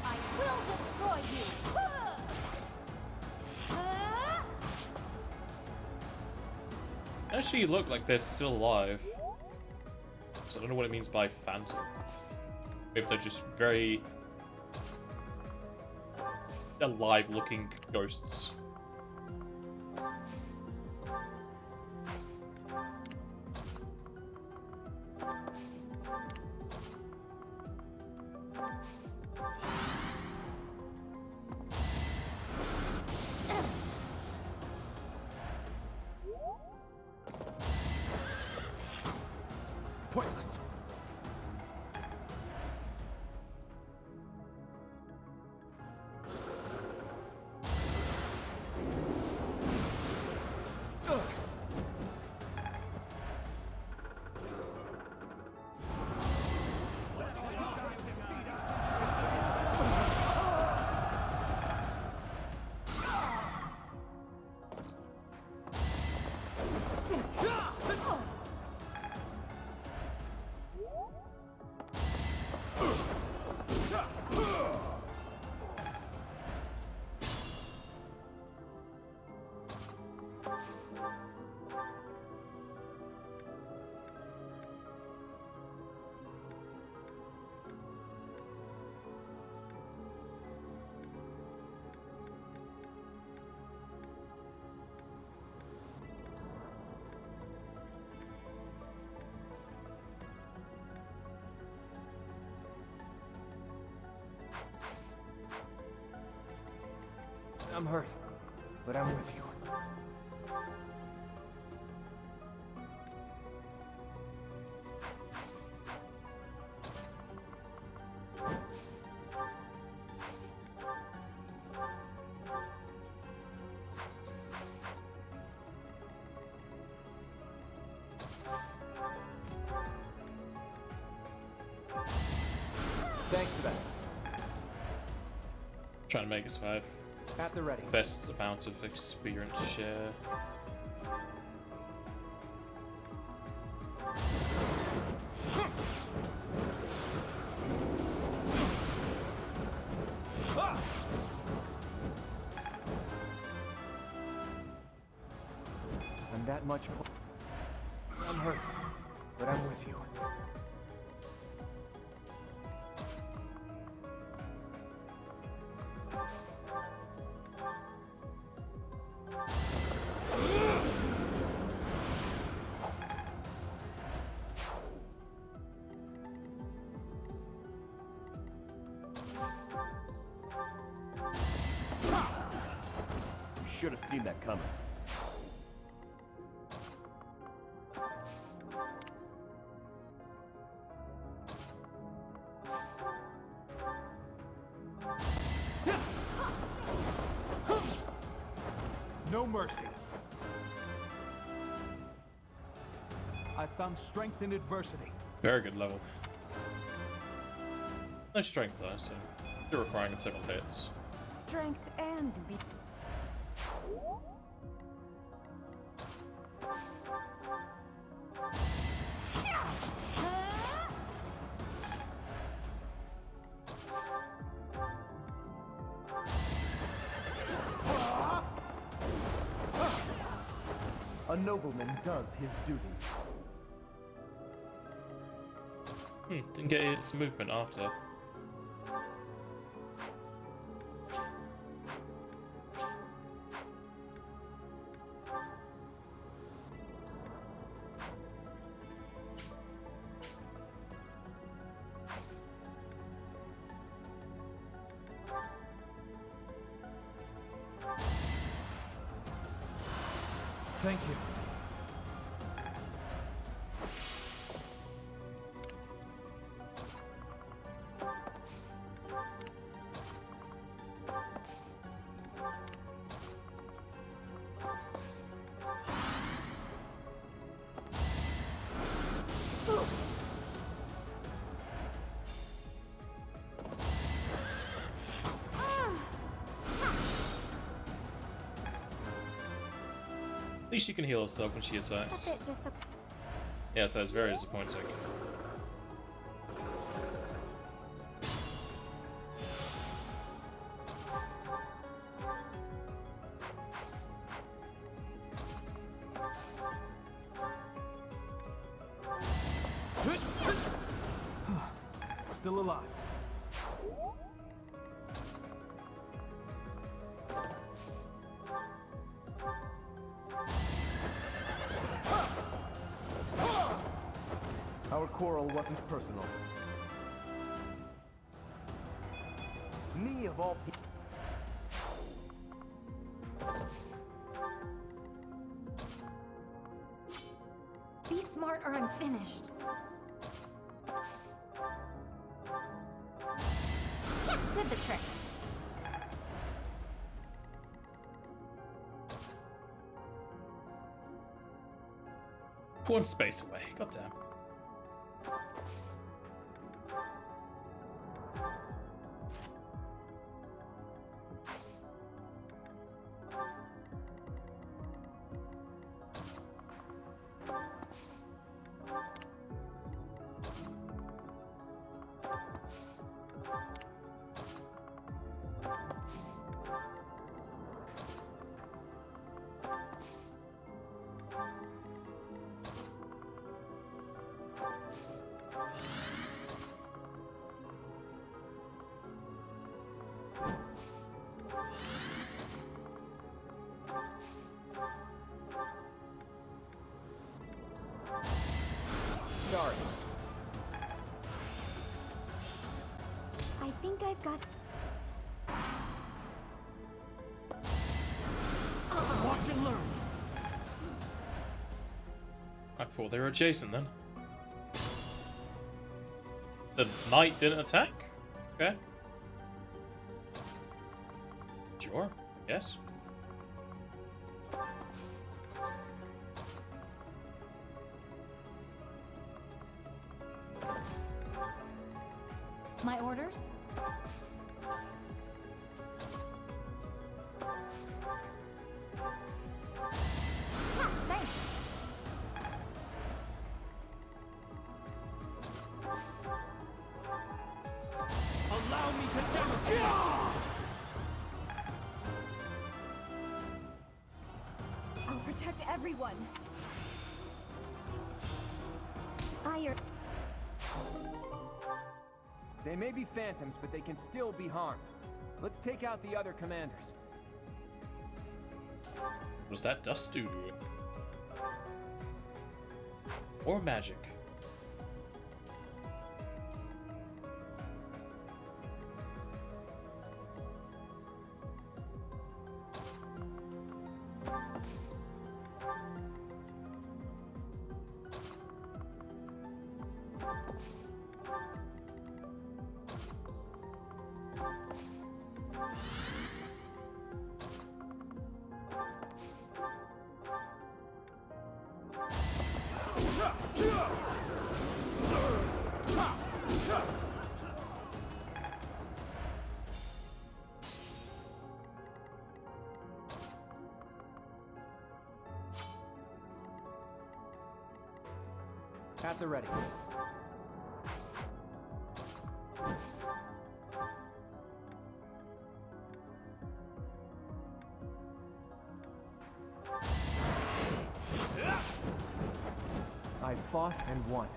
S21: I will destroy you!
S1: Actually, look like they're still alive. So I don't know what it means by phantom. Maybe they're just very alive-looking ghosts.
S14: Pointless. I'm hurt, but I'm with you. Thanks for that.
S1: Trying to make it survive.
S14: At the ready.
S1: Best amount of experience share.
S14: I'm that much I'm hurt, but I'm with you. You should have seen that coming.
S10: No mercy. I found strength in adversity.
S1: Very good level. No strength though, so you're requiring several hits.
S13: Strength and be.
S9: A nobleman does his duty.
S1: Didn't get his movement after.
S10: Thank you.
S1: least she can heal herself when she
S21: A
S1: attacks.
S21: bit disappointed.
S1: Yes, that is very disappointing.
S10: Still alive.
S9: Our quarrel wasn't personal. Me of all people.
S21: Be smart or I'm finished. Yeah, did the trick.
S1: One space away. Goddamn.
S6: Sorry.
S8: I think I've got...
S10: Watch and learn.
S1: I thought they were adjacent then. The knight didn't attack? Okay. Sure. Yes.
S5: My orders? Yeah, thanks.
S10: Allow me to demonstrate.
S4: I'll protect everyone.
S8: Iron.
S6: They may be phantoms, but they can still be harmed. Let's take out the other commanders.
S1: Was that dust doo? Or magic?
S6: At the ready. I fought and won.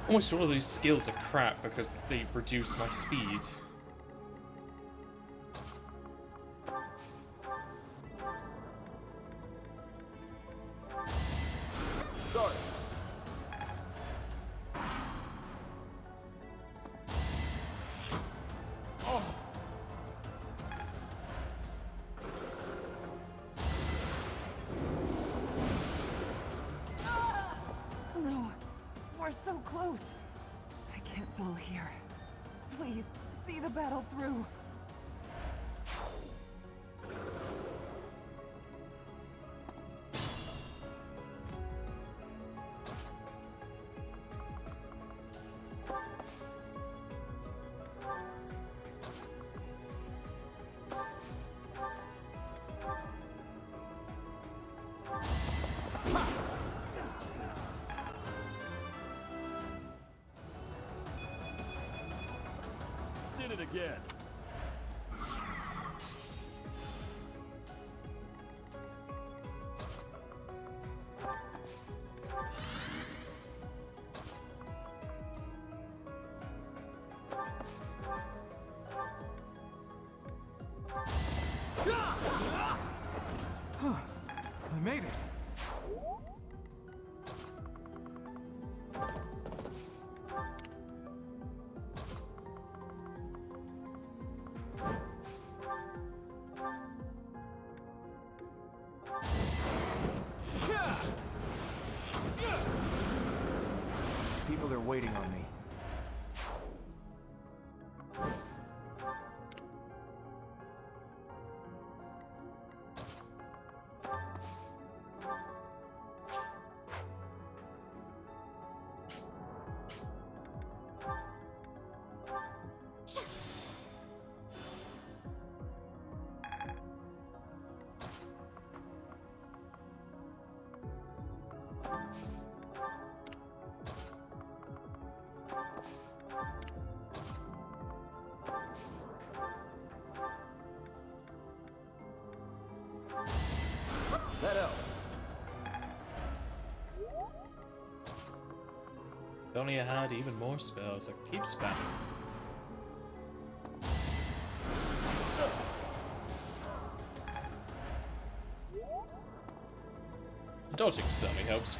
S1: Almost all of these skills are crap because they reduce my speed.
S11: Sorry.
S1: Oh.
S4: No, we're so close. I can't fall here. Please, see the battle through.
S10: I made it.
S6: People are waiting on me.
S11: That out.
S1: If only I had even more spells, I could keep spamming. Dodging certainly helps.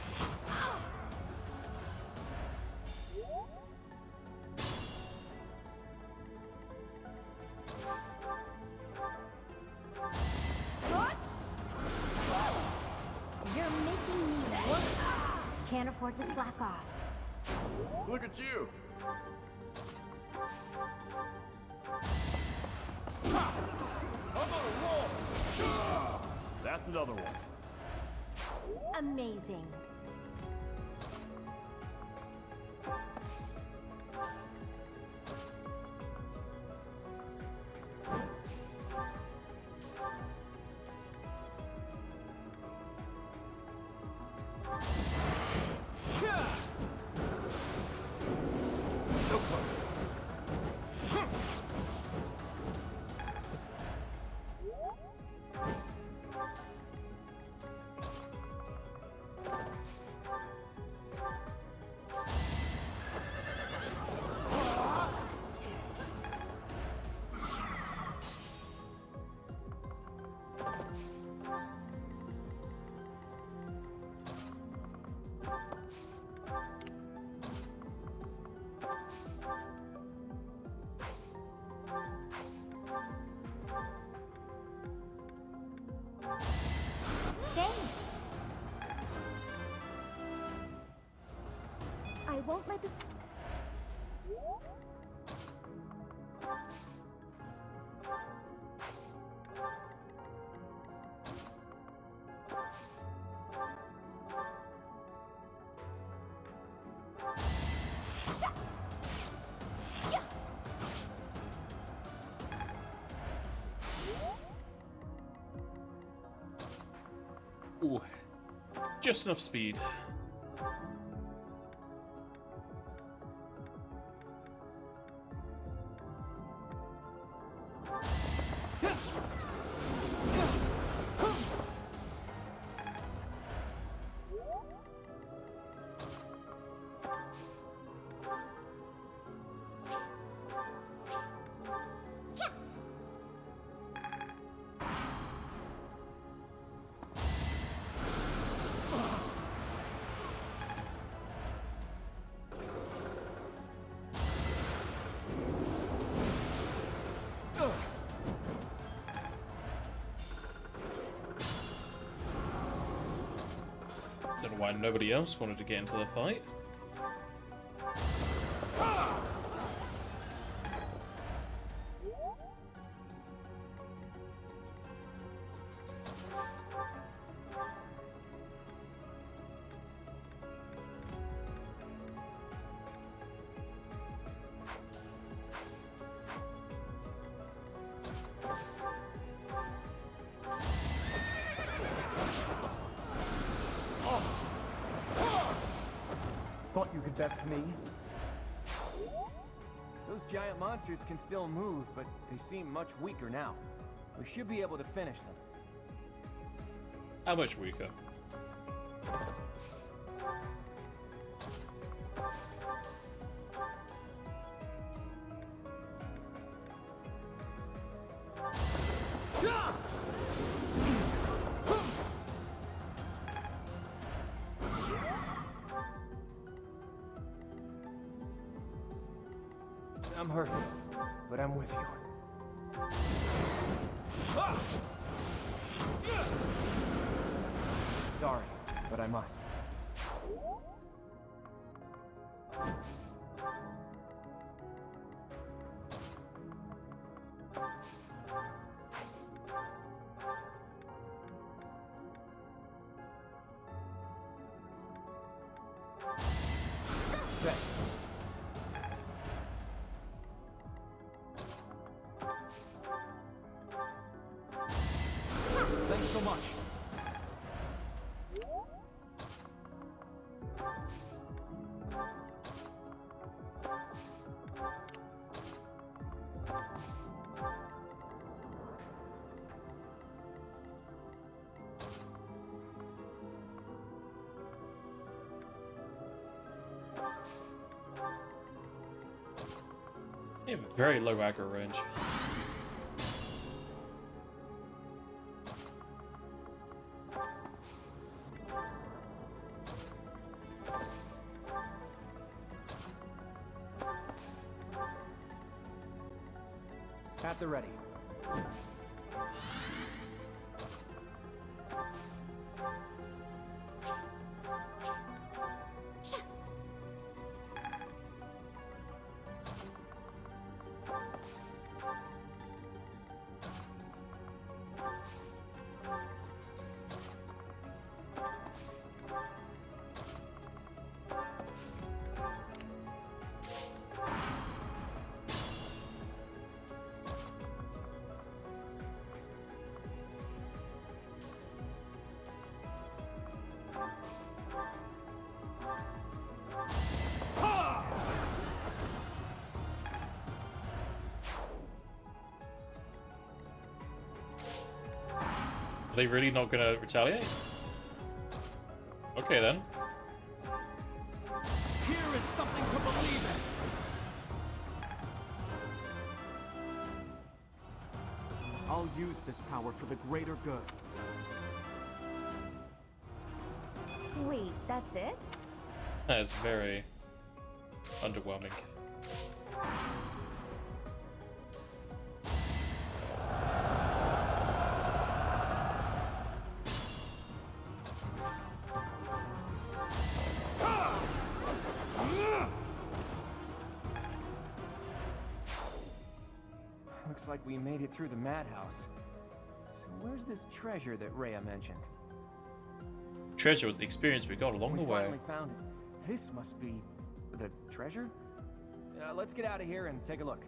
S21: You're making me work. Can't afford to slack off.
S11: Look at you. Ha! I'm on a roll. That's another one.
S21: Amazing.
S11: So close.
S21: Thanks. I won't let this.
S1: Ooh, just enough speed. Don't know why nobody else wanted to get into the fight.
S9: Thought you could best me?
S6: Those giant monsters can still move, but they seem much weaker now. We should be able to finish them.
S1: How much weaker?
S6: I'm hurt, but I'm with you. Sorry, but I must. Thanks.
S10: Thanks so much.
S1: They have a very low aggro range.
S6: At the ready.
S1: Are they really not gonna retaliate? Okay then.
S10: Here is something to believe in.
S16: I'll use this power for the greater good.
S5: Wait, that's it?
S1: That is very underwhelming.
S6: Looks like we made it through the madhouse. So where's this treasure that Rhea mentioned?
S1: Treasure was the experience we got along the
S6: We
S1: way.
S6: finally found it. This must be the treasure? Let's get out of here and take a look.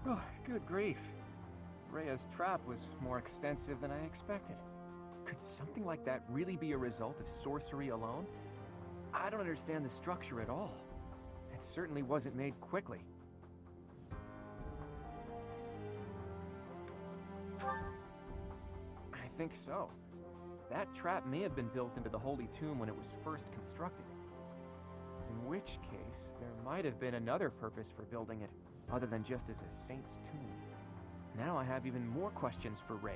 S6: Oh, good grief. Rhea's trap was more extensive than I expected. Could something like that really be a result of sorcery alone? I don't understand the structure at all. It certainly wasn't made quickly. I think so. That trap may have been built into the Holy Tomb when it was first constructed. In which case, there might have been another purpose for building it, other than just as a saint's tomb. Now I have even more questions for Rhea.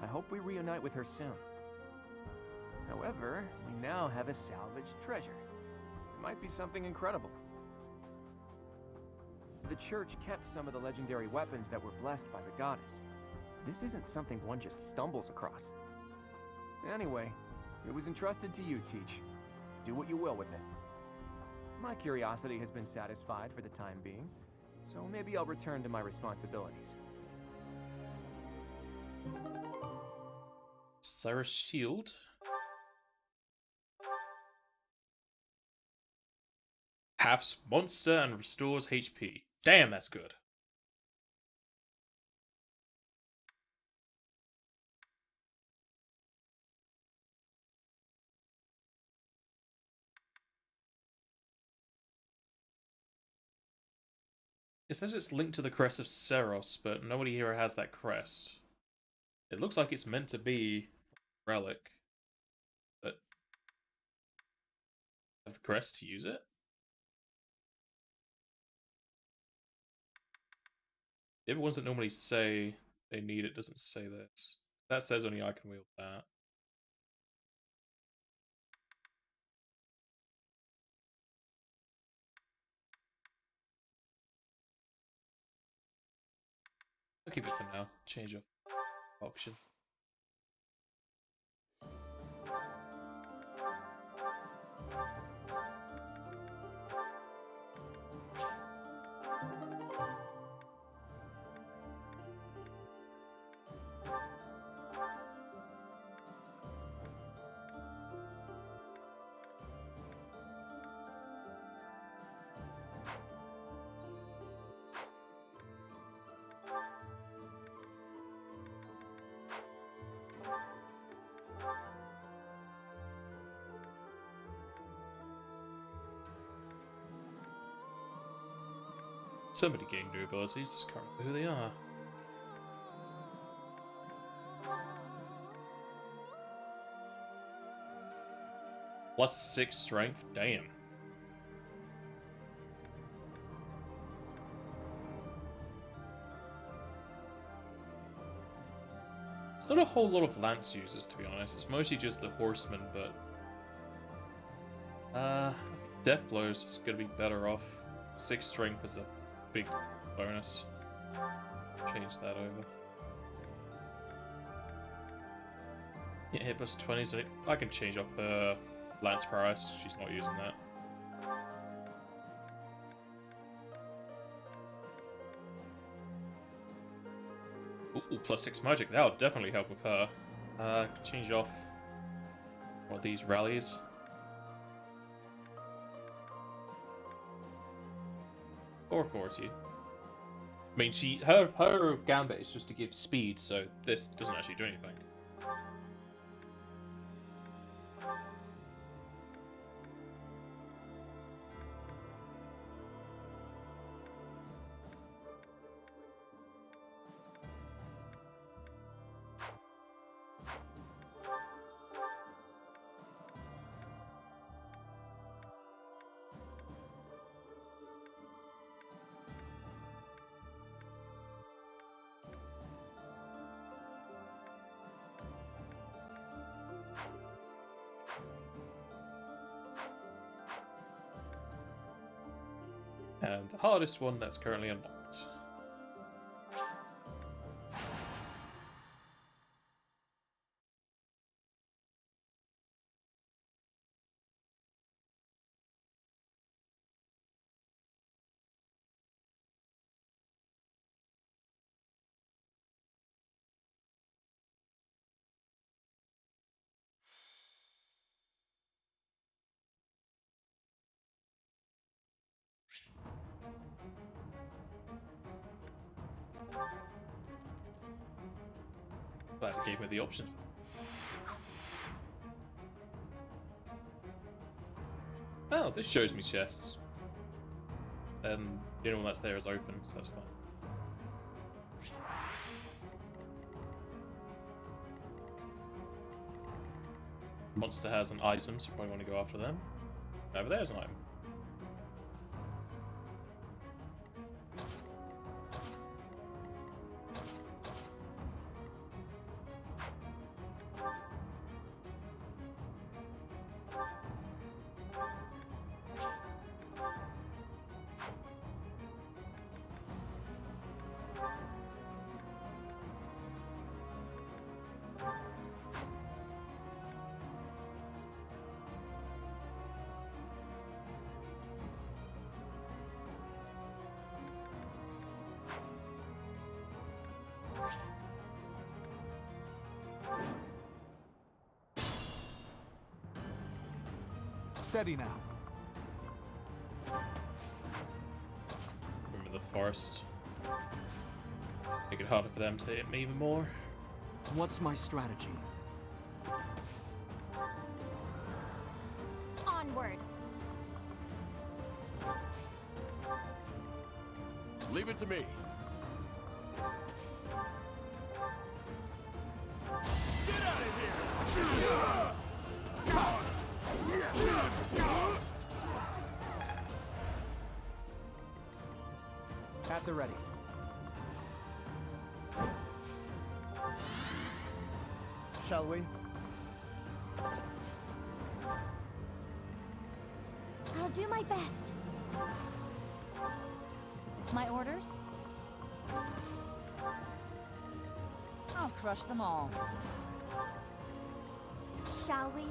S6: I hope we reunite with her soon. However, we now have a salvaged treasure. It might be something incredible. The church kept some of the legendary weapons that were blessed by the goddess. This isn't something one just stumbles across. Anyway, it was entrusted to you, Teach. Do what you will with it. My curiosity has been satisfied for the time being, so maybe I'll return to my responsibilities.
S1: Sarah's shield. Halves monster and restores HP. Damn, that's good. It says it's linked to the crest of Seros, but nobody here has that crest. It looks like it's meant to be a relic, but have the crest to use it? The other ones that normally say they need it doesn't say this. That says only I can wield that. I'll keep it for now. Change of option. Somebody gained new abilities, just can't remember who they are. +6 strength, damn. It's not a whole lot of lance users, to be honest. It's mostly just the horsemen, but I think death blows is gonna be better off. 6 strength is a big bonus. Change that over. Yeah, hit plus 20, so I can change up lance price. She's not using that. Ooh, +6 magic. That'll definitely help with her. Change off one of these rallies. Or Corti. I mean, her gambit is just to give speed, so this doesn't actually do anything. And the hardest one that's currently unlocked. Glad it gave me the option. Oh, this shows me chests. The only one that's there is open, so that's fine. Monster has an item, so you probably want to go after them. Over there's an item.
S10: Steady now.
S1: Remember the forest. Make it harder for them to hit me even more.
S22: What's my strategy?
S21: Onward.
S11: Leave it to me. Get out of here!
S6: At the ready.
S9: shall we?
S8: I'll do my best.
S5: My orders?
S13: I'll crush them all.
S8: Shall we?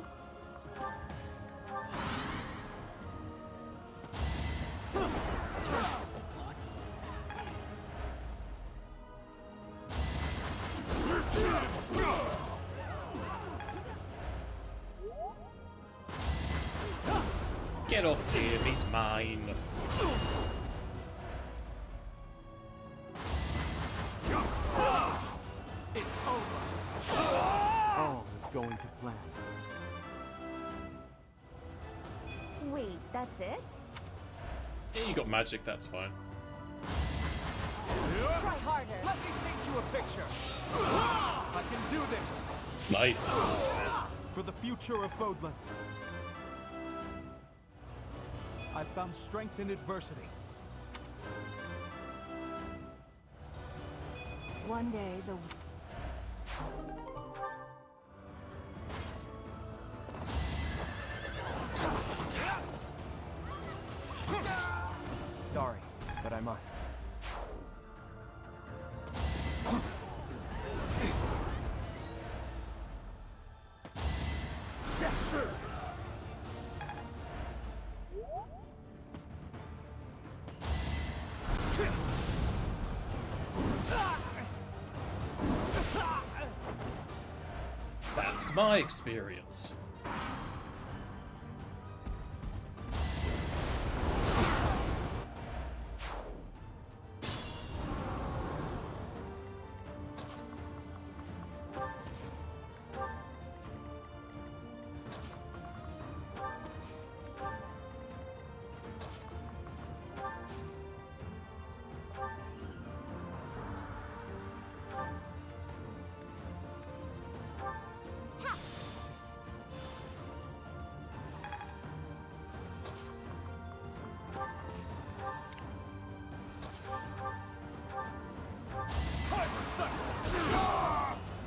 S1: Get off him, he's mine.
S6: It's over. All is going to plan.
S5: Wait, that's it?
S1: Yeah, you got magic, that's fine.
S13: Try harder.
S10: Let me paint you a picture. I can do this.
S1: Nice.
S10: For the future of Fodlan. I found strength in adversity.
S13: One day, the...
S6: Sorry, but I must.
S1: That's my experience.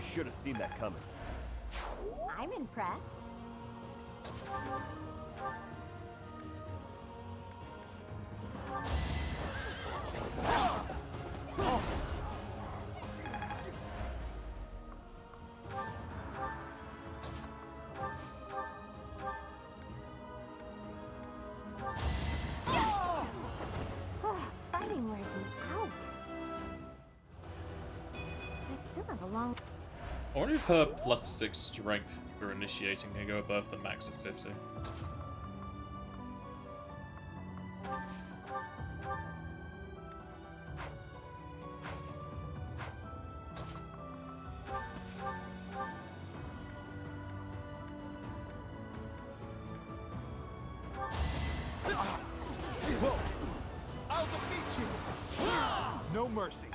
S11: Should have seen that coming.
S5: I'm impressed. Fighting wears me out. I still have a long...
S1: I wonder if her +6 strength for initiating can go above the max of 50.
S10: Whoa! I'll defeat you! No mercy.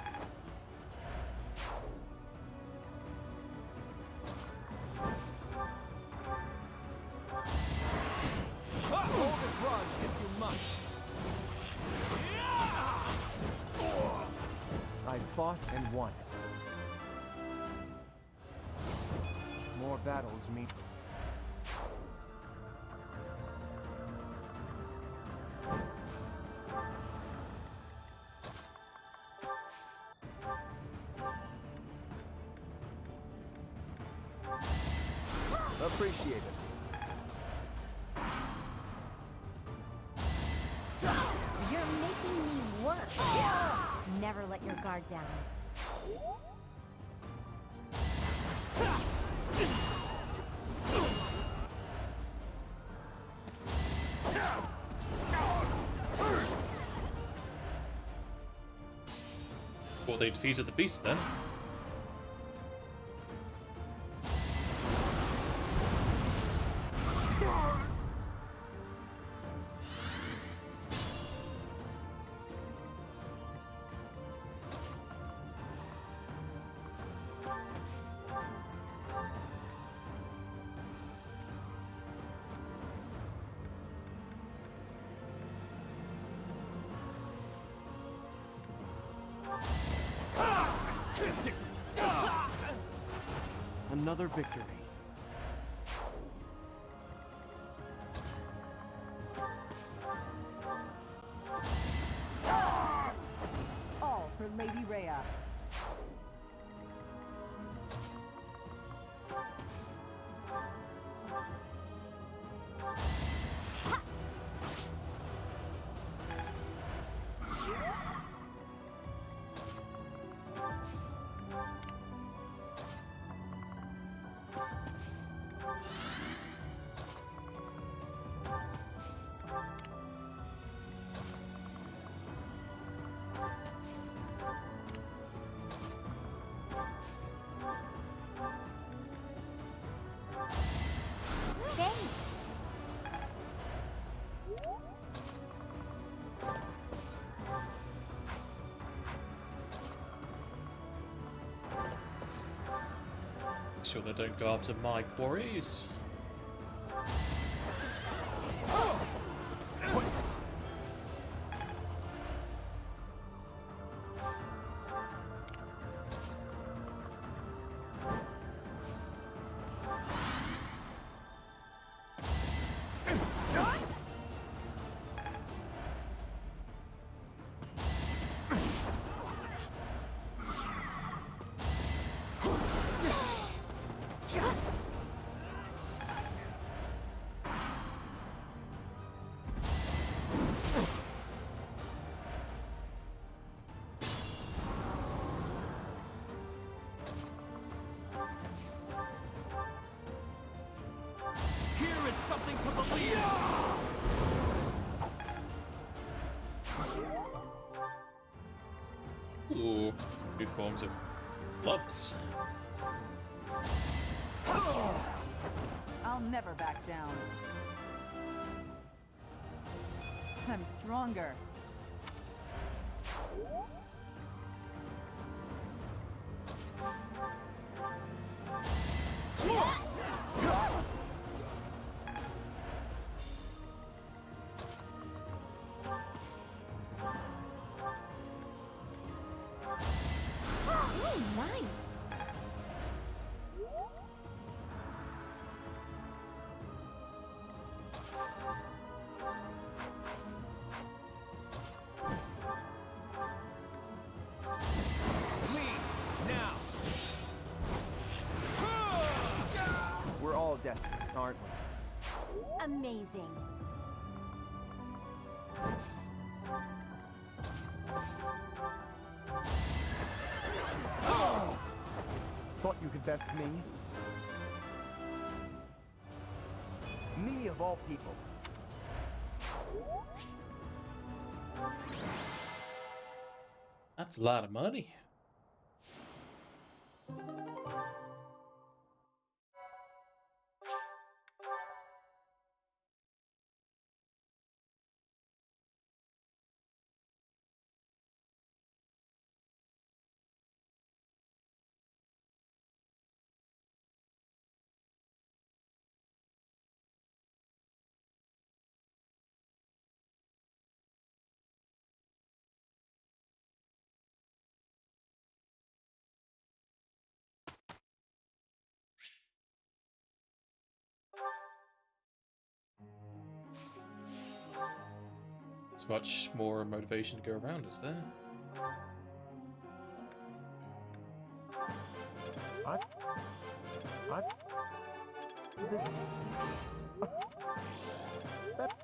S10: Hold a grudge if you must.
S6: I fought and won. More battles mean...
S14: Appreciate it.
S5: You're making me work. Never let your guard down.
S1: Well, they defeated the beast then.
S22: Another victory.
S4: All for Lady Rhea.
S1: Make sure they don't go after my quarries.
S11: Here is something to believe in!
S1: Ooh, new forms of gloves.
S4: I'll never back down. I'm stronger.
S6: We're all desperate, aren't we?
S21: Amazing.
S9: Thought you could best me? Me of all people.
S1: That's a lot of money. There's much more motivation to go around, is there?
S9: This... that...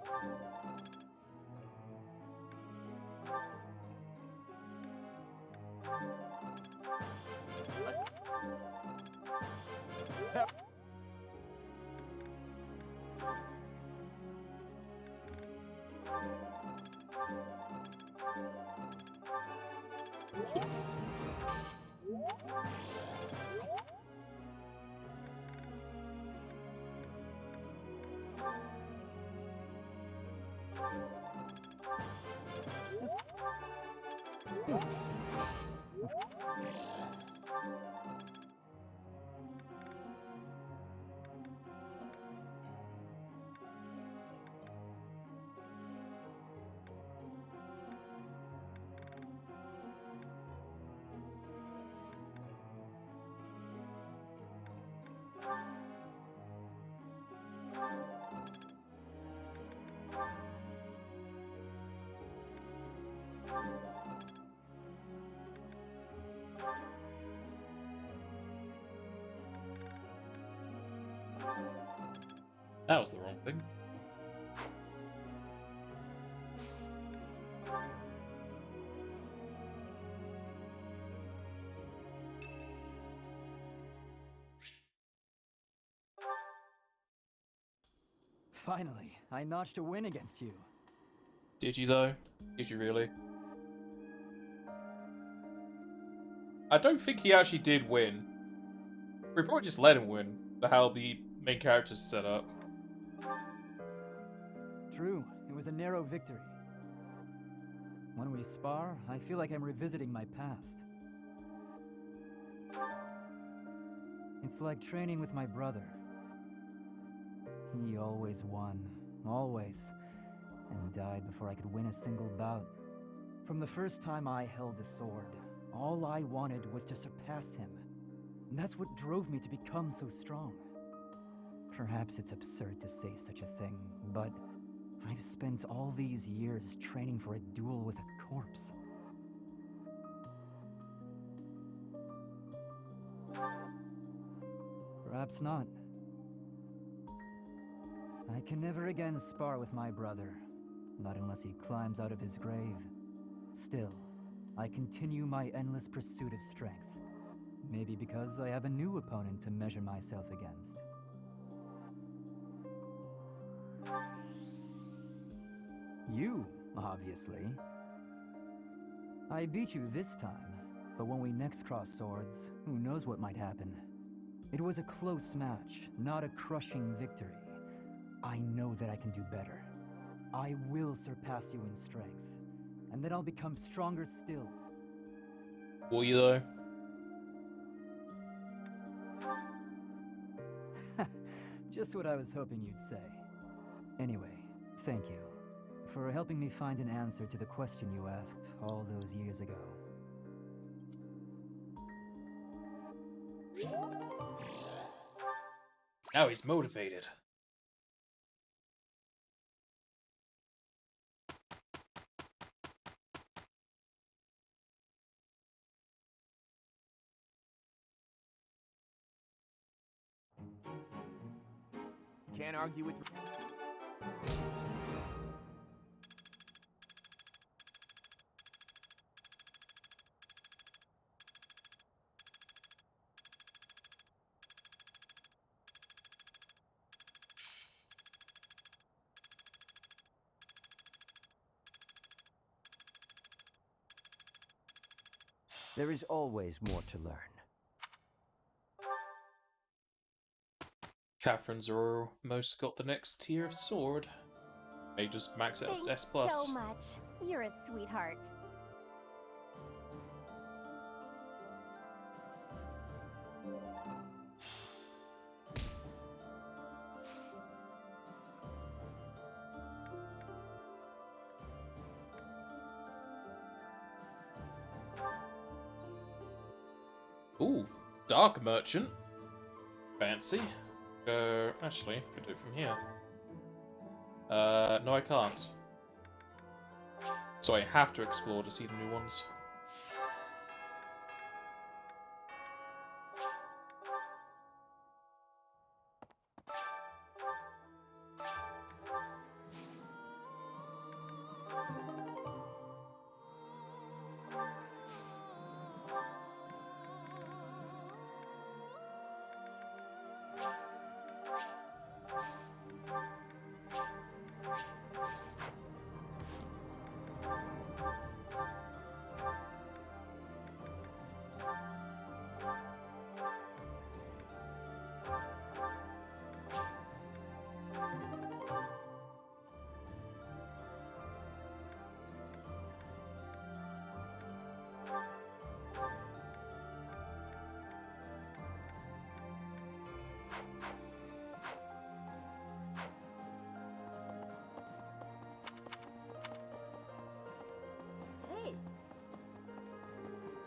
S1: That was the wrong thing.
S2: Finally, I notched a win against you.
S1: Did you though? Did you really? I don't think he actually did win. We probably just let him win. How the main character's set up.
S2: True, it was a narrow victory. When we spar, I feel like I'm revisiting my past. It's like training with my brother. He always won, always, and died before I could win a single bout. From the first time I held a sword, all I wanted was to surpass him. And that's what drove me to become so strong. Perhaps it's absurd to say such a thing, but I've spent all these years training for a duel with a corpse. Perhaps not. I can never again spar with my brother, not unless he climbs out of his grave. Still, I continue my endless pursuit of strength. Maybe because I have a new opponent to measure myself against. You, obviously. I beat you this time, but when we next cross swords, who knows what might happen. It was a close match, not a crushing victory. I know that I can do better. I will surpass you in strength, and then I'll become stronger still.
S1: Will you though?
S2: Just what I was hoping you'd say. Anyway, thank you for helping me find an answer to the question you asked all those years ago.
S1: Now he's motivated.
S6: Can't argue with...
S20: There is always more to learn.
S1: Catherine's almost got the next tier of sword. They just max it as S+.
S21: Thanks so much. You're a sweetheart.
S1: Ooh, Dark Merchant. Fancy. Actually, I could do it from here. No I can't. So I have to explore to see the new ones.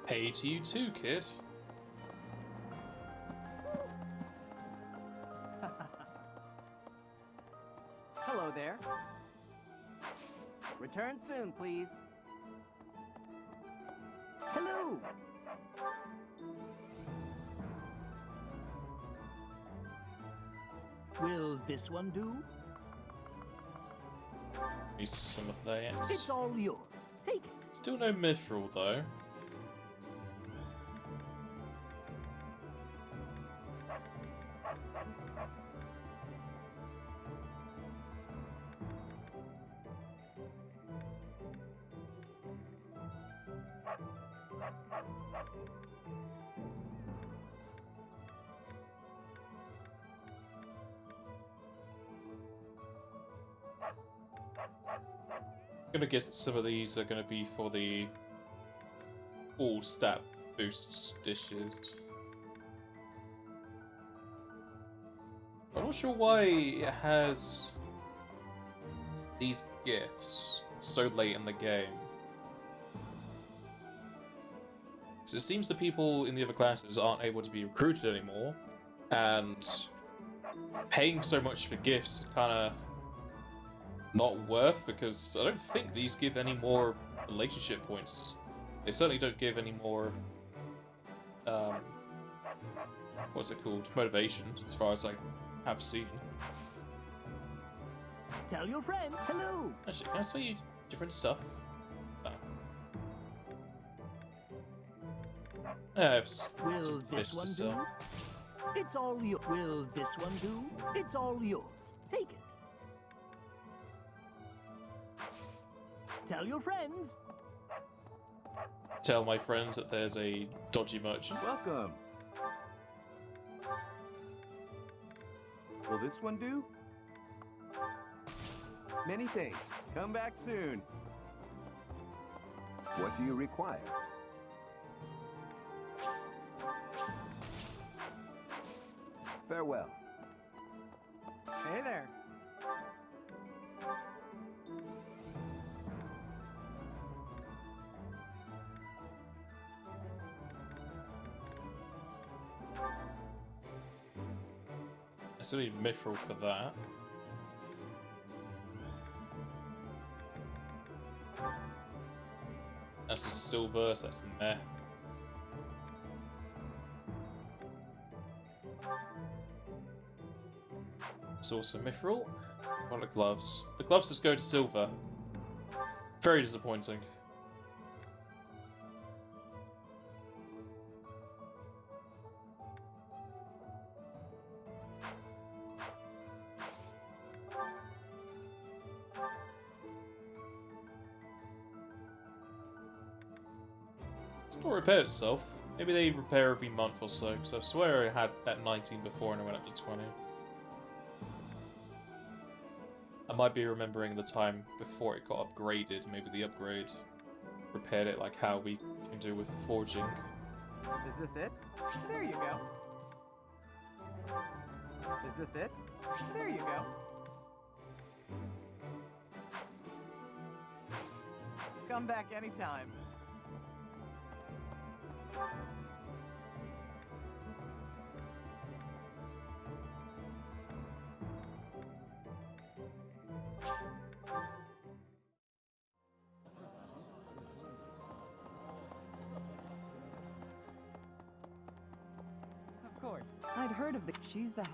S1: Hey to you too, kid.
S16: Hello there. Return soon, please. Hello!
S7: Will this one do?
S1: Maybe some of that.
S7: It's all yours. Take it.
S1: Still no mithril though. I'm gonna guess that some of these are gonna be for the all stat boost dishes. I'm not sure why it has these gifts so late in the game. So it seems the people in the other classes aren't able to be recruited anymore, and paying so much for gifts is kind of not worth, because I don't think these give any more relationship points. They certainly don't give any more, what's it called? Motivation, as far as I have seen.
S7: Tell your friend hello.
S1: Actually, can I sell you different stuff? Oh. I have
S7: Will
S1: some fish
S7: this
S1: to
S7: one
S1: sell.
S7: do? It's all yours. Will this one do? It's all yours. Take it. Tell your friends.
S1: Tell my friends that there's a dodgy merchant.
S15: Welcome. Will this one do? Many thanks. Come back soon. What do you require? Farewell.
S16: Hey there.
S1: I still need mithril for that. That's the silver, so that's the meh. It's also mithril. What are the gloves? The gloves just go to silver. Very disappointing. It's not repaired itself. Maybe they repair every month or so, because I swear I had that 19 before and I went up to 20. I might be remembering the time before it got upgraded. Maybe the upgrade repaired it like how we can do with forging.
S16: Is this it? There you go. Is this it? There you go. Come back anytime.
S4: Of course. I'd heard of the... She's the head.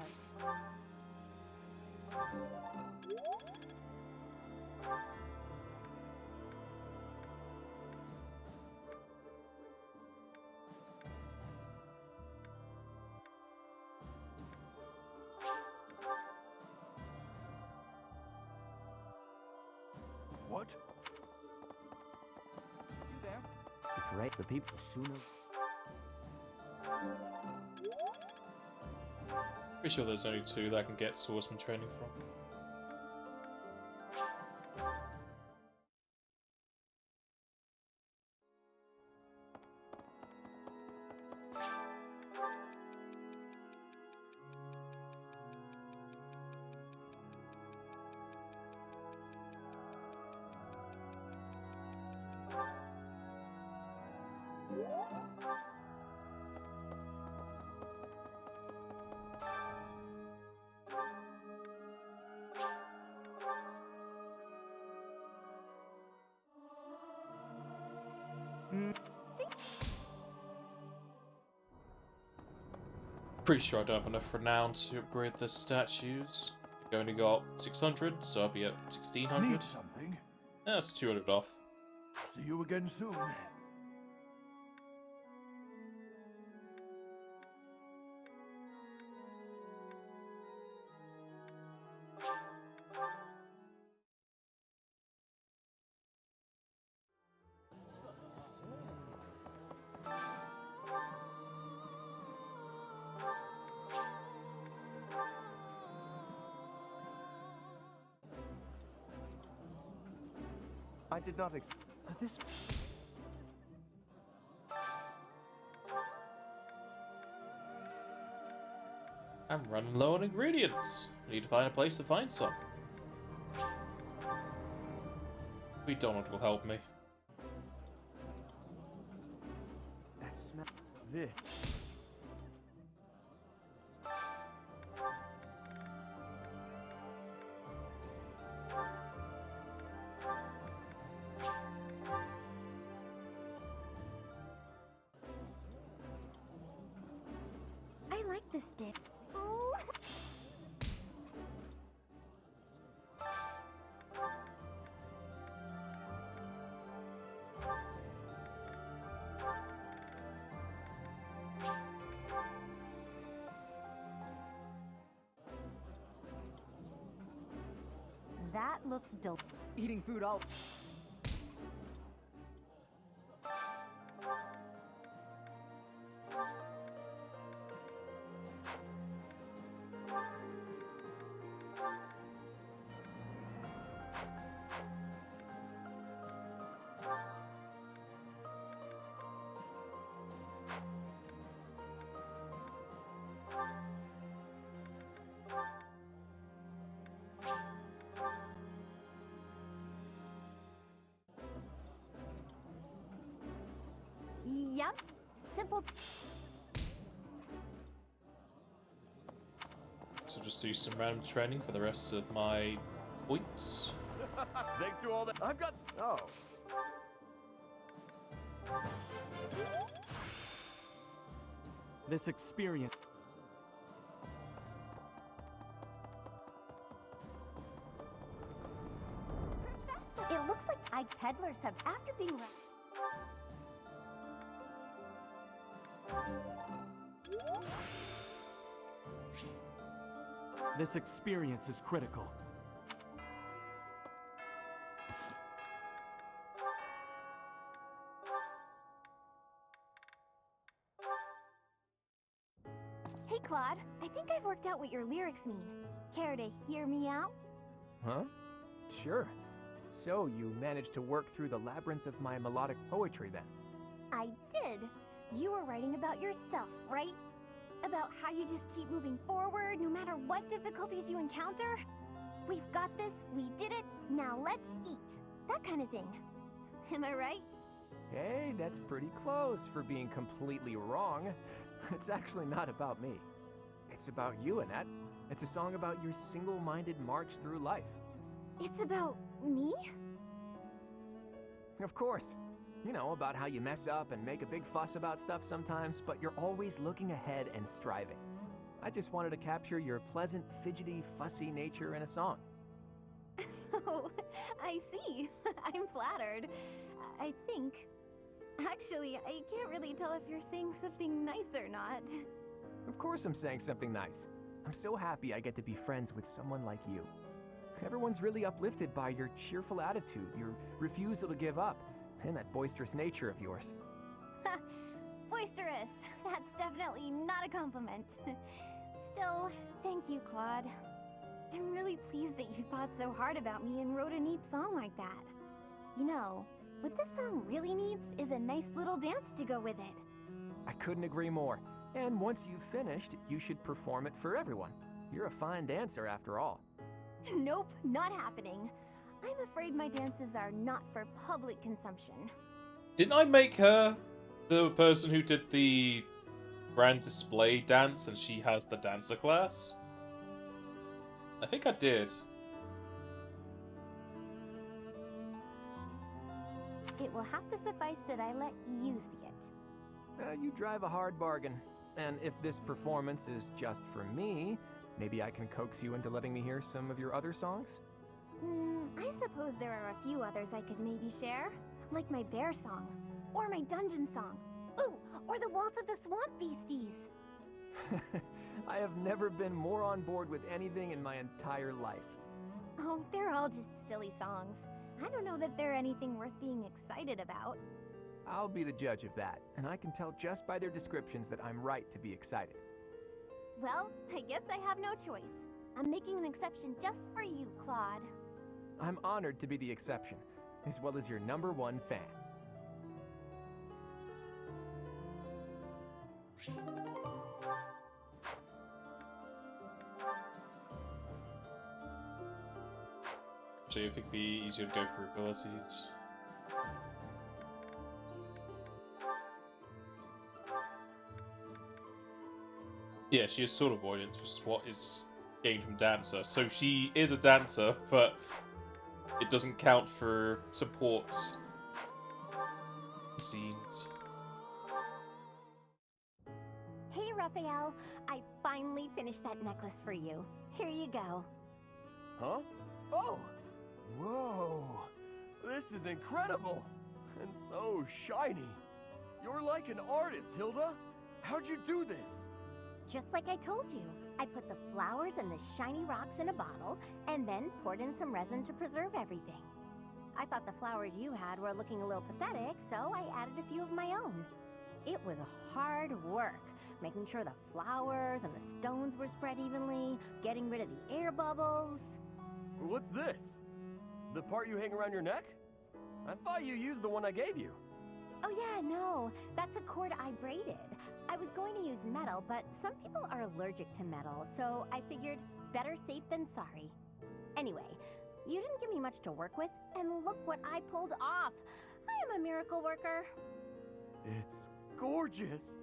S3: What?
S16: You there?
S20: If Ray, the people sooner.
S1: Pretty sure there's only two that I can get swordsman training from. Pretty sure I don't have enough renown to upgrade the statues. I've only got 600, so I'll be at 1600.
S3: Need something?
S1: That's 200 off.
S3: See you again soon.
S9: I did not this.
S1: I'm running low on ingredients. I need to find a place to find some. Maybe Donald will help me.
S14: That smell. This.
S8: I like this dip. Ooh.
S5: That looks delicious.
S4: Eating food all.
S8: Yep. Simple.
S1: So just do some random training for the rest of my points.
S11: Thanks to all that. I've got. Oh.
S6: This experience.
S8: It looks like peddlers have, after being
S6: This experience is critical.
S8: Hey, Claude. I think I've worked out what your lyrics mean. Care to hear me out?
S6: Huh? Sure. So you managed to work through the labyrinth of my melodic poetry then?
S8: I did. You were writing about yourself, right? About how you just keep moving forward no matter what difficulties you encounter? We've got this, we did it, now let's eat. That kind of thing. Am I right?
S6: Hey, that's pretty close for being completely wrong. It's actually not about me. It's about you, Annette. It's a song about your single-minded march through life.
S8: It's about me?
S6: Of course. You know, about how you mess up and make a big fuss about stuff sometimes, but you're always looking ahead and striving. I just wanted to capture your pleasant, fidgety, fussy nature in a song.
S8: Oh, I see. I'm flattered. I think. Actually, I can't really tell if you're saying something nice or not.
S6: Of course I'm saying something nice. I'm so happy I get to be friends with someone like you. Everyone's really uplifted by your cheerful attitude, your refusal to give up, and that boisterous nature of yours.
S8: Boisterous. That's definitely not a compliment. Still, thank you, Claude. I'm really pleased that you thought so hard about me and wrote a neat song like that. You know, what this song really needs is a nice little dance to go with it.
S6: I couldn't agree more. And once you've finished, you should perform it for everyone. You're a fine dancer after all.
S8: Nope, not happening. I'm afraid my dances are not for public consumption.
S1: Didn't I make her the person who did the grand display dance and she has the dancer class? I think I did.
S8: It will have to suffice that I let you see it.
S6: You drive a hard bargain. And if this performance is just for me, maybe I can coax you into letting me hear some of your other songs?
S8: I suppose there are a few others I could maybe share. Like my bear song. Or my dungeon song. Ooh, or the Waltz of the Swamp Beasties.
S6: I have never been more on board with anything in my entire life.
S8: Oh, they're all just silly songs. I don't know that they're anything worth being excited about.
S6: I'll be the judge of that, and I can tell just by their descriptions that I'm right to be excited.
S8: Well, I guess I have no choice. I'm making an exception just for you, Claude.
S6: I'm honored to be the exception, as well as your #1 fan.
S1: Actually, I think it'd be easier to go for abilities. Yeah, she has sword avoidance, which is what is gained from dancer. So she is a dancer, but it doesn't count for support scenes.
S8: Hey, Raphael. I finally finished that necklace for you. Here you go.
S11: Huh? Oh! Whoa! This is incredible! And so shiny. You're like an artist, Hilda. How'd you do this?
S8: Just like I told you. I put the flowers and the shiny rocks in a bottle, and then poured in some resin to preserve everything. I thought the flowers you had were looking a little pathetic, so I added a few of my own. It was hard work, making sure the flowers and the stones were spread evenly, getting rid of the air bubbles.
S11: What's this? The part you hang around your neck? I thought you used the one I gave you.
S8: Oh yeah, no, that's a cord I braided. I was going to use metal, but some people are allergic to metal, so I figured better safe than sorry. Anyway, you didn't give me much to work with, and look what I pulled off. I am a miracle worker.
S11: It's gorgeous.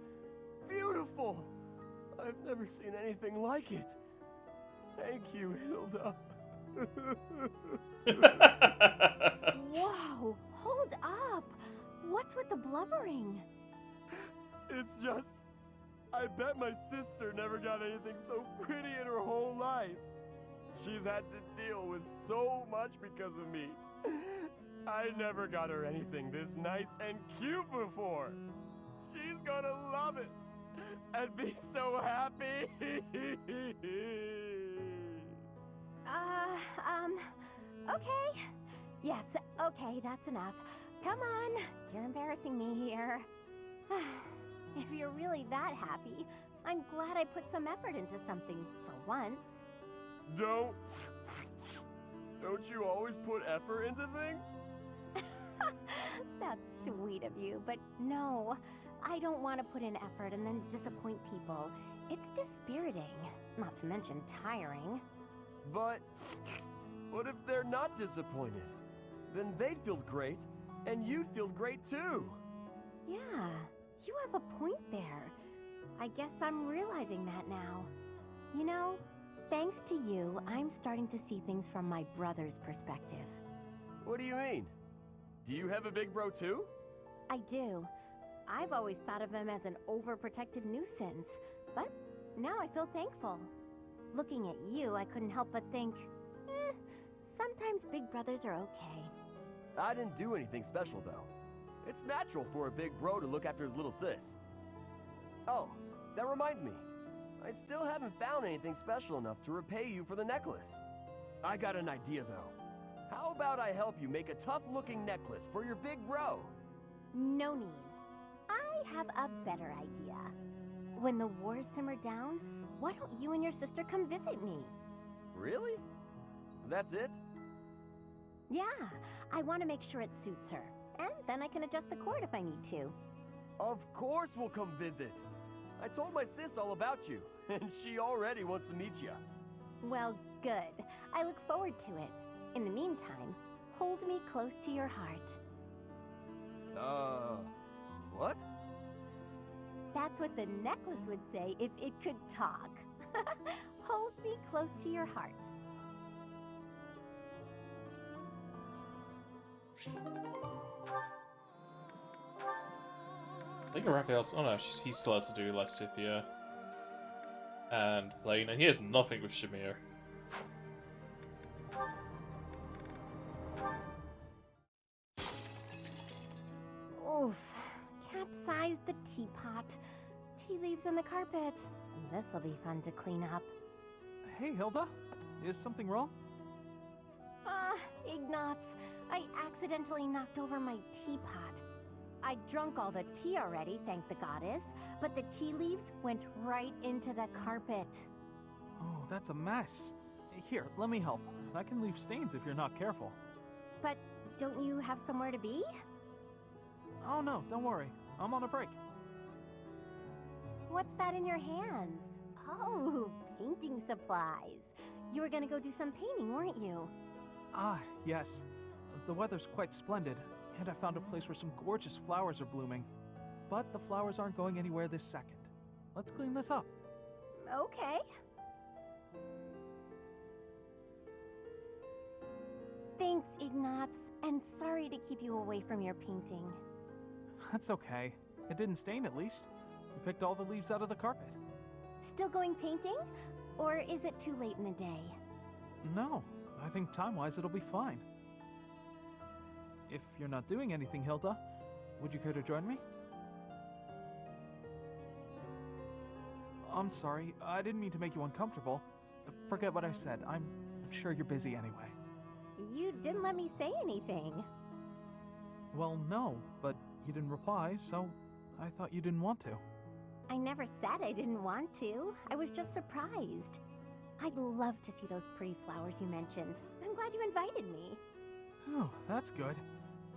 S11: Beautiful. I've never seen anything like it. Thank you, Hilda.
S8: Whoa, hold up. What's with the blubbering?
S11: It's just, I bet my sister never got anything so pretty in her whole life. She's had to deal with so much because of me. I never got her anything this nice and cute before. She's gonna love it and be so happy.
S8: Okay. Yes, okay, that's enough. Come on, you're embarrassing me here. If you're really that happy, I'm glad I put some effort into something for once.
S11: Don't you always put effort into things?
S8: That's sweet of you, but no, I don't want to put in effort and then disappoint people. It's dispiriting, not to mention tiring.
S11: But what if they're not disappointed? Then they'd feel great, and you'd feel great too.
S8: Yeah, you have a point there. I guess I'm realizing that now. You know, thanks to you, I'm starting to see things from my brother's perspective.
S11: What do you mean? Do you have a big bro too?
S8: I do. I've always thought of him as an overprotective nuisance, but now I feel thankful. Looking at you, I couldn't help but think, sometimes big brothers are okay.
S11: I didn't do anything special though. It's natural for a big bro to look after his little sis. Oh, that reminds me. I still haven't found anything special enough to repay you for the necklace. I got an idea though. How about I help you make a tough-looking necklace for your big bro?
S8: No need. I have a better idea. When the wars simmer down, why don't you and your sister come visit me?
S11: Really? That's it?
S8: Yeah, I want to make sure it suits her. And then I can adjust the cord if I need to.
S11: Of course we'll come visit. I told my sis all about you, and she already wants to meet you.
S8: Well, good. I look forward to it. In the meantime, hold me close to your heart.
S11: What?
S8: That's what the necklace would say if it could talk. Hold me close to your heart.
S1: I think Raphael's... Oh no, he still has to do Lysithea. And Blaine, and he has nothing with Shamir.
S8: Oof. Capsized the teapot. Tea leaves on the carpet. This'll be fun to clean up.
S10: Hey, Hilda. Is something wrong?
S8: Ignatz. I accidentally knocked over my teapot. I'd drunk all the tea already, thank the goddess, but the tea leaves went right into the carpet.
S10: Oh, that's a mess. Here, let me help. I can leave stains if you're not careful.
S8: But don't you have somewhere to be?
S10: Oh no, don't worry. I'm on a break.
S8: What's that in your hands? Oh, painting supplies. You were gonna go do some painting, weren't you?
S10: Ah, yes. The weather's quite splendid, and I found a place where some gorgeous flowers are blooming. But the flowers aren't going anywhere this second. Let's clean this up.
S8: Okay. Thanks, Ignatz, and sorry to keep you away from your painting.
S10: That's okay. It didn't stain, at least. We picked all the leaves out of the carpet.
S8: Still going painting? Or is it too late in the day?
S10: No, I think time-wise it'll be fine. If you're not doing anything, Hilda, would you care to join me? I'm sorry, I didn't mean to make you uncomfortable. Forget what I said, I'm sure you're busy anyway.
S8: You didn't let me say anything.
S10: Well, no, but you didn't reply, so I thought you didn't want to.
S8: I never said I didn't want to. I was just surprised. I'd love to see those pretty flowers you mentioned. I'm glad you invited me.
S10: Oh, that's good.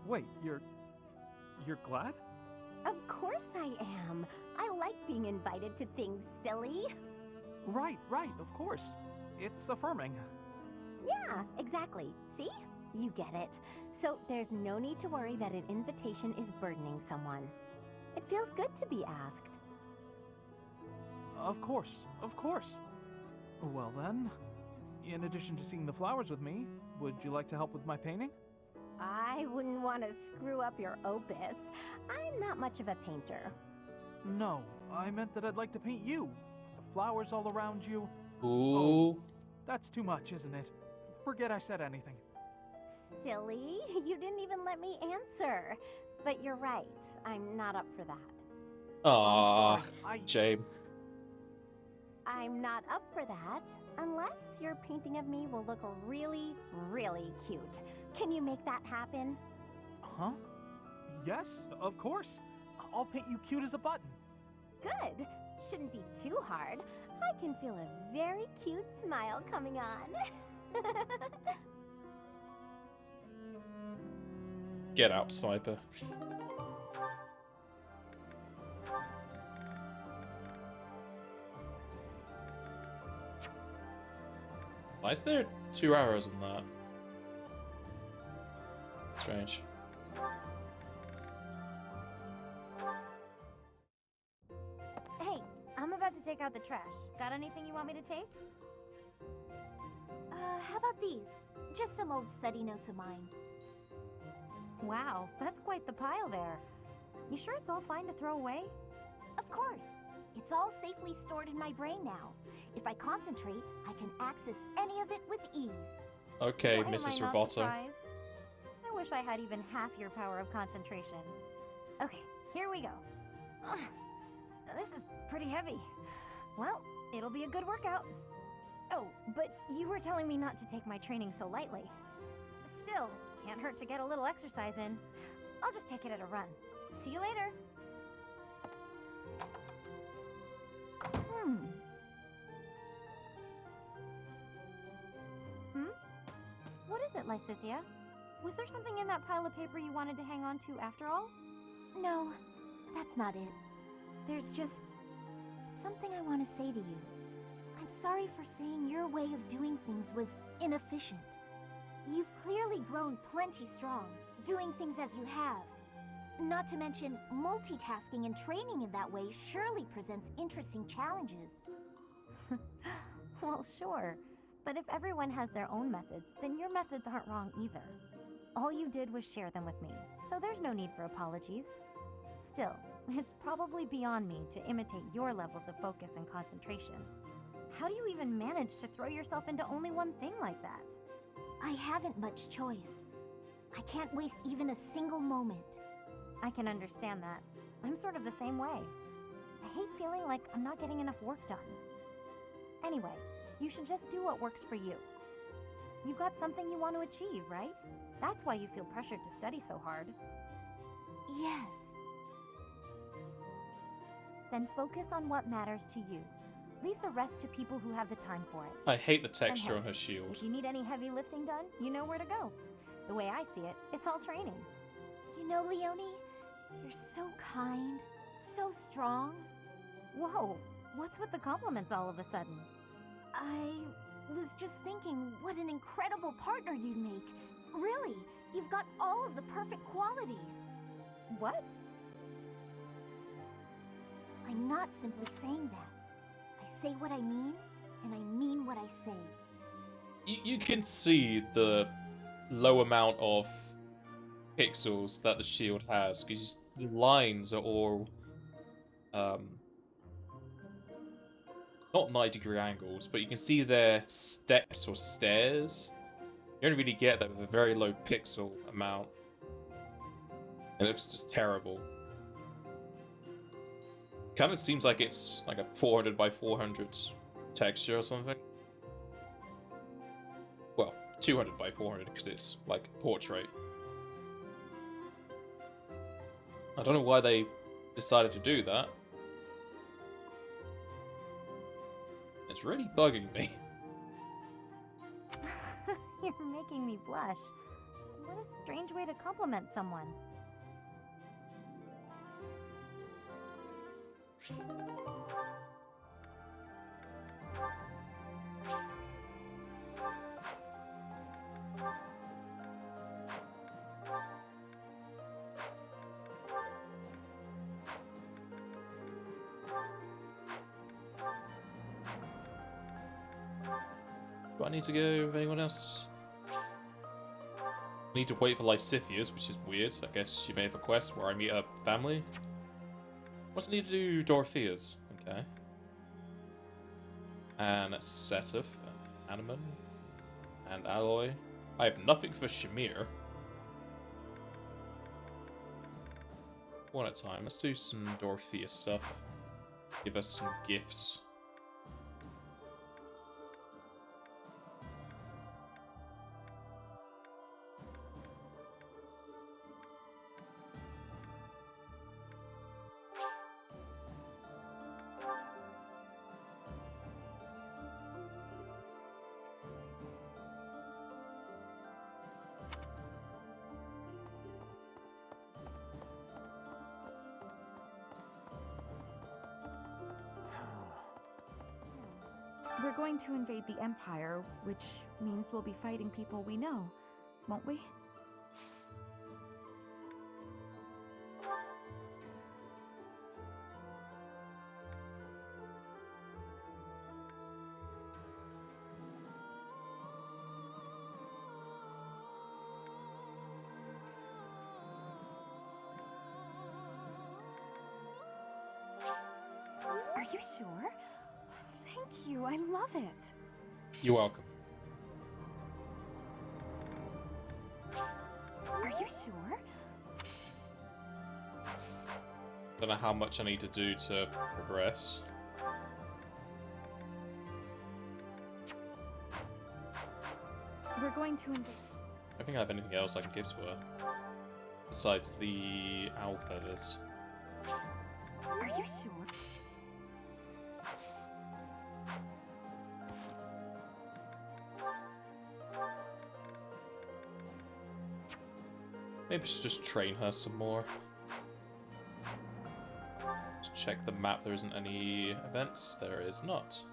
S10: Wait, you're glad?
S8: Of course I am. I like being invited to things, silly.
S10: Right, of course. It's affirming.
S8: Yeah, exactly. See? You get it. So there's no need to worry that an invitation is burdening someone. It feels good to be asked.
S10: Of course. Well then, in addition to seeing the flowers with me, would you like to help with my painting?
S8: I wouldn't want to screw up your opus. I'm not much of a painter.
S10: No, I meant that I'd like to paint you, with the flowers all around you.
S1: Ooh.
S10: Oh, that's too much, isn't it? Forget I said anything.
S8: Silly, you didn't even let me answer. But you're right, I'm not up for that.
S1: Aww, shame.
S8: I'm not up for that, unless your painting of me will look really, really cute. Can you make that happen?
S10: Huh? Yes, of course. I'll paint you cute as a button.
S8: Good. Shouldn't be too hard. I can feel a very cute smile coming on.
S1: Get out, sniper. Why is there 2 arrows in that? Strange.
S5: Hey, I'm about to take out the trash. Got anything you want me to take?
S8: How about these? Just some old study notes of mine.
S5: Wow, that's quite the pile there. You sure it's all fine to throw away?
S8: Of course. It's all safely stored in my brain now. If I concentrate, I can access any of it with ease.
S1: Okay,
S5: Why
S1: Mrs.
S5: am I not
S1: Roboto.
S5: surprised? I wish I had even half your power of concentration. Okay, here we go. Ugh, this is pretty heavy. Well, it'll be a good workout. Oh, but you were telling me not to take my training so lightly. Still, can't hurt to get a little exercise in. I'll just take it at a run. See you later. What is it, Lysithea? Was there something in that pile of paper you wanted to hang on to after all?
S8: No, that's not it. There's just something I want to say to you. I'm sorry for saying your way of doing things was inefficient. You've clearly grown plenty strong, doing things as you have. Not to mention, multitasking and training in that way surely presents interesting challenges.
S5: Well, sure. But if everyone has their own methods, then your methods aren't wrong either. All you did was share them with me, so there's no need for apologies. Still, It's probably beyond me to imitate your levels of focus and concentration. How do you even manage to throw yourself into only one thing like that?
S8: I haven't much choice. I can't waste even a single moment.
S5: I can understand that. I'm sort of the same way. I hate feeling like I'm not getting enough work done. Anyway, you should just do what works for you. You've got something you want to achieve, right? That's why you feel pressured to study so hard.
S8: Yes.
S5: Then focus on what matters to you. Leave the rest to people who have the time for it.
S1: I hate the texture
S5: And
S1: on
S5: hey,
S1: her shield.
S5: If you need any heavy lifting done, you know where to go. The way I see it, it's all training.
S8: You know, Leonie, you're so kind, so strong.
S5: Whoa, what's with the compliments all of a sudden?
S8: I was just thinking what an incredible partner you'd make. Really, you've got all of the perfect qualities.
S5: What?
S8: I'm not simply saying that. I say what I mean, and I mean what I say.
S1: You can see the low amount of pixels that the shield has, because the lines are all not 90-degree angles, but you can see their steps or stairs. You only really get that with a very low pixel amount. It looks just terrible. Kind of seems like it's like a 400 by 400 texture or something. Well, 200 by 400 because it's like a portrait. I don't know why they decided to do that. It's really bugging me.
S5: You're making me blush. What a strange way to compliment someone.
S1: Do I need to go with anyone else? I need to wait for Lysifius, which is weird. I guess she may have a quest where I meet her family. What's it need to do Dorothea's? Okay. And Setef, and Animan, and Alloy. I have nothing for Shamir. One at a time. Let's do some Dorothea stuff. Give us some gifts.
S4: We're going to invade the Empire, which means we'll be fighting people we know, won't we? Are you sure? Thank you, I love it.
S1: You're welcome.
S4: Are you sure?
S1: Don't know how much I need to do to progress.
S4: We're going to invade.
S1: I don't think I have anything else I can give to her. Besides the owl feathers.
S4: Are you sure?
S1: Maybe I should just train her some more. Just check the map, there isn't any events. There is not.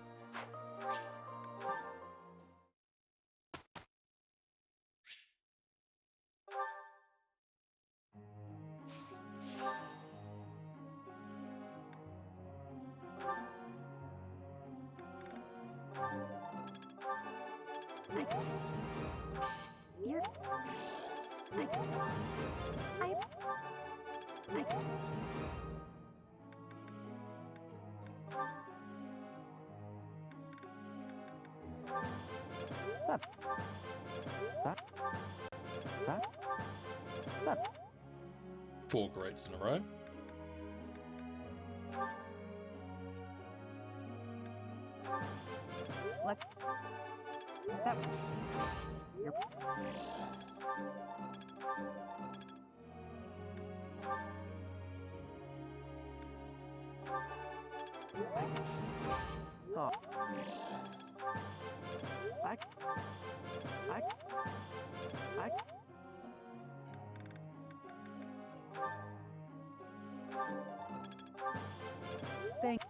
S16: That.
S1: 4 grades in a row.
S4: Like that. You're...
S16: Oh. I.
S4: Thank.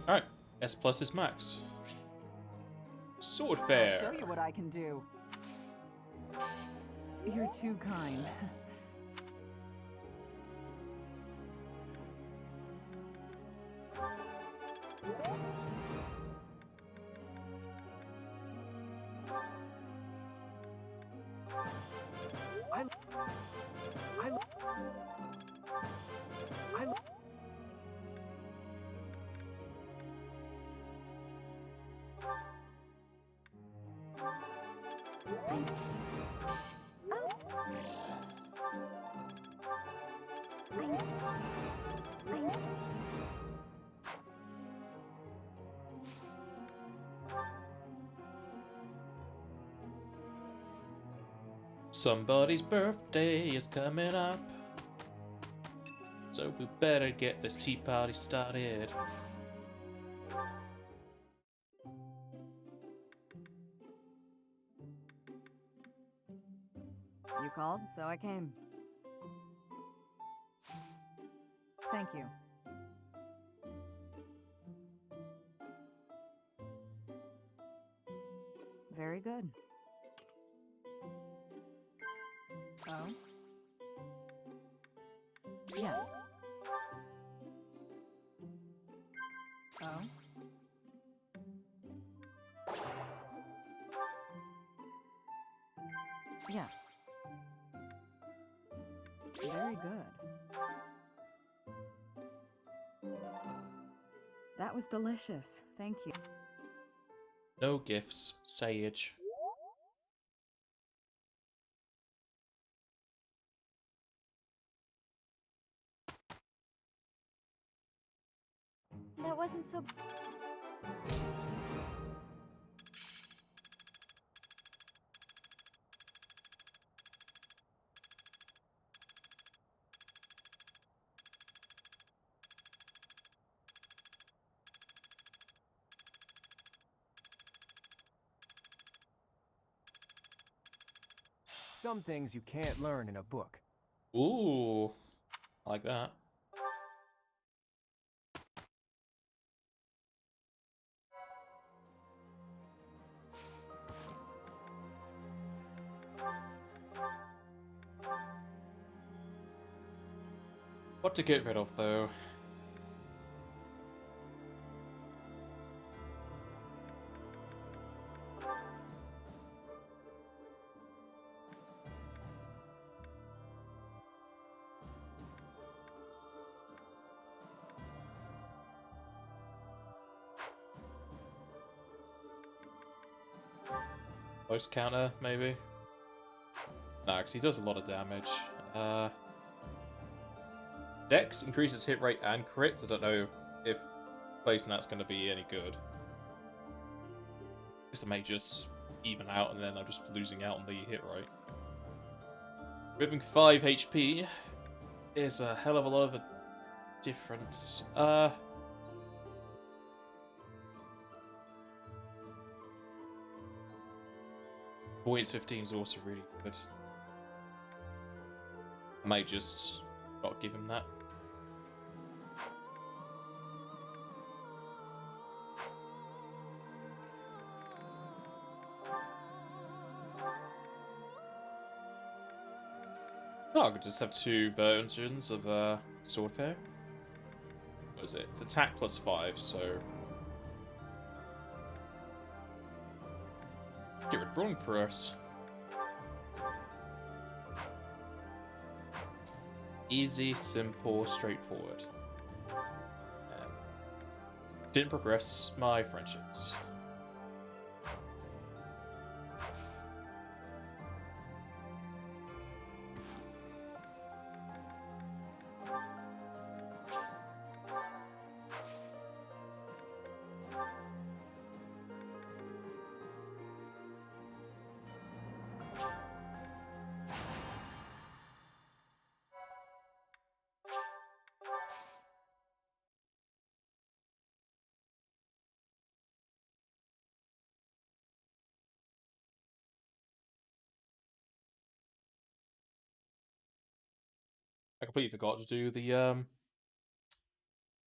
S1: Alright, S plus is max. Sword
S4: I'll
S1: fair.
S4: show you what I can do. You're too kind.
S1: Somebody's birthday is coming up, so we better get this tea party started.
S4: You called, so I came. Thank you. Very good. Oh? Yes. Oh? Yes. Very good. That was delicious. Thank you.
S1: No gifts, Sage.
S8: That wasn't so...
S6: Some things you can't learn in a book.
S1: Ooh, I like that. What to get rid of, though? Close counter, maybe? Nah, because he does a lot of damage. Dex increases hit rate and crits. I don't know if placing that's going to be any good. I guess I may just even out and then I'm just losing out on the hit rate. Ripping 5 HP is a hell of a lot of a difference. Voice 15 is also really good. I might just not give him that. Oh, I could just have 2 versions of Swordfair. What is it? It's attack plus 5, so... Get rid of Brawling Press. Easy, simple, straightforward. Didn't progress my friendships. I completely forgot to do the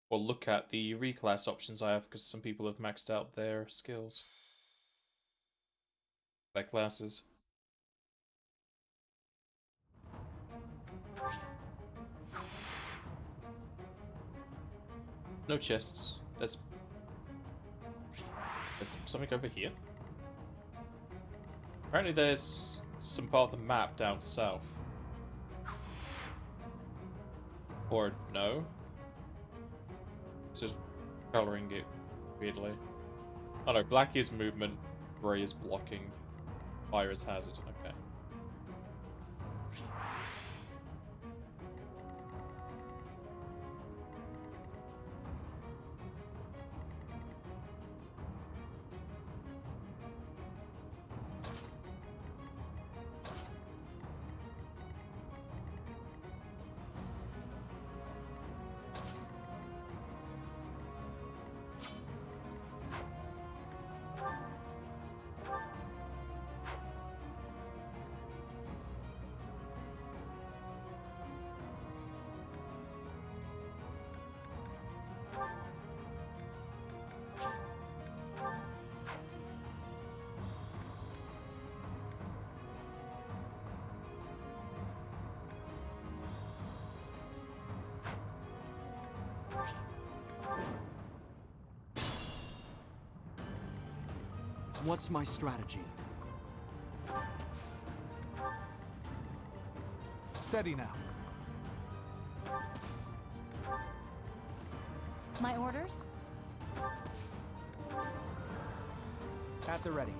S1: or look at the reclass options I have, because some people have maxed out their skills, their classes. No chests. There's something over here. Apparently there's some part of the map down south. Or no? It's just coloring it weirdly. Oh no, black is movement, grey is blocking, fire is hazard. Okay.
S22: What's my strategy?
S10: Steady now.
S5: My orders?
S6: At the ready.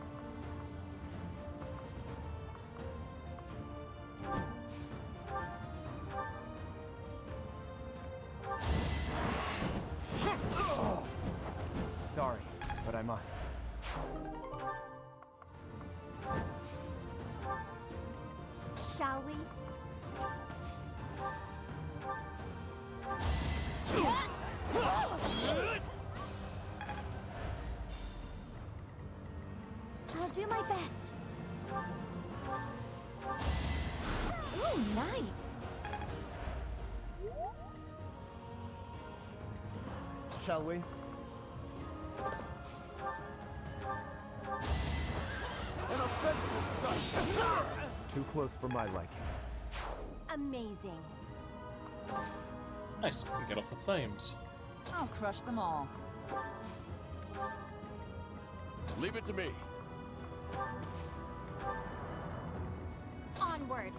S6: Sorry, but I must.
S8: Shall we? I'll do my best. Ooh, nice.
S9: Shall we?
S3: An offensive sight!
S14: Too close for my liking.
S8: Amazing.
S1: Nice, we can get off the flames.
S4: I'll crush them all.
S11: Leave it to me.
S8: Onward.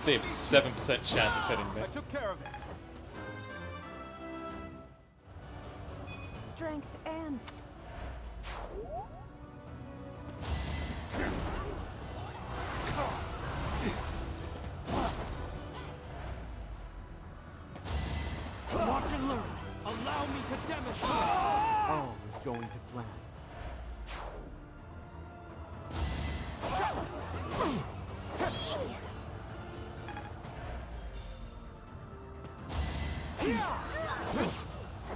S1: They have 7% chance of hitting me.
S10: I took care of it.
S13: Strength and...
S22: Watch and learn. Allow me to demonstrate. All is going to plan.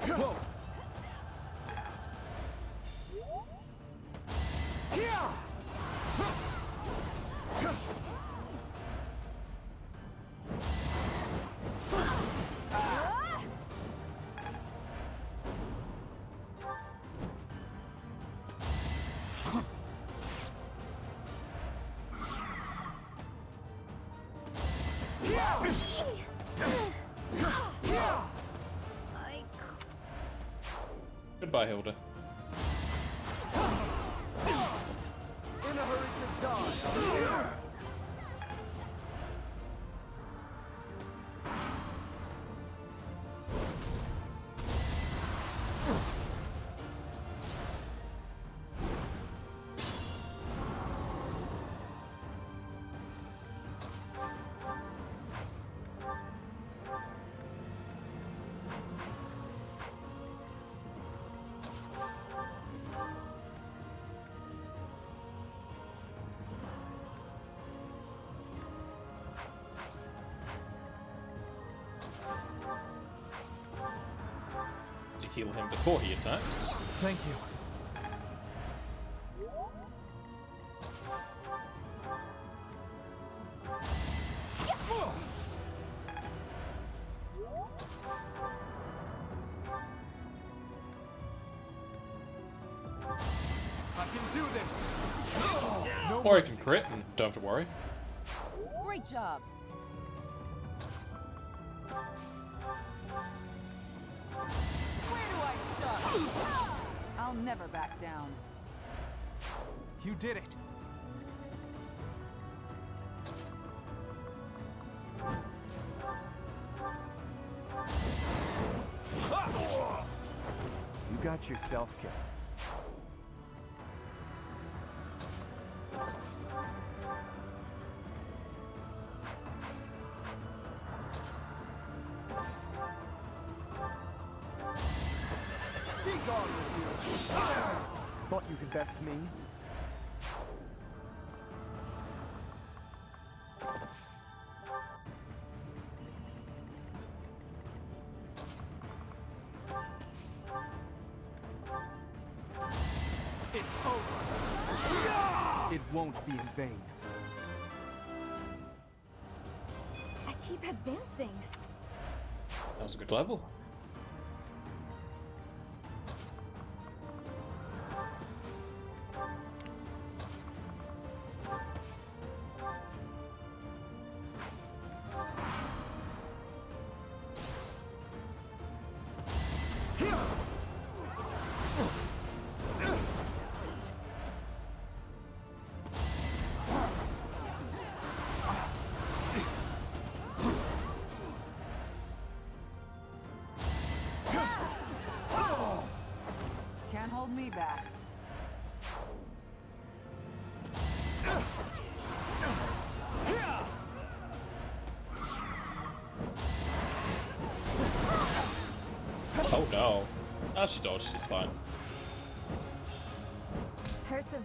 S22: Whoa.
S1: Goodbye, Hilda.
S14: In a hurry to die.
S1: To heal him before he attacks.
S10: Thank you.
S22: I can do this. No
S1: Or he
S22: mercy.
S1: can crit and don't have to worry.
S13: Great job. Where do I start? I'll never back down.
S10: You did it.
S14: You got yourself killed. Be gone with you. Thought you could best me?
S22: It's over.
S14: It won't be in vain.
S8: I keep advancing.
S1: That was a good level.
S13: Can't hold me back.
S1: Oh no. Ah, she dodged, she's fine.
S5: Person.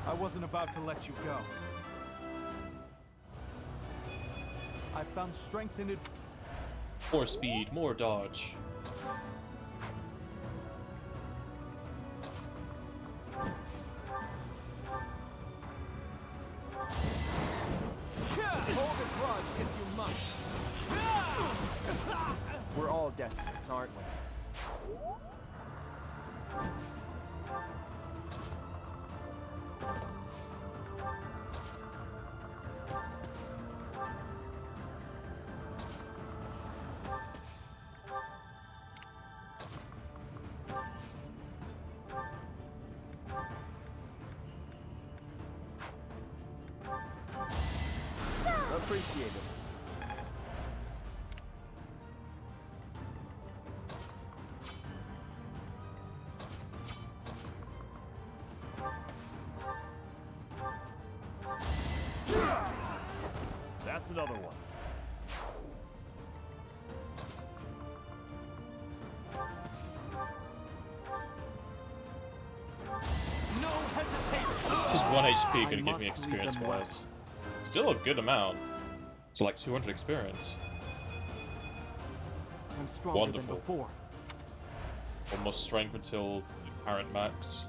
S10: I wasn't about to let you go. I found strength in it.
S1: More speed, more dodge.
S6: Hold a grudge if you must. We're all desperate, aren't we? Appreciate it.
S11: That's another one.
S22: No hesitation.
S1: Just 1 HP gonna
S22: I
S1: give me
S22: must lead
S1: experience
S22: them well.
S1: wise. Still a good amount. So like 200 experience.
S22: I'm stronger
S1: Wonderful.
S22: than before.
S1: Almost strength until apparent max.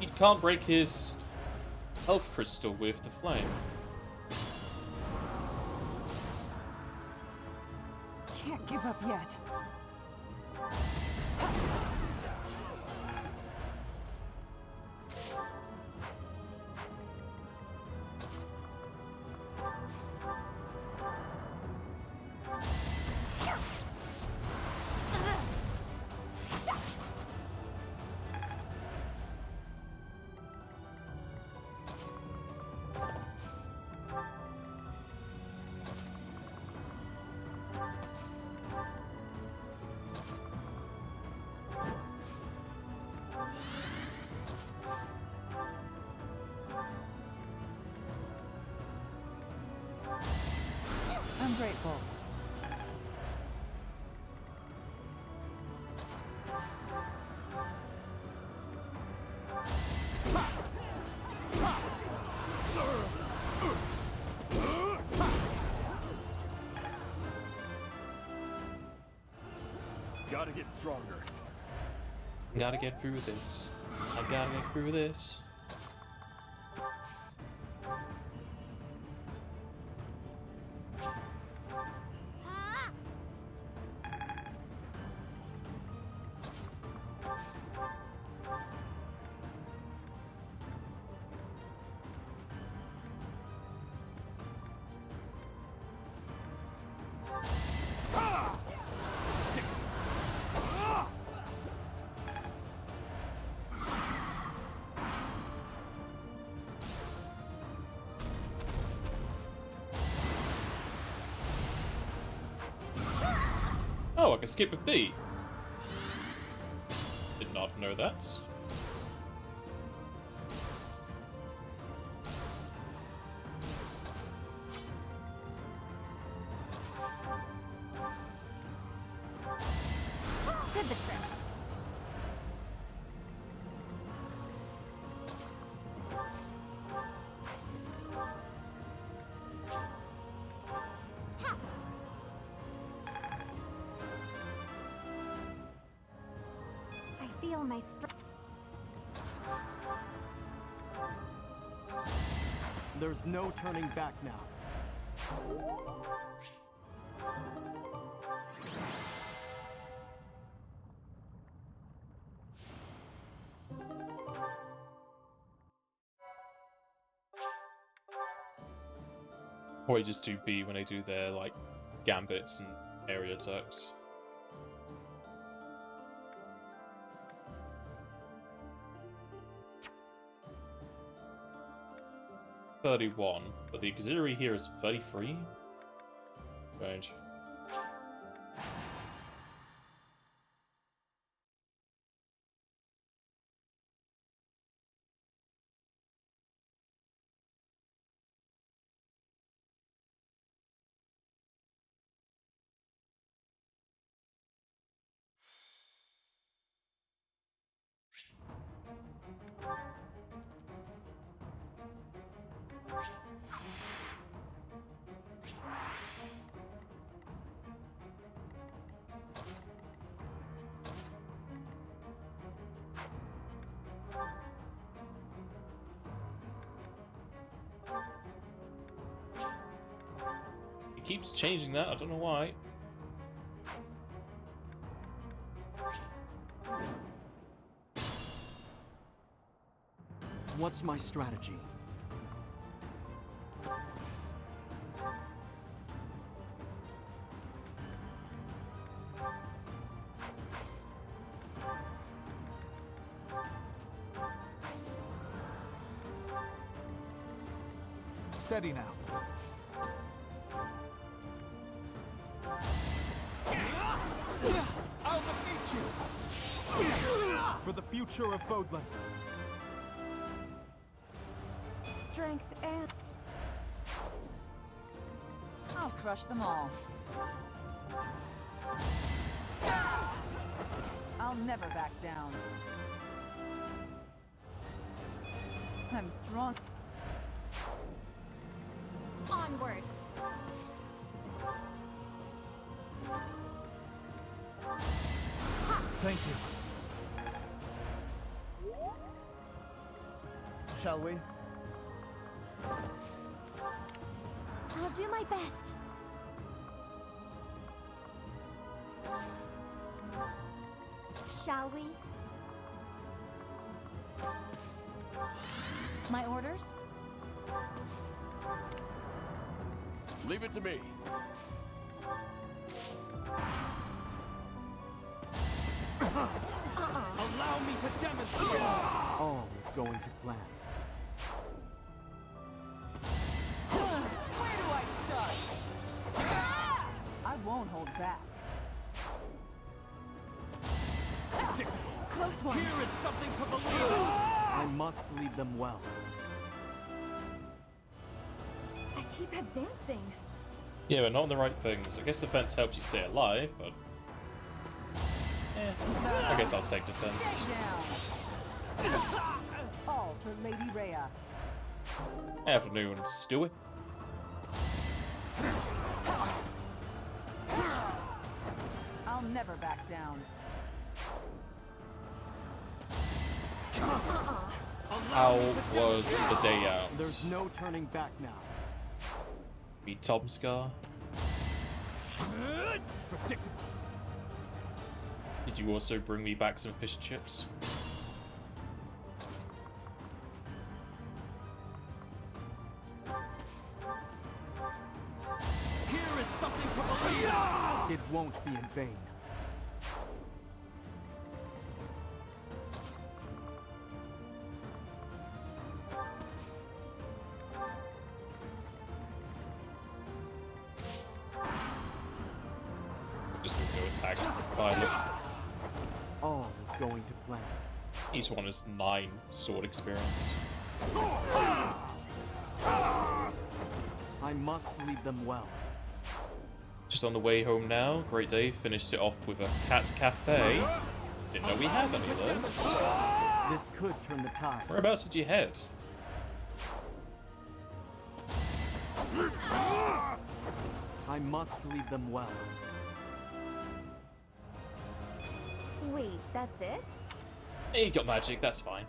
S1: He can't break his health crystal with the flame.
S4: Can't give up yet. I'm grateful.
S11: Gotta get stronger.
S1: Gotta get through this. I gotta get through this. Oh, I can skip a beat. Did not know that.
S5: Did the trick.
S8: I feel my strength.
S22: There's no turning back now.
S1: Probably just do B when they do their, like, gambits and area attacks. $31, but the auxiliary here is 33. Strange. It keeps changing that, I don't know why.
S22: What's my strategy?
S10: Steady now. I'll defeat you! For the future of Fodlan.
S4: Strength and... I'll crush them all. I'll never back down. I'm strong.
S8: Onward.
S10: Thank you.
S9: Shall we?
S8: I'll do my best. Shall we?
S5: My orders?
S11: Leave it to me.
S22: Allow me to demonstrate!
S6: All is going to plan.
S4: Where do I start? I won't hold back.
S5: Close one.
S22: Here is something to believe in!
S6: I must lead them well.
S5: I keep advancing.
S1: Yeah, but not on the right things. I guess defense helps you stay alive, but... I guess I'll take defense.
S4: Stay down. All for Lady Rhea.
S1: Afternoon, Stewie.
S4: I'll never back down.
S1: How was the day out?
S6: There's no turning back now.
S1: Meet Tom Scar.
S22: Predictable.
S1: Did you also bring me back some fish and chips?
S22: Here is something to believe in!
S6: It won't be in vain.
S1: Just gonna go attack Violet.
S6: All is going to plan.
S1: Each one has 9 sword experience.
S6: I must lead them well.
S1: Just on the way home now. Great day. Finished it off with a cat cafe. Didn't know we had any of those.
S6: This could turn the tides.
S1: Whereabouts did you head?
S6: I must lead them well.
S5: Wait, that's it?
S1: Hey, you got magic. That's fine.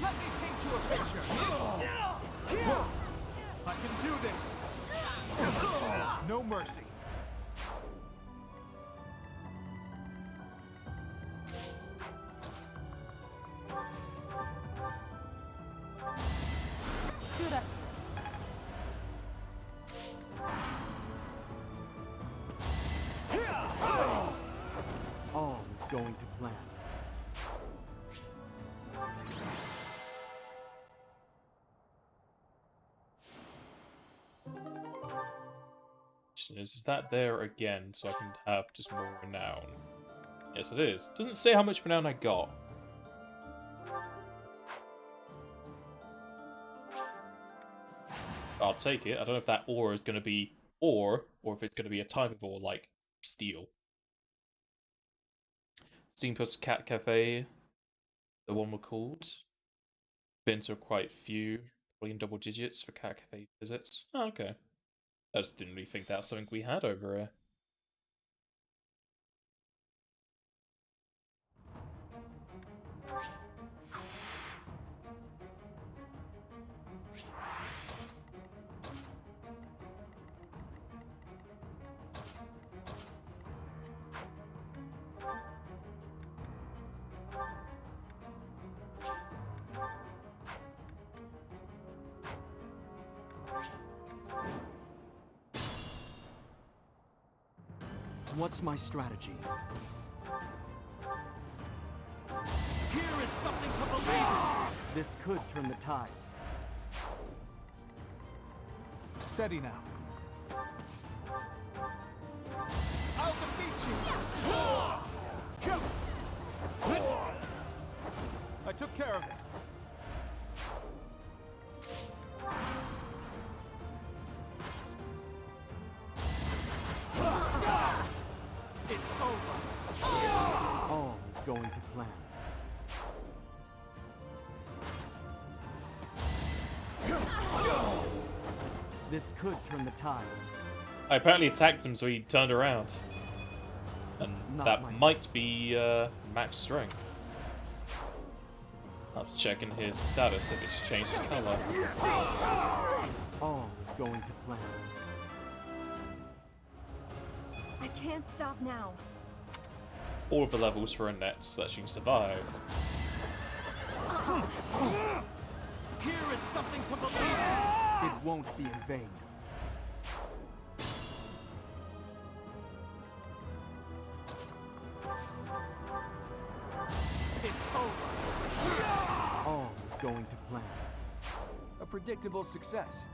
S22: Let me paint you a picture! I can do this!
S10: No mercy.
S4: Good.
S6: All is going to plan.
S1: Question is that there again so I can have just more renown? Yes, it is. Doesn't say how much renown I got. I'll take it. I don't know if that ore is going to be ore, or if it's going to be a type of ore like steel. Steam plus Cat Cafe, the one we're called. Been to quite few, probably in double digits for Cat Cafe visits. Oh, okay. I just didn't really think that's something we had over here.
S6: What's my strategy?
S22: Here is something to believe in!
S6: This could turn the tides.
S10: Steady now.
S22: I'll defeat you!
S10: I took care of it.
S22: It's over.
S6: All is going to plan. This could turn the tides.
S1: I apparently attacked him, so he turned around. And
S6: Not
S1: that
S6: like
S1: might
S6: this.
S1: be max strength. I'll have to check in his status if it's changed color.
S6: All is going to plan.
S8: I can't stop now.
S1: All of the levels for a net so that she can survive.
S22: Here is something to believe in.
S6: It won't be in vain.
S22: It's over.
S6: All is going to plan. A predictable success.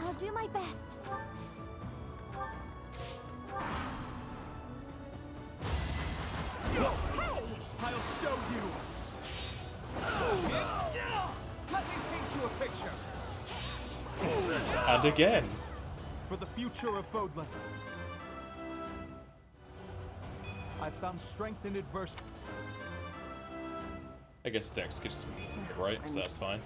S8: I'll do my best.
S22: Hey! I'll show you. Let me paint you a picture.
S1: And again.
S10: For the future of Vodland. I found strength in adversity.
S1: I guess Dex gives me it right, so that's fine.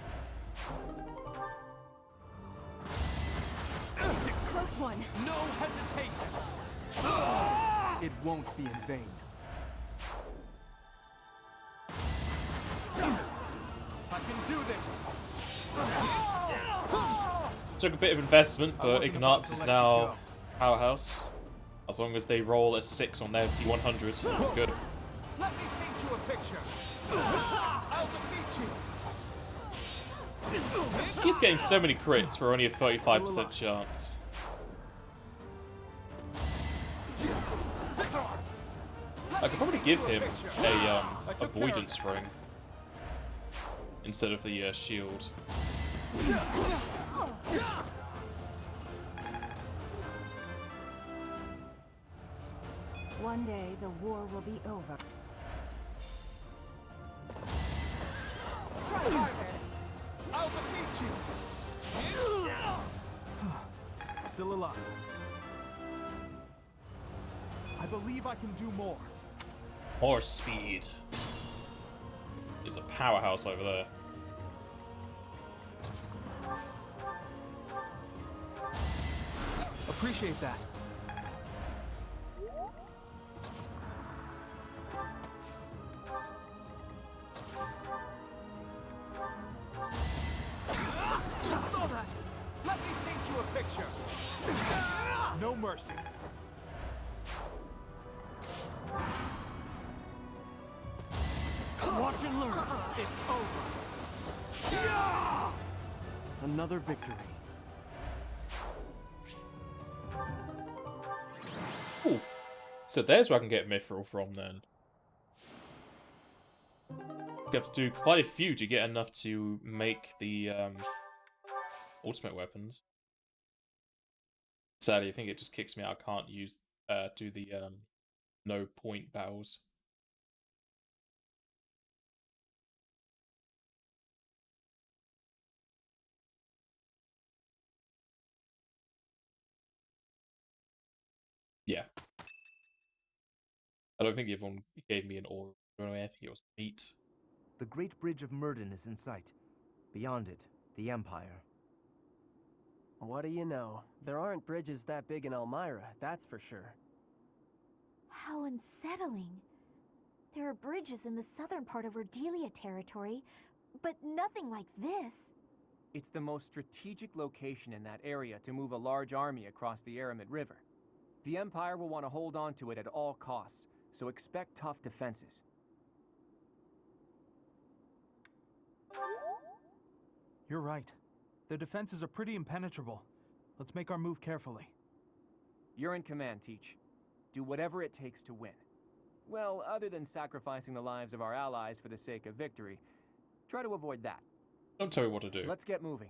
S4: Close one.
S22: No hesitation.
S6: It won't be in vain.
S22: I can do this.
S1: Took a bit of investment,
S22: I
S1: but
S22: wasn't about to
S1: Ignatz is
S22: let you
S1: now
S22: go.
S1: powerhouse. As long as they roll a 6 on their D100, we're good.
S22: Let me paint you a picture. I'll defeat you.
S1: He's getting so many crits for only a 35% chance. I could probably give him a avoidance ring instead of the shield.
S13: One day, the war will be over.
S22: Try harder. I'll defeat you.
S10: Still alive. I believe I can do more.
S1: More speed. Is a powerhouse over there.
S10: Appreciate that.
S22: Just saw that. Let me paint you a picture.
S10: No mercy.
S22: Watch and learn. It's over.
S6: Another victory.
S1: Ooh. So there's where I can get Mithril from then. You have to do quite a few to get enough to make the ultimate weapons. Sadly, I think it just kicks me out. I can't use do the no point battles. Yeah. I don't think everyone gave me an aura. I think it was meat.
S9: The Great Bridge of Murden is in sight. Beyond it, the Empire.
S11: What do you know? There aren't bridges that big in Elmira, that's for sure.
S8: How unsettling. There are bridges in the southern part of Ordelia territory, but nothing like this.
S6: It's the most strategic location in that area to move a large army across the Aramid River. The Empire will want to hold on to it at all costs, so expect tough defenses.
S10: You're right. Their defenses are pretty impenetrable. Let's make our move carefully.
S6: You're in command, Teach. Do whatever it takes to win. Well, other than sacrificing the lives of our allies for the sake of victory, try to avoid that.
S1: Don't tell me what to do.
S6: Let's get moving.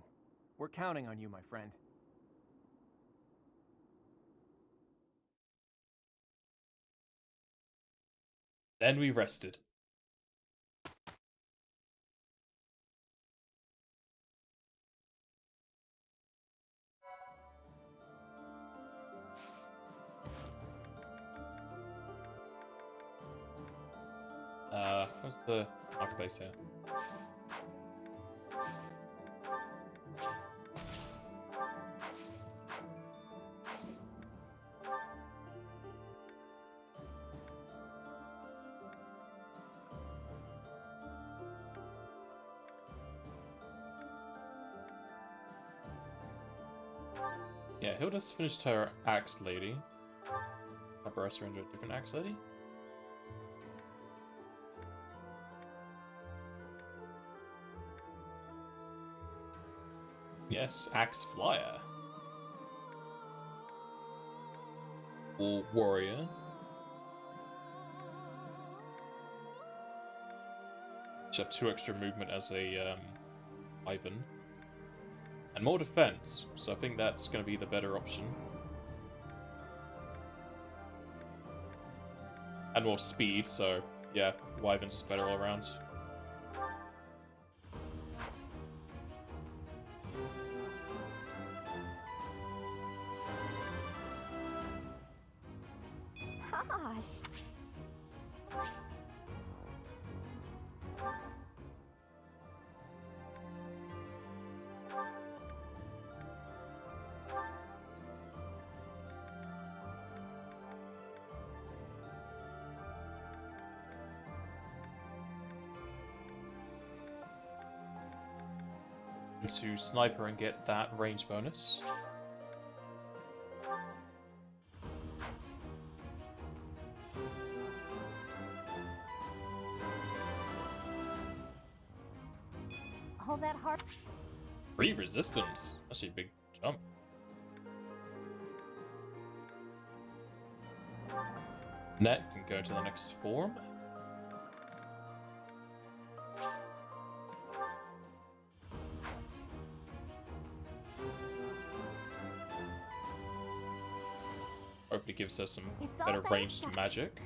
S6: We're counting on you, my friend.
S1: Then we rested. Where's the marketplace here? Yeah, Hilda's finished her Axe Lady. I burst her into a different Axe Lady. Yes, Axe Flyer. Or Warrior. She have 2 extra movement as a Ivan. And more defense, so I think that's going to be the better option. And more speed, so yeah, Wyvern's is better all around.
S8: Gosh.
S1: To sniper and get that range bonus.
S5: All that hard.
S1: 3 resistance. That's a big jump. Net can go to the next form. Hopefully gives us some better ranged magic.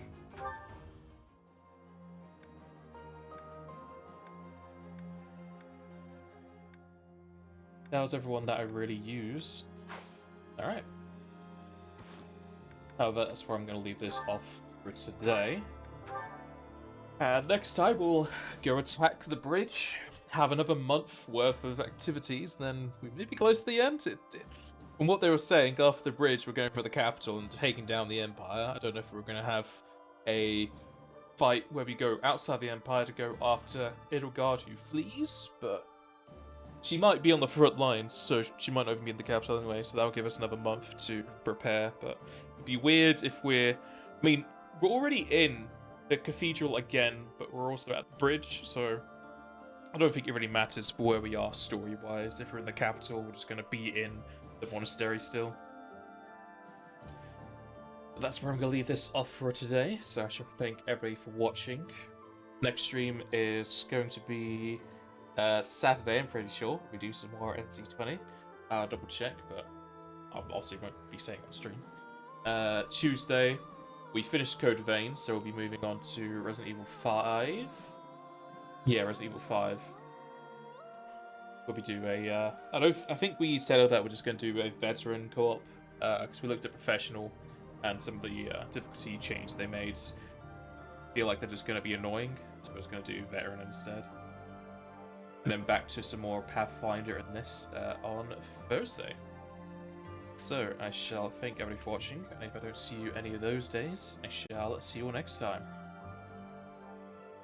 S1: That was everyone that I really used. Alright. However, that's where I'm going to leave this off for today. And next time we'll go attack the bridge, have another month worth of activities, then we may be close to the end. From what they were saying, after the bridge, we're going for the capital and taking down the Empire. I don't know if we're going to have a fight where we go outside the Empire to go after Edelgard, who flees, but she might be on the front lines, so she might not even be in the capital anyway, so that'll give us another month to prepare, but it'd be weird if we're... I mean, we're already in the cathedral again, but we're also at the bridge, so I don't think it really matters where we are story-wise. If we're in the capital, we're just going to be in the monastery still. But that's where I'm going to leave this off for today, so I should thank everybody for watching. Next stream is going to be Saturday, I'm pretty sure. We do some more FD20. Double check, but I obviously won't be saying on stream. Tuesday, we finished Code Vein, so we'll be moving on to Resident Evil 5. Yeah, Resident Evil 5. We'll be doing a... I think we settled that we're just going to do a veteran co-op, because we looked at professional, and some of the difficulty changes they made feel like they're just going to be annoying, so we're just going to do veteran instead. And then back to some more Pathfinder in this on Thursday. So, I shall thank everybody for watching, and if I don't see you any of those days, I shall see you all next time.